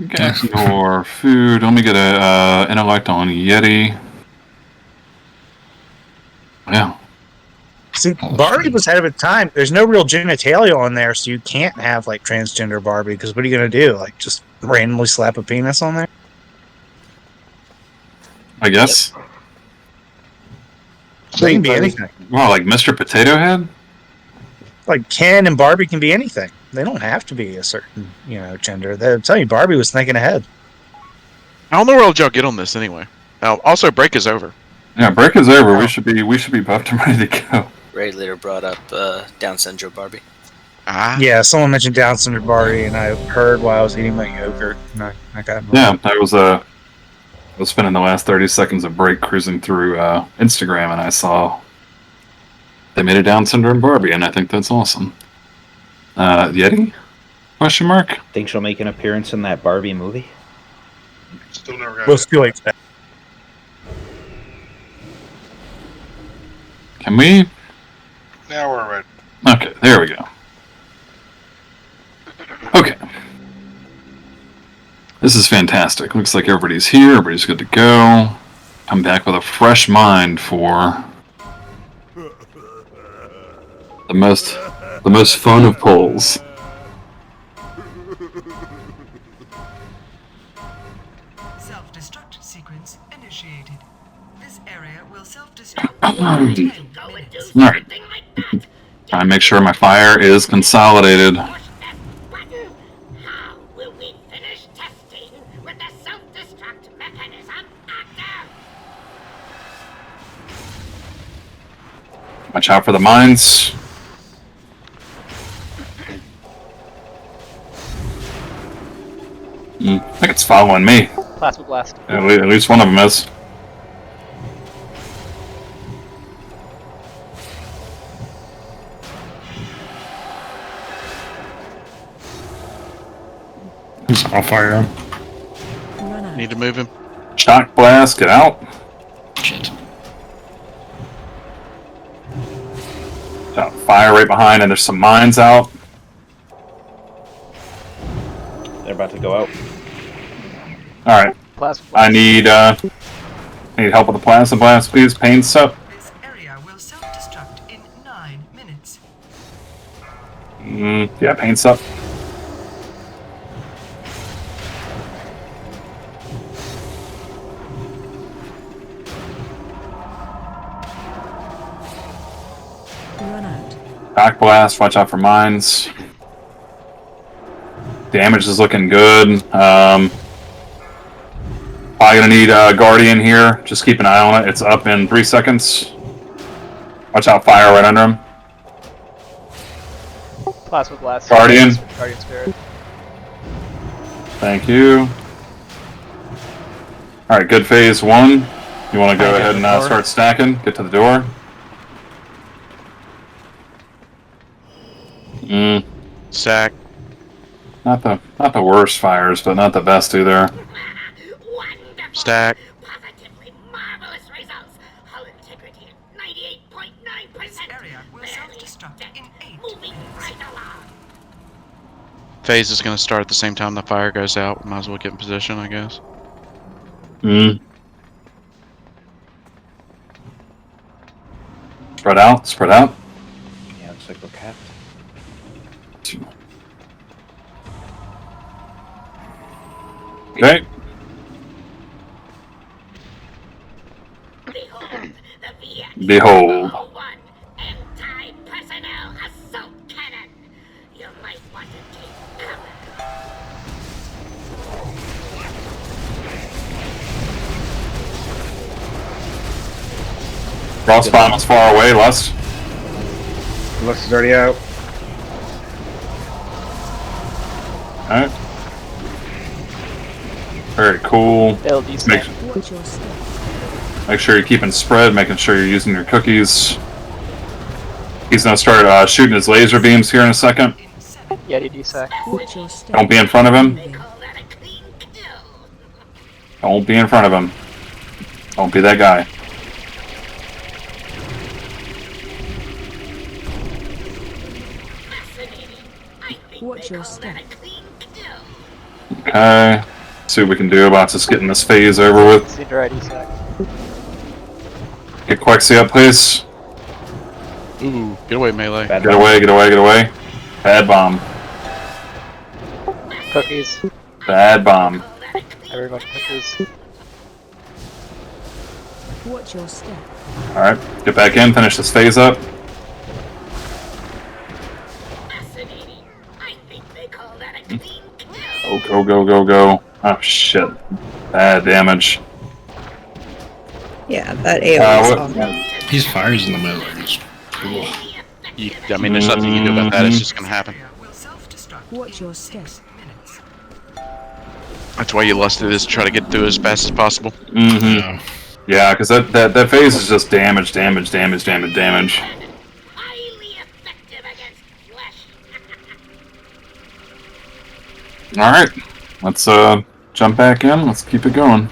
Gas or food. Let me get a intellect on Yeti. Yeah. See, Barbie was ahead of its time. There's no real genitalia on there, so you can't have like transgender Barbie. Because what are you gonna do? Like just randomly slap a penis on there? I guess. They can be anything. Well, like Mr. Potato Head. Like Ken and Barbie can be anything. They don't have to be a certain, gender. I'm telling you, Barbie was thinking ahead. How in the world did y'all get on this anyway? Also, break is over. Yeah, break is over. We should be buffed and ready to go. Ray later brought up Down syndrome Barbie. Yeah, someone mentioned Down syndrome Barbie, and I heard while I was eating my yogurt. And I got Yeah, I was spending the last 30 seconds of break cruising through Instagram, and I saw they made a Down syndrome Barbie, and I think that's awesome. Yeti? Question mark? Think she'll make an appearance in that Barbie movie? Still never got We'll it. still expect. Can we? Now we're ready. Okay, there we go. Okay. This is fantastic. Looks like everybody's here. Everybody's good to go. I'm back with a fresh mind for the most fun of polls. Self-destruct sequence initiated. This area will self-destruct in 10 minutes. Alright. Try and make sure my fire is consolidated. Watch out for the mines. I think it's following me. Plasma blast. At least one of them is. I'll fire him. Need to move him. Shock blast, get out. Shit. Got fire right behind, and there's some mines out. They're about to go out. Alright. Plasma I need help with the plasma blast, please. Pain sup. This area will self-destruct in 9 minutes. Yeah, pain sup. Run out. Shock blast, watch out for mines. Damage is looking good. Probably gonna need a Guardian here. Just keep an eye on it. It's up in 3 seconds. Watch out, fire right under him. Plasma blast. Guardian. Guardian spirit. Thank you. Alright, good phase 1. You want to go ahead and start stacking? Get to the door. Sack. Not the worst fires, but not the best either. Stack. This area will self-destruct in 8 minutes. Phase is going to start at the same time the fire goes out. Might as well get in position, I guess. Spread out, spread out. Yeah, looks like we're capped. Okay. Behold. Frost bomb is far away, Lust. Lust is already out. Alright. Very cool. Make sure you're keeping spread, making sure you're using your cookies. He's gonna start shooting his laser beams here in a second. Yeti D-Sec. Don't be in front of him. Don't be in front of him. Don't be that guy. Watch your step. Okay. See what we can do about just getting this phase over with. See right D-Sec. Get Quexy up, please. Ooh, get away, melee. Get away, get away, get away. Bad bomb. Cookies. Bad bomb. Everybody cookies. Watch your step. Alright, get back in, finish this phase up. Go, go, go, go. Oh shit. Bad damage. Yeah, that AoE is awful. These fires in the middle are just cool. I mean, there's nothing you can do about that. It's just going to happen. Watch your step. That's why you lusted is to try to get through as fast as possible. Mm-hmm. Yeah, because that phase is just damage, damage, damage, damage, damage. Alright. Let's jump back in. Let's keep it going.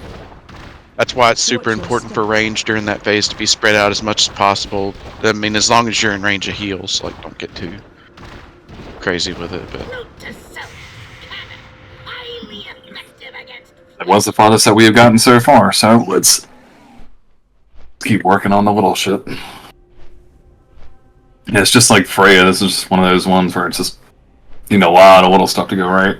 That's why it's super important for range during that phase to be spread out as much as possible. I mean, as long as you're in range of heals, like, don't get too crazy with it, but... That was the farthest that we have gotten so far, so let's keep working on the little shit. Yeah, it's just like Freya. This is just one of those ones where it's just, you know, a lot of little stuff to go right.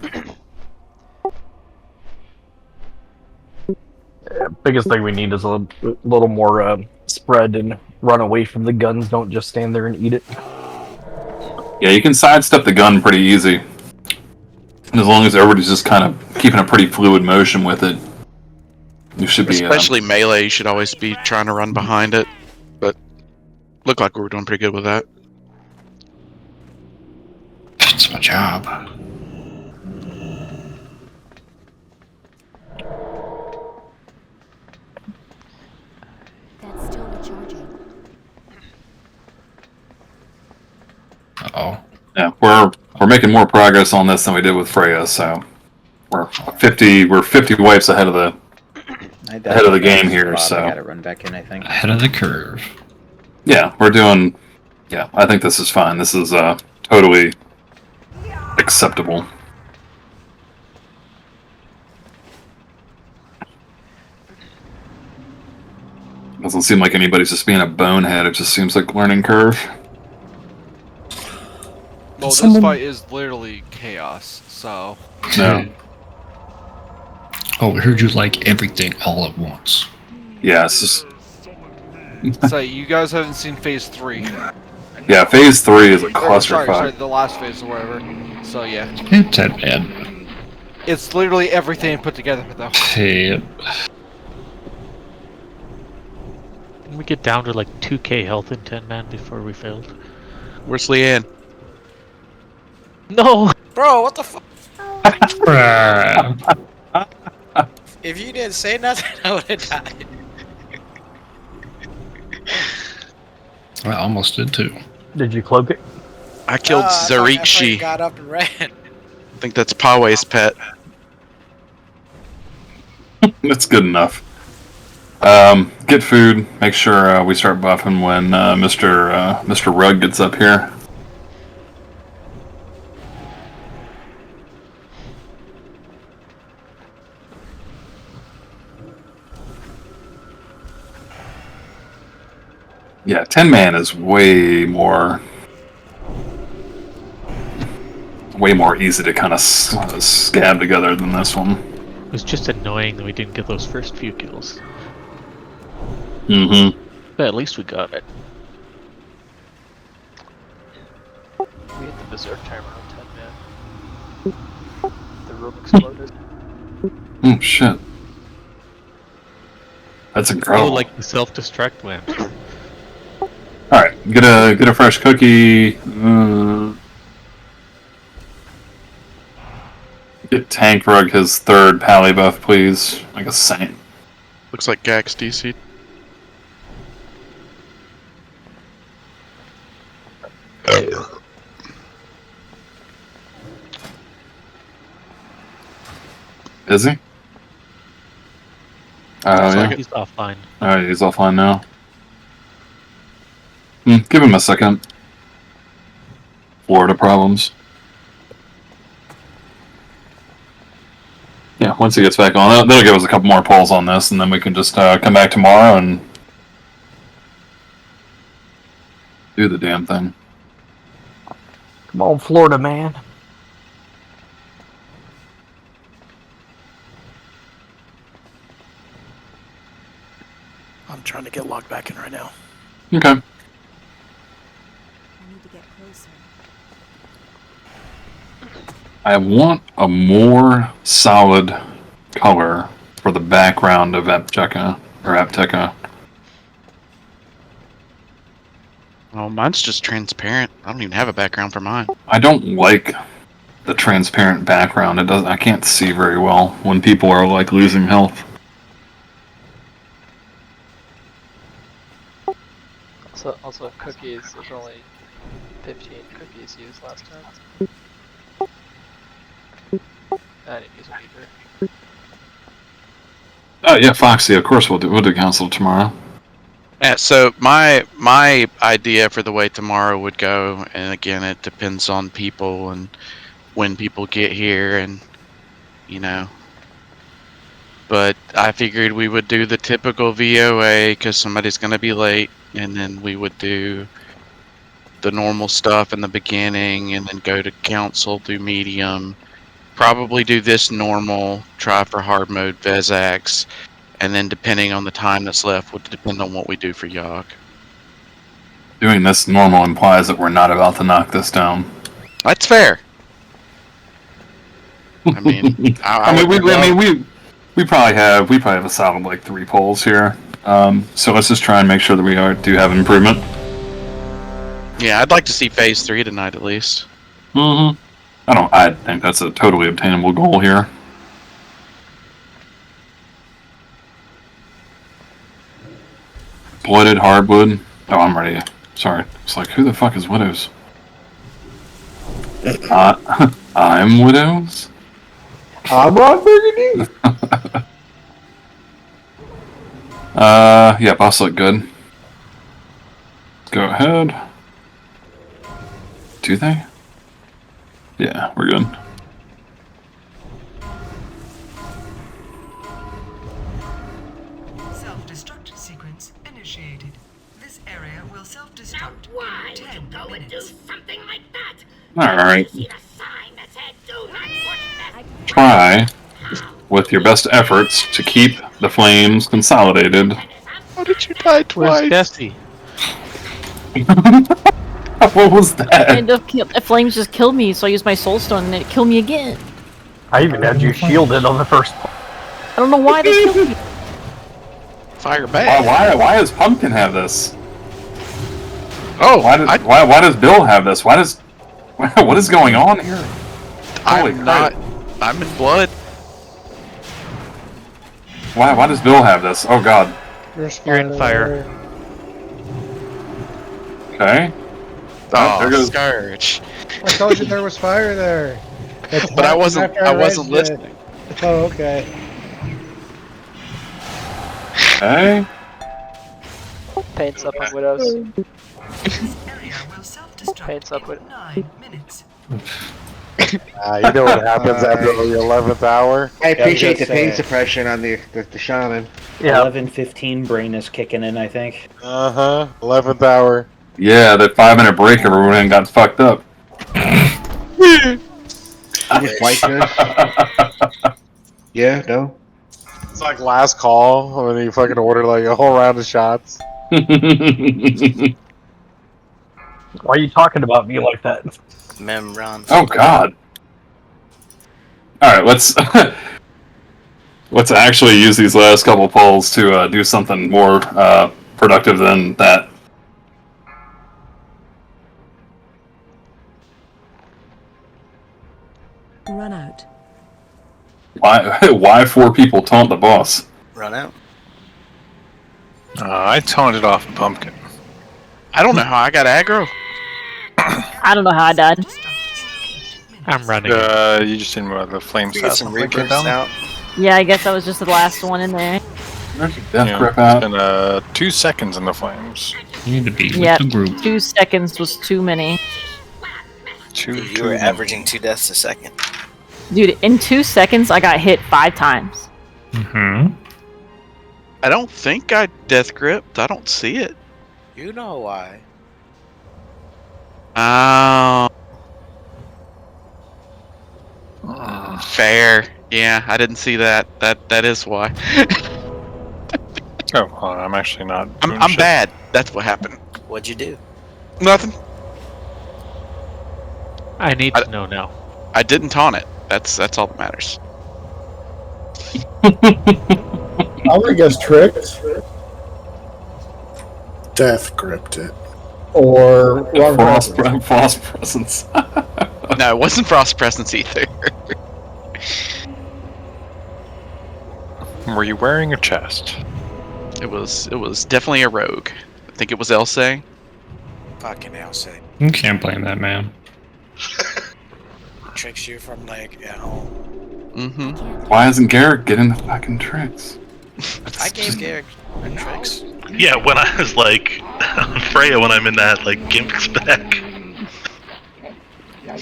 Yeah, biggest thing we need is a little more spread and run away from the guns. Don't just stand there and eat it. Yeah, you can sidestep the gun pretty easy. As long as everybody's just kind of keeping a pretty fluid motion with it, you should be... Especially melee, you should always be trying to run behind it. But looked like we were doing pretty good with that. That's my job. That's still recharging. Uh-oh. Yeah, we're making more progress on this than we did with Freya, so we're 50 wipes ahead of the game here. So I gotta run back in, I think. Ahead of the curve. Yeah, we're doing. Yeah, I think this is fine. This is totally acceptable. Doesn't seem like anybody's just being a bonehead. It just seems like learning curve. Well, this fight is literally chaos, so... No. Oh, we heard you like everything all at once. Yeah, it's just... So, you guys haven't seen Phase 3. Yeah, Phase 3 is a Sorry, clusterfuck. the last phase or whatever. So, yeah. It's that bad. It's literally everything put together, though. Hey. Didn't we get down to like 2k health in 10 man before we failed? Where's Leanne? No! Bro, what the fuck? If you didn't say nothing, I would have died. I almost did too. Did you cloak it? I killed I thought Zarikshi. got up and ran. I think that's Poway's pet. That's good enough. Get food. Make sure we start buffing when Mr. Rugg gets up here. Yeah, 10 man is way more easy to kind of scab together than this one. It was just annoying that we didn't get those first few kills. Mm-hmm. But at least we got it. We hit the berserk timer on 10 man. The room exploded. Oh shit. That's incredible. Oh, like the self-destruct went. Alright, get a fresh cookie. Get Tank Rug his third pally buff, please. Like a saint. Looks like Gax DC. Is he? Oh, yeah. He's offline. Alright, he's offline now. Give him a second. Florida problems. Yeah, once he gets back on, that'll give us a couple more pulls on this, and then we can just come back tomorrow and do the damn thing. Come on, Florida man. I'm trying to get logged back in right now. Okay. I need to get closer. I want a more solid color for the background of Apteka. Oh, mine's just transparent. I don't even have a background for mine. I don't like the transparent background. I can't see very well when people are like losing health. Also cookies, there's only 15 cookies used last time. I didn't use them either. Oh yeah, Foxy. Of course we'll do council tomorrow. Yeah, so my idea for the way tomorrow would go, and again, it depends on people and when people get here, and but I figured we would do the typical VOA because somebody's going to be late, and then we would do the normal stuff in the beginning, and then go to council through medium. Probably do this normal, try for hard mode Vezax, and then depending on the time that's left would depend on what we do for Yogg. Doing this normal implies that we're not about to knock this down. That's fair. I mean, we probably have a solid like 3 polls here. So let's just try and make sure that we do have improvement. Yeah, I'd like to see phase 3 tonight at least. Mm-hmm. I think that's a totally obtainable goal here. Blooded hardwood. Oh, I'm ready. Sorry. It's like, who the fuck is Widows? I'm Widows? I'm Ron Burgundy. Yeah, boss look good. Go ahead. Do they? Yeah, we're good. Self-destruct sequence initiated. This area will self-destruct in 10 minutes. Something like that. Alright. Try, with your best efforts, to keep the flames consolidated. How did you die twice? Where's Jesse? What was that? And the flames just killed me, so I used my soul stone and it killed me again. I even had you shielded on the first. I don't know why they killed me. Fire back. Why does Pumpkin have this? Oh, why does Bill have this? What is going on here? Holy crap. I'm in blood. Why does Bill have this? Oh god. You're in fire. Okay. Oh, there Oh, goes. Scourge. I told you there was fire there. It But I happened wasn't. after I wasn't read it. listening. Oh, okay. Okay. Paints up on widows. Area will self-destruct Paints up with. 9 minutes. You know what happens after the 11th hour? I appreciate the just pain say- suppression on the shaman. Yeah. 11:15 brain is kicking in, I think. 11th hour. Yeah, that 5-minute break, everyone got fucked up. You just white us? Yeah, no? It's like last call when you fucking order like a whole round of shots. Why are you talking about me like that? Mimiron. Oh God! All right, let's actually use these last couple polls to do something more productive than that. Run out. Why 4 people taunt the boss? Run out. I taunted off a pumpkin. I don't know how I got aggro. I don't know how I died. I'm running. You just didn't remember the flames. We get some rebirths out. Yeah, I guess I was just the last one in there. Death grip out. It's been 2 seconds in the flames. You need to be Yeah, 2 seconds was too many. You were averaging 2 deaths a second. Dude, in 2 seconds, I got hit 5 times. Mm-hmm. I don't think I death gripped. I don't see it. You know why. Fair. Yeah, I didn't see that. That is why. Oh, well, I'm actually not. I'm bad. That's what happened. What'd you do? Nothing. I need to know now. I didn't taunt it. That's all that matters. I think it's tricked. Death gripped it. Or wrong Frost presence. No, it wasn't Frost Presence either. Were you wearing a chest? It was definitely a rogue. I think it was Elsa. Fucking Elsa. You can't blame that man. Tricks you from like at home. Mm-hmm. Why isn't Garrett getting the fucking tricks? I gave Garrett tricks. Yeah, when I was like Freya, when I'm in that like gimp spec. I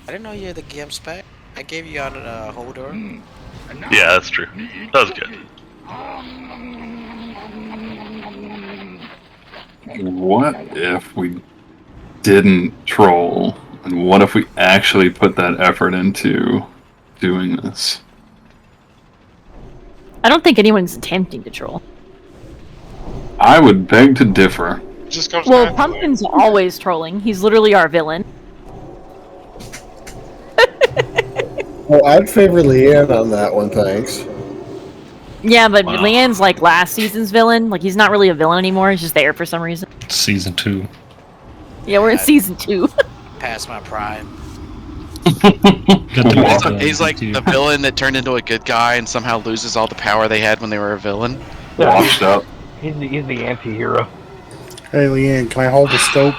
didn't know you had the gimp spec. I gave you on a hodir. Yeah, that's true. That was good. What if we didn't troll? And what if we actually put that effort into doing this? I don't think anyone's attempting to troll. I would beg to differ. Just comes Well, down to Pumpkin's always trolling. He's literally our villain. Well, I'd favor Leanne on that one, thanks. Yeah, but Wow. Leanne's like last season's villain. Like, he's not really a villain anymore. He's just there for some reason. Season 2. Yeah, we're in season 2. Past my prime. He's like the villain that turned into a good guy and somehow loses all the power they had when they were a villain. Washed up. He's the anti-hero. Hey, Leanne, can I hold the scope?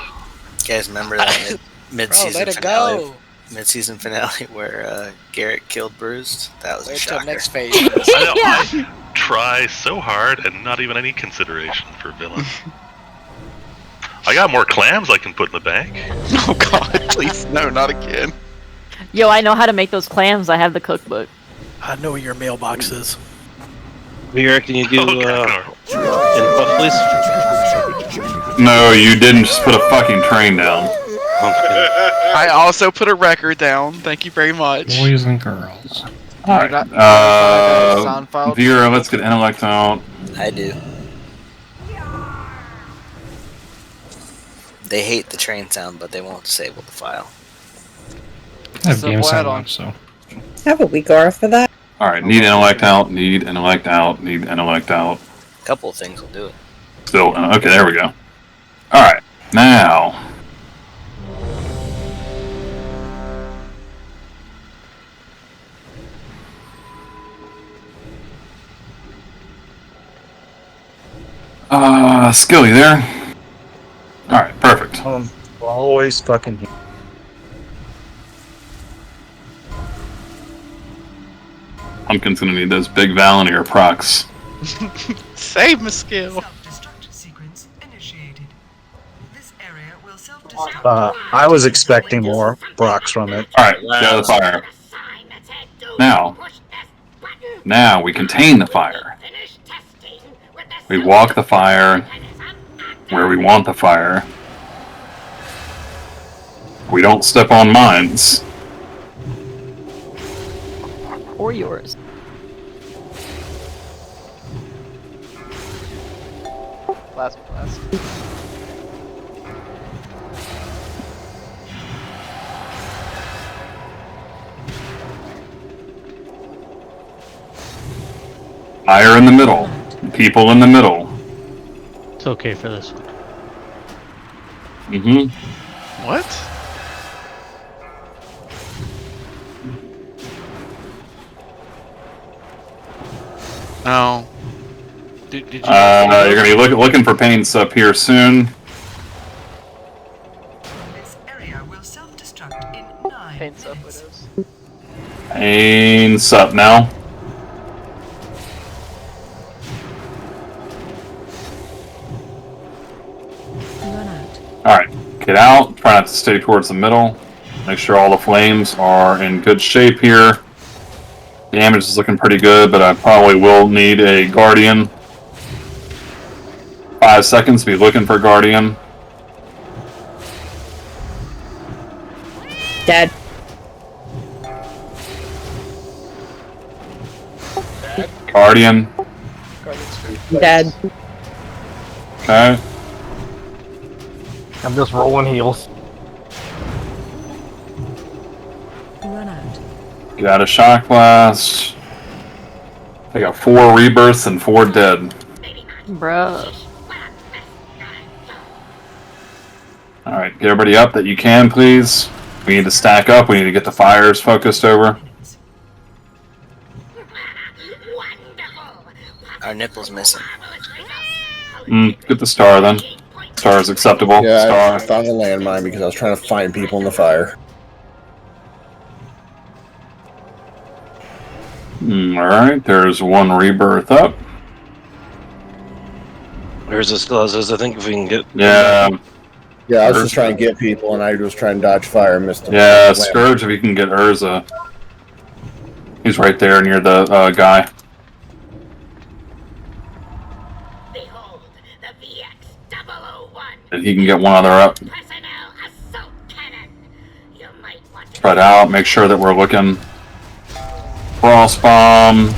You guys remember that mid-season let it finale? go. Mid-season finale where Garrett killed Bruised? That was a Wait till shocker. next phase. I know, I try so hard and not even any consideration for villain. I got more clams I can put in the bank. Oh god, please no, not again. Yo, I know how to make those clams. I have the cookbook. I know where your mailbox is. What do you reckon you do, input, please? No, you didn't just put a fucking train down. I also put a record down. Thank you very much. Boys and girls. Alright. sound file? Vera, let's get intellect out. I do. They hate the train sound, but they won't disable the file. I have Simple game sound add-on. on, so. I have a weak aura for that. Alright, need intellect out, need intellect out, need intellect out. A couple of things will do it. Still, okay, there we go. Alright, now. Skill, you there? Alright, perfect. Well, always fucking here. Pumpkin's gonna need those big Valinor procs. Save my skill. Self-destruct sequence initiated. This area will self-destruct. I was expecting more procs from it. Alright, get out of the fire. Now we contain the fire. We walk the fire where we want the fire. We don't step on mines. Or yours. Blast. Fire in the middle. People in the middle. It's okay for this one. Mm-hmm. What? Oh. Did you? You're gonna be looking for paints up here soon. This area will self-destruct in 9 Paints up minutes. widows. Paints up now. Run out. Alright, get out. Try not to stay towards the middle. Make sure all the flames are in good shape here. Damage is looking pretty good, but I probably will need a Guardian. 5 seconds, be looking for Guardian. Dead. Guardian. Dead. Okay. I'm just rolling heals. Run out. Get out of Shock Blast. I got 4 rebirths and 4 dead. Bruh. Alright, get everybody up that you can, please. We need to stack up. We need to get the fires focused over. Our nipple's missing. Get the star then. Star is acceptable. Yeah, Star. I found a landmine because I was trying to find people in the fire. Alright, there's 1 rebirth up. There's this closes. I think if we can get. Yeah. Yeah, I was just trying to get people, and I was trying to dodge fire and missed them. Yeah, Scourge, if you can get Urza. He's right there near the guy. If he can get one other up. Spread out, make sure that we're looking. Frost Bomb.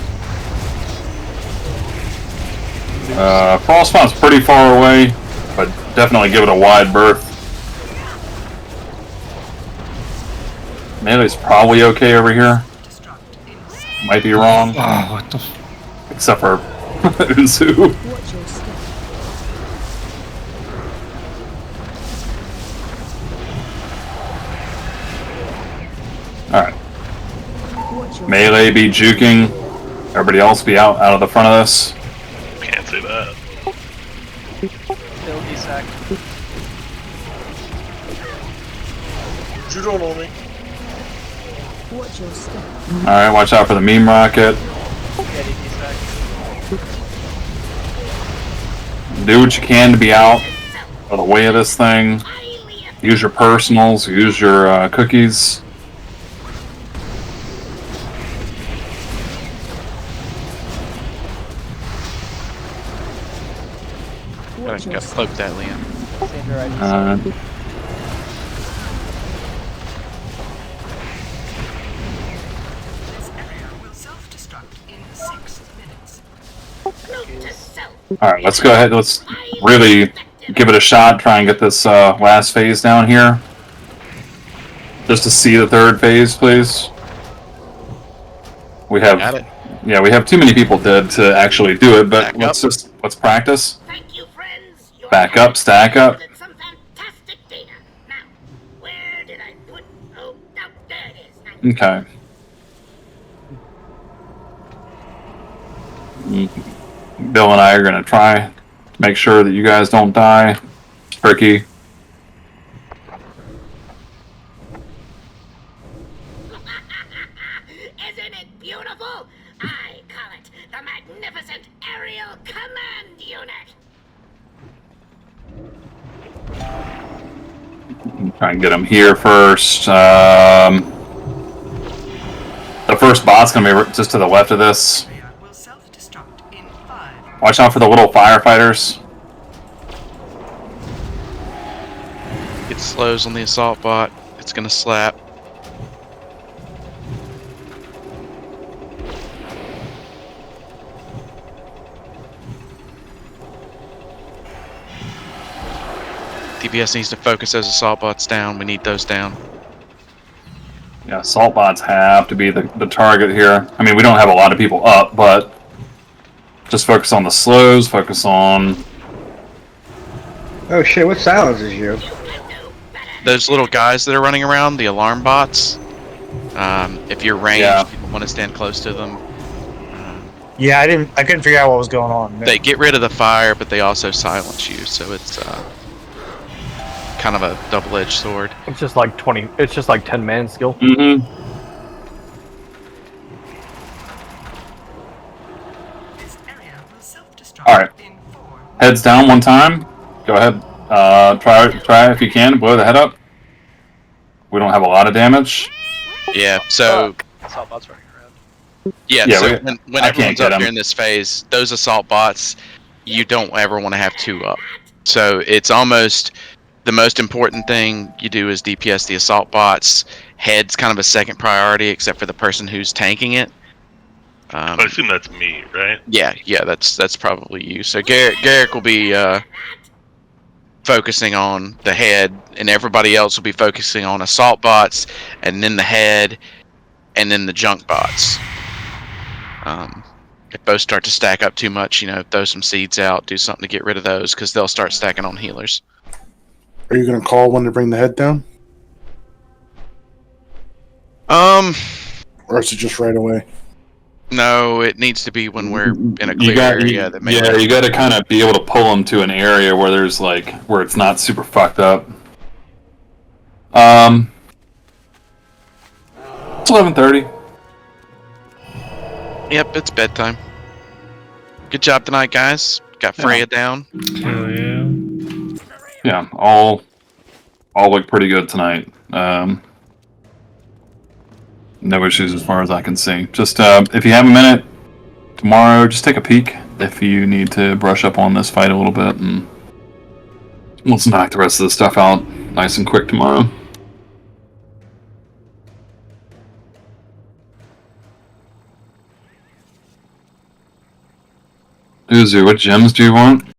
Frost Bomb's pretty far away, but definitely give it a wide berth. Melee's probably okay over here. Might be wrong. Oh, what the Except for Unzu. Watch your step. Alright. Watch your Melee be juking. Everybody else be out of the front of this. Can't say that. Kill D-Sac. You don't know me. Watch your step. Alright, watch out for the meme rocket. Getty D-Sac. Do what you can to be out of the way of this thing. Use your personals, use your cookies. I got cloaked that, Liam. Sandra, I D-Sac. This area will self-destruct in 6 minutes. Alright, let's go ahead. Let's really give it a shot. Try and get this last phase down here. Just to see the 3rd phase, please. We have... Got it. Yeah, we have too many people dead to actually do it, but let's practice. Back up, stack up. Okay. Bill and I are going to try to make sure that you guys don't die. It's tricky. beautiful? I call it the magnificent aerial command unit. Try and get him here first. The first bot's gonna be just to the left of this. Watch out for the little firefighters. It slows on the assault bot. It's gonna slap. DPS needs to focus those assault bots down. We need those down. Yeah, assault bots have to be the target here. I mean, we don't have a lot of people up, but just focus on the slows, focus on... Oh shit, what silences you? Those little guys that are running around, the alarm bots. If you're ranged, you want to stand close to them. Yeah, I couldn't figure out what was going on. They get rid of the fire, but they also silence you, so it's kind of a double-edged sword. It's just like 20. It's just like 10-man skill. Mm-hmm. All right. Heads down one time. Go ahead. Try if you can. Blow the head up. We don't have a lot of damage. Yeah. So. Assault bots running around. Yeah. Yeah, so when everyone's up during this phase, those assault bots, you don't ever want to have two up. So it's almost the most important thing you do is DPS the assault bots. Head's kind of a second priority, except for the person who's tanking it. I assume that's me, right? Yeah, that's probably you. So Garrick will be focusing on the head, and everybody else will be focusing on assault bots, and then the head, and then the junk bots. If both start to stack up too much, throw some seeds out, do something to get rid of those, because they'll start stacking on healers. Are you going to call when to bring the head down? Or is it just right away? No, it needs to be when we're in a clear area. You got to kind of be able to pull them to an area where there's where it's not super fucked up. It's 11:30. Yep, it's bedtime. Good job tonight, guys. Got Freya down. Hell yeah. Yeah, all look pretty good tonight. No issues as far as I can see. Just if you have a minute tomorrow, just take a peek if you need to brush up on this fight a little bit, and let's knock the rest of the stuff out nice and quick tomorrow. Uzu, what gems do you want?